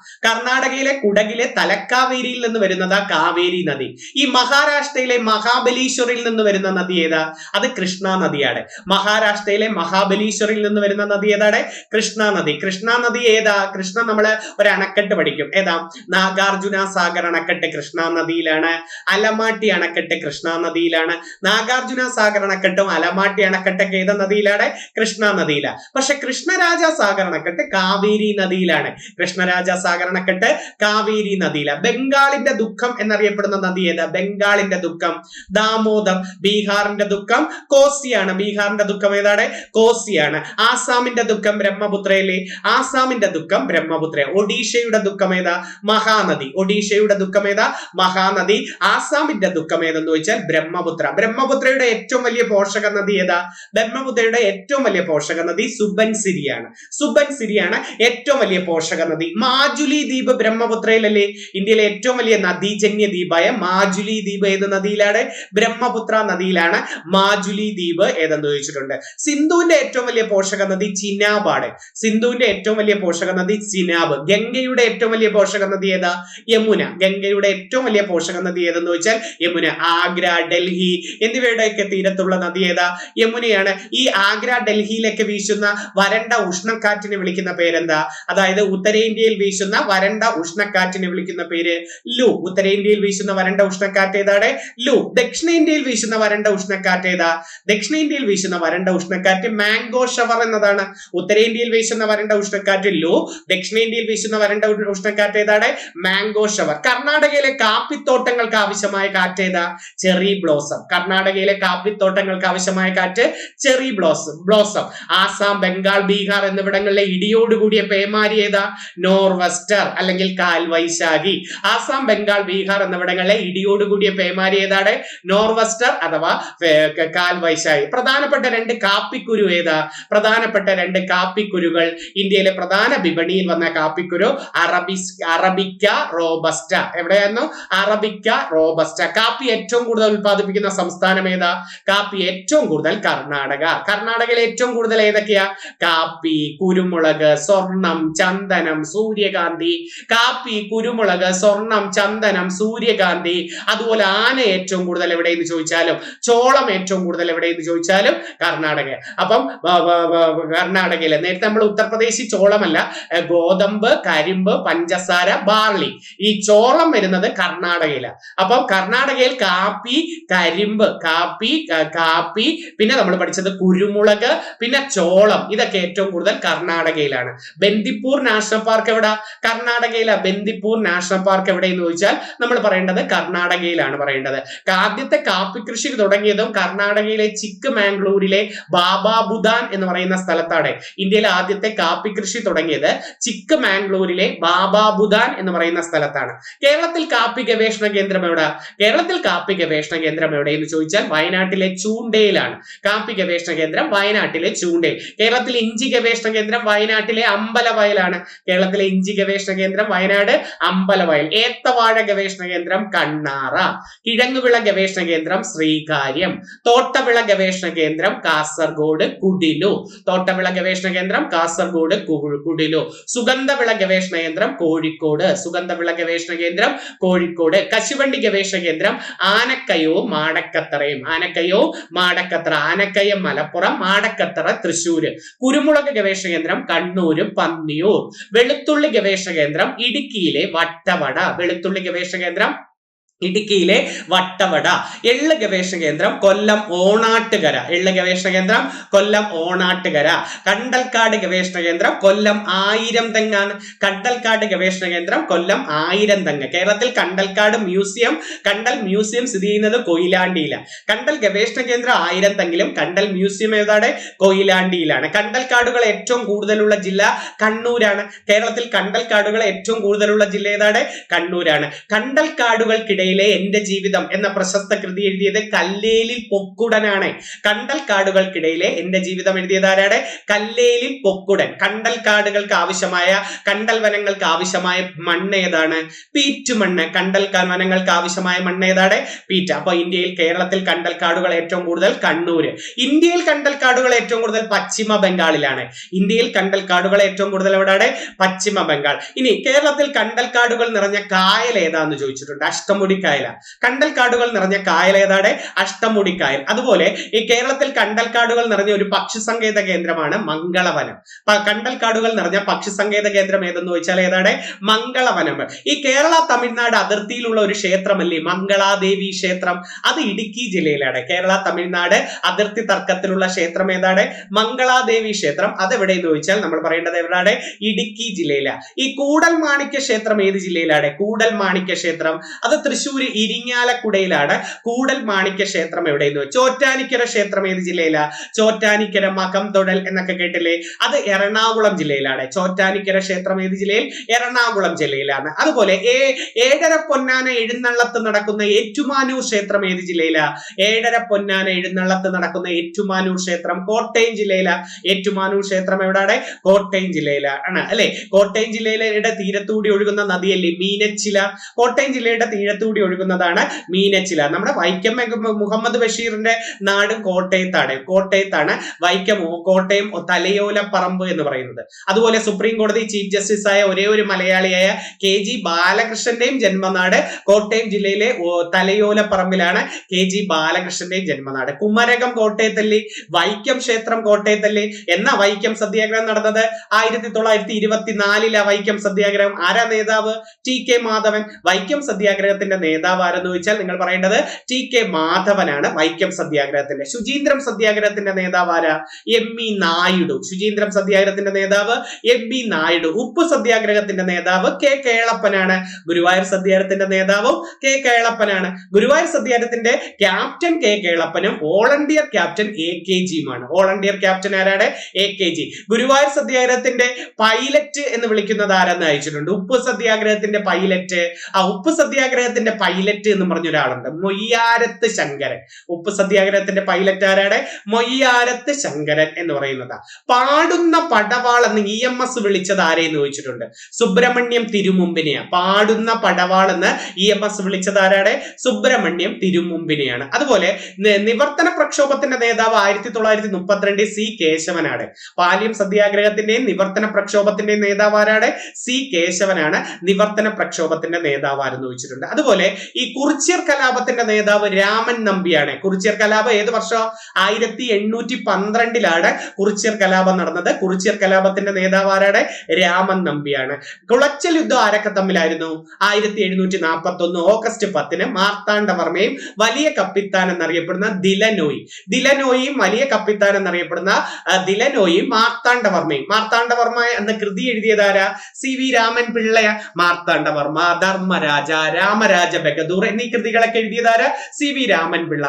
നിന്ന് വരുന്നതാ കാവേരി നദി. ഈ മഹാരാഷ്ട്രയിലെ മഹാബലീശ്വറിൽ നിന്ന് വരുന്ന നദി ഏതാ? അത് കൃഷ്ണ നദിയാണ്. മഹാരാഷ്ട്രയിലെ മഹാബലീശ്വറിൽ നിന്ന് വരുന്ന നദി ഏതാണ്? കൃഷ്ണ നദി. കൃഷ്ണ നദി ഏതാ? കൃഷ്ണ നമ്മള് ഒരു അണക്കെട്ട് പഠിക്കും. ഏതാ? നാഗാർജുന സാഗർ അണക്കെട്ട് കൃഷ്ണ നദിയിലാണ്. അലമാട്ടി അണക്കെട്ട് കൃഷ്ണ നദിയിലാണ്. നാഗാർജുന സാഗർ അണക്കെട്ടും അലമാട്ടി അണക്കെട്ടൊക്കെ ഏത് നദിയിലാണ്? കൃഷ്ണ നദിയിലാണ്. പക്ഷെ കൃഷ്ണരാജ സാഗർ അണക്കെട്ട് കാവേരി നദിയിലാണ്. കൃഷ്ണരാജ സാഗർ അണക്കെട്ട് കാവേരി നദിയിലാണ്. ബംഗാളിന്റെ ദുഃഖം എന്നറിയപ്പെടുന്ന നദി ഏതാ? ബംഗാളിന്റെ ദുഃഖം ദാമോദർ. ബീഹാറിന്റെ ദുഃഖം കോസിയാണ്. ബീഹാറിന്റെ ദുഃഖം ഏതാണ്? കോസിയാണ്. ആസാമിന്റെ ദുഃഖം ബ്രഹ്മപുത്രയിലെ. ആസാമിന്റെ ദുഃഖം ബ്രഹ്മപുത്ര. ഒഡീഷയുടെ ദുഃഖം ഏതാ? മഹാനദി. ഒഡീഷയുടെ ദുഃഖം ഏതാ? മഹാനദി. ആസാമിന്റെ ദുഃഖം ഏതെന്ന് വെച്ചാൽ ബ്രഹ്മപുത്ര. ബ്രഹ്മപുത്രയുടെ ഏറ്റവും വലിയ പോഷക നദി ഏതാ? ബ്രഹ്മപുത്രയുടെ ഏറ്റവും വലിയ പോഷക നദി സുബൻസിരിയാണ്. സുബൻസിരിയാണ് ഏറ്റവും വലിയ പോഷക നദി. മാജുലി ദ്വീപ് ബ്രഹ്മപുത്രയിലല്ലേ? ഇന്ത്യയിലെ ഏറ്റവും വലിയ നദീജന്യ ദ്വീപായ മാജുലി ദ്വീപ് ഏത് നദിയിലാണ്? ബ്രഹ്മപുത്ര നദിയിലാണ് മാജുലി ദ്വീപ് ഏതെന്ന് ചോദിച്ചിട്ടുണ്ട്. സിന്ധുവിന്റെ ഏറ്റവും വലിയ പോഷക നദി ചിനാബാണ്. സിന്ധുവിന്റെ ഏറ്റവും വലിയ പോഷക നദി ചിനാബ്. ഗംഗയുടെ ഏറ്റവും വലിയ പോഷക നദി ഏതാ? യമുന. ഗംഗയുടെ ഏറ്റവും വലിയ പോഷക നദി ഏതെന്ന് വെച്ചാൽ യമുന. ആഗ്ര, ഡൽഹി എന്നിവയുടെയൊക്കെ തീരത്തുള്ള നദി ഏതാ? യമുനയാണ്. ഈ ആഗ്ര, ഡൽഹിയിലേക്ക് വീശുന്ന വരണ്ട ഉഷ്ണക്കാറ്റിനെ വിളിക്കുന്ന പേരെന്താ? അതായത് ഉത്തരേന്ത്യയിൽ വീശുന്ന വരണ്ട ഉഷ്ണക്കാറ്റിനെ വിളിക്കുന്ന പേര് ലു. ഉത്തരേന്ത്യയിൽ വീശുന്ന വരണ്ട ഉഷ്ണക്കാറ്റ് ഏതാണ്? ലു. ദക്ഷിണേന്ത്യയിൽ വീശുന്ന വരണ്ട ഉഷ്ണക്കാറ്റ് ഏതാ? ദക്ഷിണേന്ത്യയിൽ വീശുന്ന വരണ്ട ഉഷ്ണക്കാറ്റ് മാംഗോ ഷവർ എന്നതാണ്. ഉത്തരേന്ത്യയിൽ വീശുന്ന വരണ്ട ഉഷ്ണക്കാറ്റ് ലു. ദക്ഷിണേന്ത്യയിൽ വീശുന്ന വരണ്ട ഉഷ്ണക്കാറ്റ് ഏതാണ്? Mango shower. കർണാടകയിൽ കർണാടകയിലെ കാപ്പിത്തോട്ടങ്ങൾക്ക് ആവശ്യമായ കാറ്റ് ഏതാ? Cherry blossom. കർണാടകയിലെ കാപ്പിത്തോട്ടങ്ങൾക്ക് ആവശ്യമായ കാറ്റ് ചെറി ബ്ലോസം. ആസാം, ബംഗാൾ, ബീഹാർ എന്നിവിടങ്ങളിലെ ഇടിയോടുകൂടിയ പേമാരി ഏതാ? നോർവെസ്റ്റർ അല്ലെങ്കിൽ കാൽവൈശാഖി. ആസാം, ബംഗാൾ, ബീഹാർ എന്നിവിടങ്ങളിലെ ഇടിയോടുകൂടിയ പേമാരി ഏതാണ്? നോർവെസ്റ്റർ അഥവാ കാൽവൈശാഖി. പ്രധാനപ്പെട്ട 2 കാപ്പിക്കുരു ഏതാ? പ്രധാനപ്പെട്ട 2 കാപ്പിക്കുരുകൾ, ഇന്ത്യയിലെ പ്രധാന വിപണിയിൽ വന്ന കാപ്പിക്കുരു അറബിക്ക, റോബസ്റ്റ. എവിടെയായിരുന്നു? Arabica, robusta. കാപ്പി ഏറ്റവും കൂടുതൽ ഉത്പാദിപ്പിക്കുന്ന സംസ്ഥാനം ഏതാ? കാപ്പി ഏറ്റവും കൂടുതൽ കർണാടക. കർണാടകയിൽ ഏറ്റവും കൂടുതൽ ഏതൊക്കെയാ? കാപ്പി, കുരുമുളക്, സ്വർണം, ചന്ദനം, സൂര്യകാന്തി. കാപ്പി, കുരുമുളക്, സ്വർണം, ചന്ദനം, സൂര്യകാന്തി. അതുപോലെ ആന ഏറ്റവും കൂടുതൽ എവിടെയെന്ന് ചോദിച്ചാലും, ചോളം ഏറ്റവും കൂടുതൽ എവിടെയെന്ന് ചോദിച്ചാലും കർണാടക. അപ്പം കർണാടകയിലെ നേരത്തെ നമ്മൾ ഉത്തർപ്രദേശിൽ ചോളമല്ല, ഗോതമ്പ്, കരിമ്പ്, പഞ്ചസാര, ബാർലി. ഈ ചോളം വരുന്നത് കർണാടകയിലാണ്. അപ്പം കർണാടകയിൽ കാപ്പി, കരിമ്പ്, കാപ്പി, പിന്നെ നമ്മൾ പഠിച്ചത് കുരുമുളക്, പിന്നെ ചോളം. ഇതൊക്കെ ഏറ്റവും കൂടുതൽ കർണാടകയിലാണ്. ബന്ദിപ്പൂർ നാഷണൽ പാർക്ക് എവിടെ? കർണാടകയിലാണ്. ബന്ദിപ്പൂർ നാഷണൽ പാർക്ക് എവിടെയെന്ന് ചോദിച്ചാൽ നമ്മൾ പറയേണ്ടത് കർണാടകയിലാണ് പറയേണ്ടത്. ആദ്യത്തെ കാപ്പി കൃഷി തുടങ്ങിയതും കർണാടകയിലെ ചിക്ക്മാംഗ്ലൂരിലെ ബാബാബുദാൻ എന്ന് പറയുന്ന സ്ഥലത്താണ്. ഇന്ത്യയിലെ ആദ്യത്തെ കാപ്പി കൃഷി തുടങ്ങിയത് ചിക്ക്മാംഗ്ലൂരിലെ ബാബാബുദാൻ എന്ന് പറയുന്ന സ്ഥലത്താണ്. കേരളത്തിൽ കാപ്പി ഗവേഷണ കേന്ദ്രം എവിടെ? കേരളത്തിൽ കാപ്പി ഗവേഷണ കേന്ദ്രം എവിടെയെന്ന് ചോദിച്ചാൽ വയനാട്ടിലെ ചൂണ്ടയിലാണ്. കാപ്പി ഗവേഷണ കേന്ദ്രം വയനാട്ടിലെ ചൂണ്ടയിൽ. കേരളത്തിൽ ഇഞ്ചി ഗവേഷണ കേന്ദ്രം വയനാട്ടിലെ അമ്പലവയലാണ്. കേരളത്തിലെ ഇഞ്ചി ഗവേഷണ കേന്ദ്രം വയനാട് അമ്പലവയൽ. ഏത്തവാഴ ഗവേഷണ കേന്ദ്രം കണ്ണാറ. കിഴങ്ങുവിള ഗവേഷണ കേന്ദ്രം ശ്രീകാര്യം. തോട്ടവിള ഗവേഷണ കേന്ദ്രം കാസർഗോഡ് കുടിലു. തോട്ടവിള ഗവേഷണ കേന്ദ്രം കാസർഗോഡ് കുടിലു. സുഗന്ധവിള ഗവേഷണ കേന്ദ്രം കോഴിക്കോട്. സുഗന്ധവിള ഗവേഷണ കേന്ദ്രം കോഴിക്കോട്. കശുവണ്ടി ഗവേഷണ കേന്ദ്രം ആനക്കയവും മാടക്കത്തറയും. ആനക്കയവും മാടക്കത്തറ. ആനക്കയം മലപ്പുറം, മാടക്കത്തറ തൃശ്ശൂര്. കുരുമുളക് ഗവേഷണ കേന്ദ്രം കണ്ണൂര് പന്നിയൂർ. വെളുത്തുള്ളി ഗവേഷണ കേന്ദ്രം ഇടുക്കിയിലെ വട്ടവട. വെളുത്തുള്ളി ഗവേഷണ കേന്ദ്രം ഇടുക്കിയിലെ വട്ടവട. എള്ള് ഗവേഷണ കേന്ദ്രം കൊല്ലം ഓണാട്ടുകര. എള്ള് ഗവേഷണ കേന്ദ്രം കൊല്ലം ഓണാട്ടുകര. കണ്ടൽക്കാട് ഗവേഷണ കേന്ദ്രം കൊല്ലം ആയിരം തെങ്ങാണ്. കണ്ടൽക്കാട് ഗവേഷണ കേന്ദ്രം കൊല്ലം ആയിരം തെങ്ങ്. കേരളത്തിൽ കണ്ടൽ മ്യൂസിയം സ്ഥിതി ചെയ്യുന്നത് കൊയിലാണ്ടിയിലാണ്. കണ്ടൽ ഗവേഷണ കേന്ദ്രം ആയിരം തെങ്ങിലും കണ്ടൽ മ്യൂസിയം ഏതാണ്? കൊയിലാണ്ടിയിലാണ്. കണ്ടൽക്കാടുകൾ ഏറ്റവും കൂടുതലുള്ള ജില്ല കണ്ണൂരാണ്. കേരളത്തിൽ കണ്ടൽക്കാടുകൾ ഏറ്റവും കൂടുതലുള്ള ജില്ല ഏതാണ്? കണ്ണൂരാണ്. കണ്ടൽക്കാടുകൾക്കിടയിൽ എന്റെ ജീവിതം എന്ന പ്രശസ്ത കൃതി എഴുതിയത് കല്ലേലിൽ പൊക്കുടനാണ്. കണ്ടൽക്കാടുകൾക്കിടയിലെ എന്റെ ജീവിതം എഴുതിയത് ആരാണ്? കല്ലേലിൽ പൊക്കുടൻ. കണ്ടൽക്കാടുകൾക്ക് ആവശ്യമായ, കണ്ടൽ വനങ്ങൾക്ക് ആവശ്യമായ മണ്ണ് ഏതാണ്? പീറ്റ് മണ്ണ്. കണ്ടൽ വനങ്ങൾക്ക് ആവശ്യമായ മണ്ണ് ഏതാണ്? പീറ്റ്. അപ്പൊ കേരളത്തിൽ കണ്ടൽക്കാടുകൾ ഏറ്റവും കൂടുതൽ കണ്ണൂര്. ഇന്ത്യയിൽ കണ്ടൽക്കാടുകൾ ഏറ്റവും കൂടുതൽ പശ്ചിമ ബംഗാളിലാണ്. ഇന്ത്യയിൽ കണ്ടൽക്കാടുകൾ ഏറ്റവും കൂടുതൽ എവിടെയാണ്? പശ്ചിമ ബംഗാൾ. ഇനി കേരളത്തിൽ കണ്ടൽക്കാടുകൾ നിറഞ്ഞ കായൽ ഏതാന്ന് ചോദിച്ചിട്ടുണ്ട്. അഷ്ടമുടി കായല. കണ്ടൽക്കാടുകൾ നിറഞ്ഞ കായൽ ഏതാണ്? അഷ്ടമുടിക്കായൽ. അതുപോലെ ഈ കേരളത്തിൽ കണ്ടൽക്കാടുകൾ നിറഞ്ഞ ഒരു പക്ഷി സങ്കേത കേന്ദ്രമാണ് മംഗളവനം. കണ്ടൽക്കാടുകൾ നിറഞ്ഞ പക്ഷി സങ്കേത കേന്ദ്രം ഏതെന്ന് ചോദിച്ചാൽ ഏതാണ്? മംഗളവനം. ഈ കേരള തമിഴ്നാട് അതിർത്തിയിലുള്ള ഒരു ക്ഷേത്രമല്ലേ മംഗളാദേവി ക്ഷേത്രം? അത് ഇടുക്കി ജില്ലയിലാണ്. കേരള തമിഴ്നാട് അതിർത്തി തർക്കത്തിലുള്ള ക്ഷേത്രം ഏതാണ്? മംഗളാദേവി ക്ഷേത്രം. അതെവിടെയെന്ന് ചോദിച്ചാൽ നമ്മൾ പറയേണ്ടത് എവിടെയാണ്? ഇടുക്കി ജില്ലയിലാണ്. ഈ കൂടൽ മാണിക്യ ക്ഷേത്രം ഏത് ജില്ലയിലാണ്? കൂടൽ മാണിക്യ ക്ഷേത്രം അത് തൃശ്ശൂർ ഇരിങ്ങാലക്കുടയിലാണ്. കൂടൽ മാണിക്യ ക്ഷേത്രം എവിടെയെന്ന് ചോദിച്ചാൽ ചോറ്റാനിക്കര ക്ഷേത്രം ഏത് ജില്ലയിലാണ്? ചോറ്റാനിക്കര, മകം തൊടൽ എന്നൊക്കെ കേട്ടില്ലേ? അത് എറണാകുളം ജില്ലയിലാണ്. ചോറ്റാനിക്കര ക്ഷേത്രം ഏത് ജില്ലയിൽ? എറണാകുളം ജില്ലയിലാണ്. അതുപോലെ ഏഴര പൊന്നാന എഴുന്നള്ളത്ത് നടക്കുന്ന ഏറ്റുമാനൂർ ക്ഷേത്രം ഏത് ജില്ലയിലാണ്? ഏഴര പൊന്നാന എഴുന്നള്ളത്ത് നടക്കുന്ന ഏറ്റുമാനൂർ ക്ഷേത്രം കോട്ടയം ജില്ലയിലാണ്. ഏറ്റുമാനൂർ ക്ഷേത്രം എവിടെയാണ്? കോട്ടയം ജില്ലയിലാണ് അല്ലെ. കോട്ടയം ജില്ലയുടെ തീരത്തൂടി ഒഴുകുന്ന നദിയല്ലേ മീനച്ചില? കോട്ടയം ജില്ലയുടെ തീരത്തൂടി ഒഴുകുന്നതാണ് മീനച്ചില. നമ്മുടെ വൈക്കം മുഹമ്മദ് ബഷീറിന്റെ നാടും കോട്ടയത്താണ് വൈക്കം, കോട്ടയം തലയോലപ്പറമ്പ് എന്ന് പറയുന്നത്. അതുപോലെ സുപ്രീം കോടതി ചീഫ് ജസ്റ്റിസ് ആയ ഒരേ ഒരു മലയാളിയായ KG ബാലകൃഷ്ണന്റെയും ജന്മനാട് കോട്ടയം ജില്ലയിലെ തലയോലപ്പറമ്പിലാണ്. KG ബാലകൃഷ്ണന്റെയും ജന്മനാട്. കുമരകം കോട്ടയത്തല്ലേ, വൈക്കം ക്ഷേത്രം കോട്ടയത്തല്ലേ. എന്നാ വൈക്കം സത്യാഗ്രഹം നടന്നത്? 1924 വൈക്കം സത്യാഗ്രഹം. ആരാ നേതാവ്? TK മാധവൻ. വൈക്കം സത്യാഗ്രഹത്തിന്റെ നേതാവ് ആരെന്ന് ചോദിച്ചാൽ നിങ്ങൾ പറയേണ്ടത് ടി.കെ. മാധവനാണ്. വൈക്കം സത്യാഗ്രഹത്തിന്റെ. ശുചീന്ദ്രം സത്യാഗ്രഹത്തിന്റെ നേതാവ് ആരാ? എം.ഇ. നായിഡു. ശുചീന്ദ്രം സത്യാഗ്രഹത്തിന്റെ നേതാവ് എം.ഇ. നായിഡു. ഉപ്പ് സത്യാഗ്രഹത്തിന്റെ നേതാവ് കെ. കേളപ്പനാണ്. ഗുരുവായൂർ സത്യാഗ്രഹത്തിന്റെ നേതാവും കെ. കേളപ്പനാണ്. ഗുരുവായൂർ സത്യാഗ്രഹത്തിന്റെ ക്യാപ്റ്റൻ കെ. കേളപ്പനും വോളണ്ടിയർ ക്യാപ്റ്റൻ A.K.G.യുമാണ്. വോളണ്ടിയർ ക്യാപ്റ്റൻ ആരാണ്? A.K.G. ഗുരുവായൂർ സത്യാഗ്രഹത്തിന്റെ പൈലറ്റ് എന്ന് വിളിക്കുന്നത് ആരെന്ന് അയച്ചിട്ടുണ്ട്. ഉപ്പ് സത്യാഗ്രഹത്തിന്റെ പൈലറ്റ്. ഉപ്പ് സത്യാഗ്രഹത്തിന്റെ പൈലറ്റ് എന്ന് പറഞ്ഞ ഒരാളുണ്ട്, മൊയ്യാരത്ത് ശങ്കരൻ. ഉപ്പ് സത്യാഗ്രഹത്തിന്റെ പൈലറ്റ് ആരാണ്? മൊയ്യാരത്ത് ശങ്കരൻ എന്ന് പറയുന്നതാ. പാടുന്ന പടവാൾ എന്ന് EMS വിളിച്ചത് ആരെയെന്ന് ചോദിച്ചിട്ടുണ്ട്. സുബ്രഹ്മണ്യം തിരുമുമ്പിനെയാ. പാടുന്ന പടവാൾ എന്ന് EMS വിളിച്ചത് ആരാണ്? സുബ്രഹ്മണ്യം തിരുമുമ്പിനെയാണ്. അതുപോലെ നിവർത്തന പ്രക്ഷോഭത്തിന്റെ നേതാവ് 1932 C. കേശവനാണ്. പാലിയം സത്യാഗ്രഹത്തിന്റെയും നിവർത്തന പ്രക്ഷോഭത്തിന്റെയും നേതാവ് ആരാണ്? C. കേശവനാണ്. നിവർത്തന പ്രക്ഷോഭത്തിന്റെ നേതാവ് ആരെന്ന് ചോദിച്ചിട്ടുണ്ട്. അതുപോലെ ഈ കുറിച്യർ കലാപത്തിന്റെ നേതാവ് രാമൻ നമ്പിയാണ്. കുറിച്യർ കലാപം ഏത് വർഷം? 1812 കുറിച്യർ കലാപം നടന്നത്. കുറിച്യർ കലാപത്തിന്റെ നേതാവ് ആരാണ്? രാമൻ നമ്പിയാണ്. കുളച്ചൽ യുദ്ധം ആരൊക്കെ തമ്മിലായിരുന്നു? 1741 ഓഗസ്റ്റ് 10 മാർത്താണ്ഡവർമ്മയും വലിയ കപ്പിത്താൻ എന്നറിയപ്പെടുന്ന ദിലനോയും വലിയ കപ്പിത്താൻ എന്നറിയപ്പെടുന്ന ദിലനോയും മാർത്താണ്ഡവർമ്മയും. മാർത്താണ്ഡവർമ്മ എന്ന കൃതി എഴുതിയതാരാ? CV രാമൻ പിള്ളയ. മാർത്താണ്ഡവർമ്മ, ധർമ്മരാജ, രാമരാജ ബഹദൂർ എന്നീ കൃതികളൊക്കെ എഴുതിയതാരാ? CV രാമൻ പിള്ള.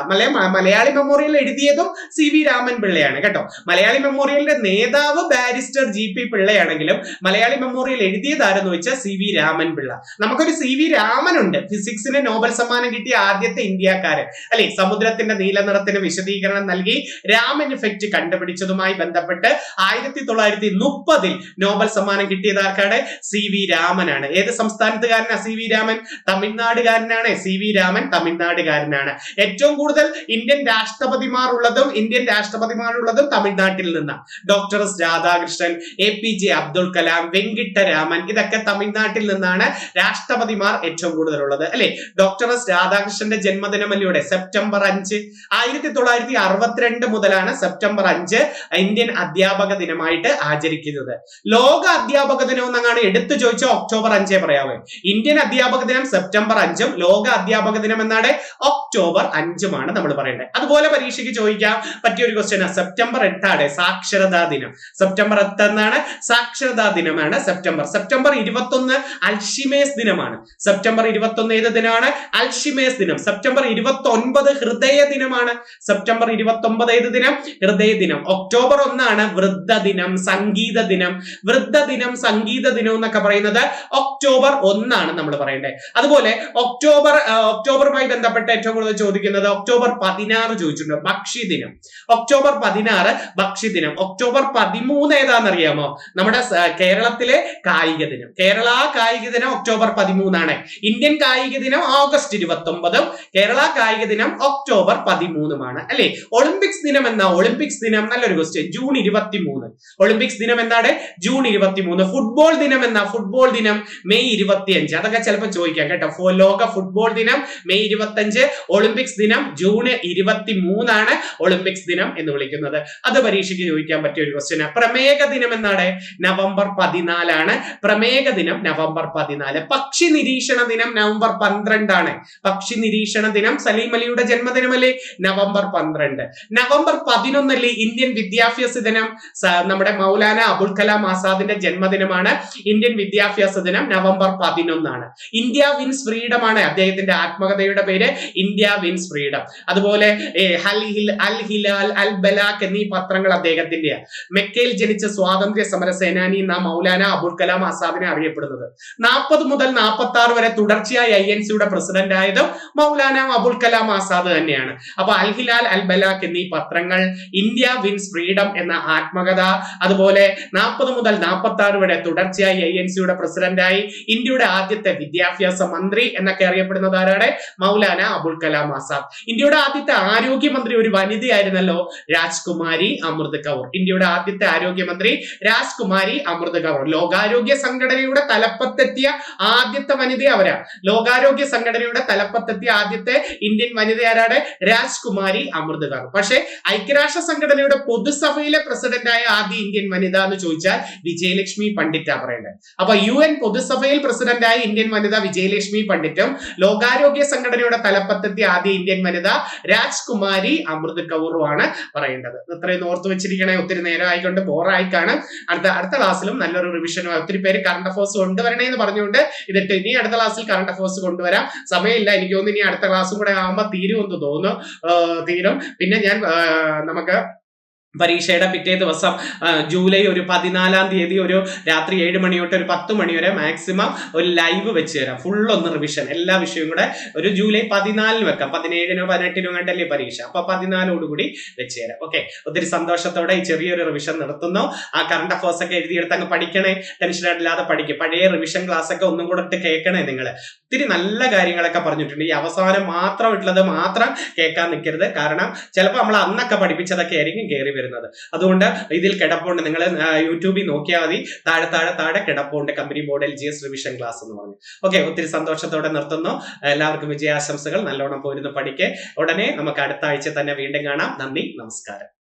മലയാളി മെമ്മോറിയൽ എഴുതിയതും CV രാമൻ പിള്ളയാണ് കേട്ടോ. മലയാളി മെമ്മോറിയലിന്റെ നേതാവ് ബാരിസ്റ്റർ GP പിള്ളയാണെങ്കിലും മലയാളി മെമ്മോറിയൽ എഴുതിയതാരെന്ന് വെച്ചാൽ CV രാമൻ പിള്ള. നമുക്കൊരു CV രാമൻ ഉണ്ട്. ഫിസിക്സിന് നോബൽ സമ്മാനം കിട്ടിയ ആദ്യത്തെ ഇന്ത്യക്കാരൻ അല്ലെ. സമുദ്രത്തിന്റെ നീല നിറത്തിന് വിശദീകരണം നൽകി രാമൻ ഇഫക്റ്റ് കണ്ടുപിടിച്ചതുമായി ബന്ധപ്പെട്ട് 1930 നോബൽ സമ്മാനം കിട്ടിയതാർക്കാണ്? CV രാമനാണ്. ഏത് സംസ്ഥാനത്തുകാരനാണ് CV രാമൻ? തമിഴ്നാടുകാരനാണ്. CV രാമൻ തമിഴ്നാടുകാരനാണ്. ഏറ്റവും കൂടുതൽ ഇന്ത്യൻ രാഷ്ട്രപതിമാരുള്ളതും തമിഴ്നാട്ടിൽ നിന്നാണ്. Doctor S Radhakrishnan, APJ Abdul Kalam, Venkataraman, ഇതൊക്കെ തമിഴ്നാട്ടിൽ നിന്നാണ് രാഷ്ട്രപതിമാർ ഏറ്റവും കൂടുതലുള്ളത് അല്ലെ. ഡോക്ടർ എസ് രാധാകൃഷ്ണന്റെ ജന്മദിനമല്ലയുടെ സെപ്റ്റംബർ 5. 1962 മുതലാണ് സെപ്റ്റംബർ 5 ഇന്ത്യൻ അധ്യാപക ദിനമായിട്ട് ആചരിക്കുന്നത്. ലോക അധ്യാപക ദിനം എന്നങ്ങാണ് എടുത്തു ചോദിച്ചാൽ ഒക്ടോബർ 5 പറയാവേ. ഇന്ത്യൻ അധ്യാപക ദിനം സെപ്റ്റംബർ 5ഉം ലോക അധ്യാപക ദിനം എന്നാണ് ഒക്ടോബർ 5ഉമാണ് നമ്മൾ പറയേണ്ടത്. അതുപോലെ പരീക്ഷയ്ക്ക് ചോദിക്കാൻ പറ്റിയ ഒരു ക്വസ്റ്റ്യൻ സെപ്റ്റംബർ 8 സാക്ഷരതാ ദിനം. സെപ്റ്റംബർ 8 എന്നാണ് സാക്ഷരതാ ദിനമാണ്. സെപ്റ്റംബർ 21 അൽഷിമേഴ്സ് ദിനമാണ്. സെപ്റ്റംബർ 21 ഏത് ദിനമാണ്? അൽഷിമേഴ്സ് ദിനം. സെപ്റ്റംബർ 29 ഹൃദയ ദിനമാണ്. സെപ്റ്റംബർ 29 ഏത് ദിനം? ഹൃദയ ദിനം. ഒക്ടോബർ 1 വൃദ്ധ ദിനം, സംഗീത ദിനം. വൃദ്ധ ദിനം, സംഗീത ദിനം എന്നൊക്കെ പറയുന്നത് ഒക്ടോബർ 1 നമ്മൾ പറയേണ്ടത്. അതുപോലെ ഒക്ടോബറുമായി ബന്ധപ്പെട്ട് ഏറ്റവും കൂടുതൽ ചോദിക്കുന്നത് ഒക്ടോബർ 16 ചോദിച്ചിട്ടുണ്ട്, ഭക്ഷ്യ ദിനം. ഒക്ടോബർ 16 ഭക്ഷ്യ ദിനം. ഒക്ടോബർ 13 ഏതാണെന്നറിയാമോ? നമ്മുടെ കേരളത്തിലെ കായിക ദിനം. കേരള കായിക ദിനം ഒക്ടോബർ 13. ഇന്ത്യൻ കായിക ദിനം ഓഗസ്റ്റ് 29ഉം കേരള കായിക ദിനം ഒക്ടോബർ 13ഉമാണ് അല്ലെ. ഒളിമ്പിക്സ് ദിനം എന്നാ? ഒളിമ്പിക്സ് ദിനം നല്ലൊരു ക്വസ്റ്റ്യൻ, ജൂൺ 23. ഒളിമ്പിക്സ് ദിനം എന്താണ്? ജൂൺ 23. ഫുട്ബോൾ ദിനം എന്നാ? ഫുട്ബോൾ ദിനം മെയ് 25. അതൊക്കെ ചിലപ്പോൾ ചോദിക്കാം കേട്ടോ. ലോക ഫുട്ബോൾ ദിനം മെയ് 25. ഒളിമ്പിക്സ് ദിനം ജൂൺ 23 ഒളിമ്പിക്സ് ദിനം എന്ന് വിളിക്കുന്നത്. അത് പരീക്ഷയ്ക്ക് ചോദിക്കാൻ പറ്റിയ ഒരു ക്വസ്റ്റ്യൻ. പ്രമേക ദിനം എന്നാണ്? നവംബർ 14. പ്രമേക ദിനം നവംബർ 14. പക്ഷി നിരീക്ഷണ ദിനം നവംബർ 12. പക്ഷി നിരീക്ഷണ ദിനം സലീം അലിയുടെ ജന്മദിനമല്ലേ? നവംബർ 12. നവംബർ 11 ഇന്ത്യൻ വിദ്യാഭ്യാസ ദിനം. നമ്മുടെ മൗലാന അബുൽ കലാം ആസാദിന്റെ ജന്മദിനമാണ്. ഇന്ത്യൻ വിദ്യാഭ്യാസ ദിനം നവംബർ 11. ഇന്ത്യ വിൻസ് ഫ്രീഡം ആണ് അദ്ദേഹത്തിന്റെ ആത്മകഥയുടെ പേര്, ഇന്ത്യ വിൻസ് ഫ്രീഡം. അതുപോലെ അൽ ഹിലാൽ, അൽ ബലാഖ് എന്നീ പത്രങ്ങൾ അദ്ദേഹത്തിന്റെ. മെക്കയിൽ ജനിച്ച സ്വാതന്ത്ര്യ സമര സേനാനി എന്ന മൗലാന അബുൽ കലാം ആസാദിനെ അറിയപ്പെടുന്നത്. 40 മുതൽ 46 വരെ തുടർച്ചയായി INC-യുടെ പ്രസിഡന്റ് ആയതും മൗലാന അബുൽ കലാം ആസാദ് തന്നെയാണ്. അപ്പൊ അൽ ഹിലാൽ, അൽ ബലാഖ് എന്നീ പത്രങ്ങൾ, ഇന്ത്യ വിൻസ് ഫ്രീഡം എന്ന ആത്മകഥ, അതുപോലെ 40 മുതൽ 46 വരെ തുടർച്ചയായി INC-യുടെ പ്രസിഡന്റായി, ഇന്ത്യയുടെ ആദ്യത്തെ വിദ്യാഭ്യാസ മന്ത്രി എന്നൊക്കെ അറിയപ്പെടുന്നത് ആരാണ്? മൗലാന അബുൽ കലാം ആസാദ്. ഇന്ത്യയുടെ ആദ്യത്തെ ആരോഗ്യമന്ത്രി ഒരു വനിതയായിരുന്നല്ലോ, രാജ്കുമാരി അമൃത് കൗർ. ഇന്ത്യയുടെ ആദ്യത്തെ ആരോഗ്യമന്ത്രി രാജ്കുമാരി അമൃത് കൗർ. ലോകാരോഗ്യ സംഘടനയുടെ തലപ്പത്തെത്തിയ ആദ്യത്തെ വനിത അവരാ. ലോകാരോഗ്യ സംഘടനയുടെ തലപ്പത്തെത്തിയ ആദ്യത്തെ ഇന്ത്യൻ വനിത ആരാണ്? രാജ്കുമാരി അമൃത് കൗർ. പക്ഷേ ഐക്യരാഷ്ട്ര സംഘടനയുടെ പൊതുസഭയിലെ പ്രസിഡന്റായ ആദ്യ ഇന്ത്യൻ വനിത എന്ന് ചോദിച്ചാൽ വിജയലക്ഷ്മി പണ്ഡിറ്റാ പറയേണ്ടത്. അപ്പൊ UN പൊതുസഭയിൽ പ്രസിഡന്റായ ഇന്ത്യൻ വനിത വിജയലക്ഷ്മി പണ്ഡിറ്റും ശേഷം ലോകാരോഗ്യ സംഘടനയുടെ തലപ്പത്തെത്തിയ ആദ്യ ഇന്ത്യൻ വനിത രാജ്കുമാരി അമൃത് കൗറുമാണ് പറയേണ്ടത്. ഇത്രയും ഓർത്തു വെച്ചിരിക്കണേ. ഒത്തിരി നേരം ആയിക്കൊണ്ട് ബോറായി കാണും. അടുത്ത ക്ലാസ്സിലും നല്ലൊരു റിവിഷനും ഒത്തിരി പേര് കറണ്ട് അഫേഴ്സ് കൊണ്ടുവരണേ എന്ന് പറഞ്ഞുകൊണ്ട് ഇതിട്ട് ഇനി അടുത്ത ക്ലാസ്സിൽ കറണ്ട് അഫേഴ്സ് കൊണ്ടുവരാം. സമയമില്ല, എനിക്ക് തോന്നുന്നു ഇനി അടുത്ത ക്ലാസ്സും കൂടെ ആകുമ്പോൾ തീരുമെന്ന് തോന്നുന്നു. തീരും. പിന്നെ ഞാൻ നമുക്ക് പരീക്ഷയുടെ പിറ്റേ ദിവസം ജൂലൈ ഒരു 14-ാം തീയതി ഒരു രാത്രി 7 മണി തൊട്ട് ഒരു 10 മണി വരെ മാക്സിമം ഒരു ലൈവ് വെച്ച് തരാം. ഫുള്ളൊന്ന് റിവിഷൻ എല്ലാ വിഷയവും കൂടെ ഒരു ജൂലൈ 14-ന് വെക്കാം. 17-നോ 18-നോ കണ്ടല്ലേ പരീക്ഷ, അപ്പൊ 14-ഓടുകൂടി വെച്ച് തരാം. ഓക്കെ, ഒത്തിരി സന്തോഷത്തോടെ ഈ ചെറിയൊരു റിവിഷൻ നടത്തുന്നു. ആ കറണ്ട് അഫേഴ്സ് ഒക്കെ എഴുതിയെടുത്ത് അങ്ങ് പഠിക്കണേ, ടെൻഷൻ ഇല്ലാതെ പഠിക്കും. പഴയ റിവിഷൻ ക്ലാസ് ഒക്കെ ഒന്നും കൂടെ ഇട്ട് കേൾക്കണേ. നിങ്ങൾ ഒത്തിരി നല്ല കാര്യങ്ങളൊക്കെ പറഞ്ഞിട്ടുണ്ട്. ഈ അവസാനം മാത്രം ഇട്ടുള്ളത് മാത്രം കേൾക്കാൻ നിൽക്കരുത്. കാരണം ചിലപ്പോൾ നമ്മൾ അന്നൊക്കെ പഠിപ്പിച്ചതൊക്കെ ആയിരിക്കും കയറി വരുന്നത്. അതുകൊണ്ട് ഇതിൽ കിടപ്പുണ്ട്. നിങ്ങൾ യൂട്യൂബിൽ നോക്കിയാൽ മതി, താഴെ കിടപ്പുണ്ട് company board LGS revision class എന്ന് പറഞ്ഞു. ഓക്കെ, ഒത്തിരി സന്തോഷത്തോടെ നിർത്തുന്നു. എല്ലാവർക്കും വിജയാശംസകൾ. നല്ലോണം പോയിരുന്ന് പഠിക്കേ. ഉടനെ നമുക്ക് അടുത്ത ആഴ്ച തന്നെ വീണ്ടും കാണാം. നന്ദി, നമസ്കാരം.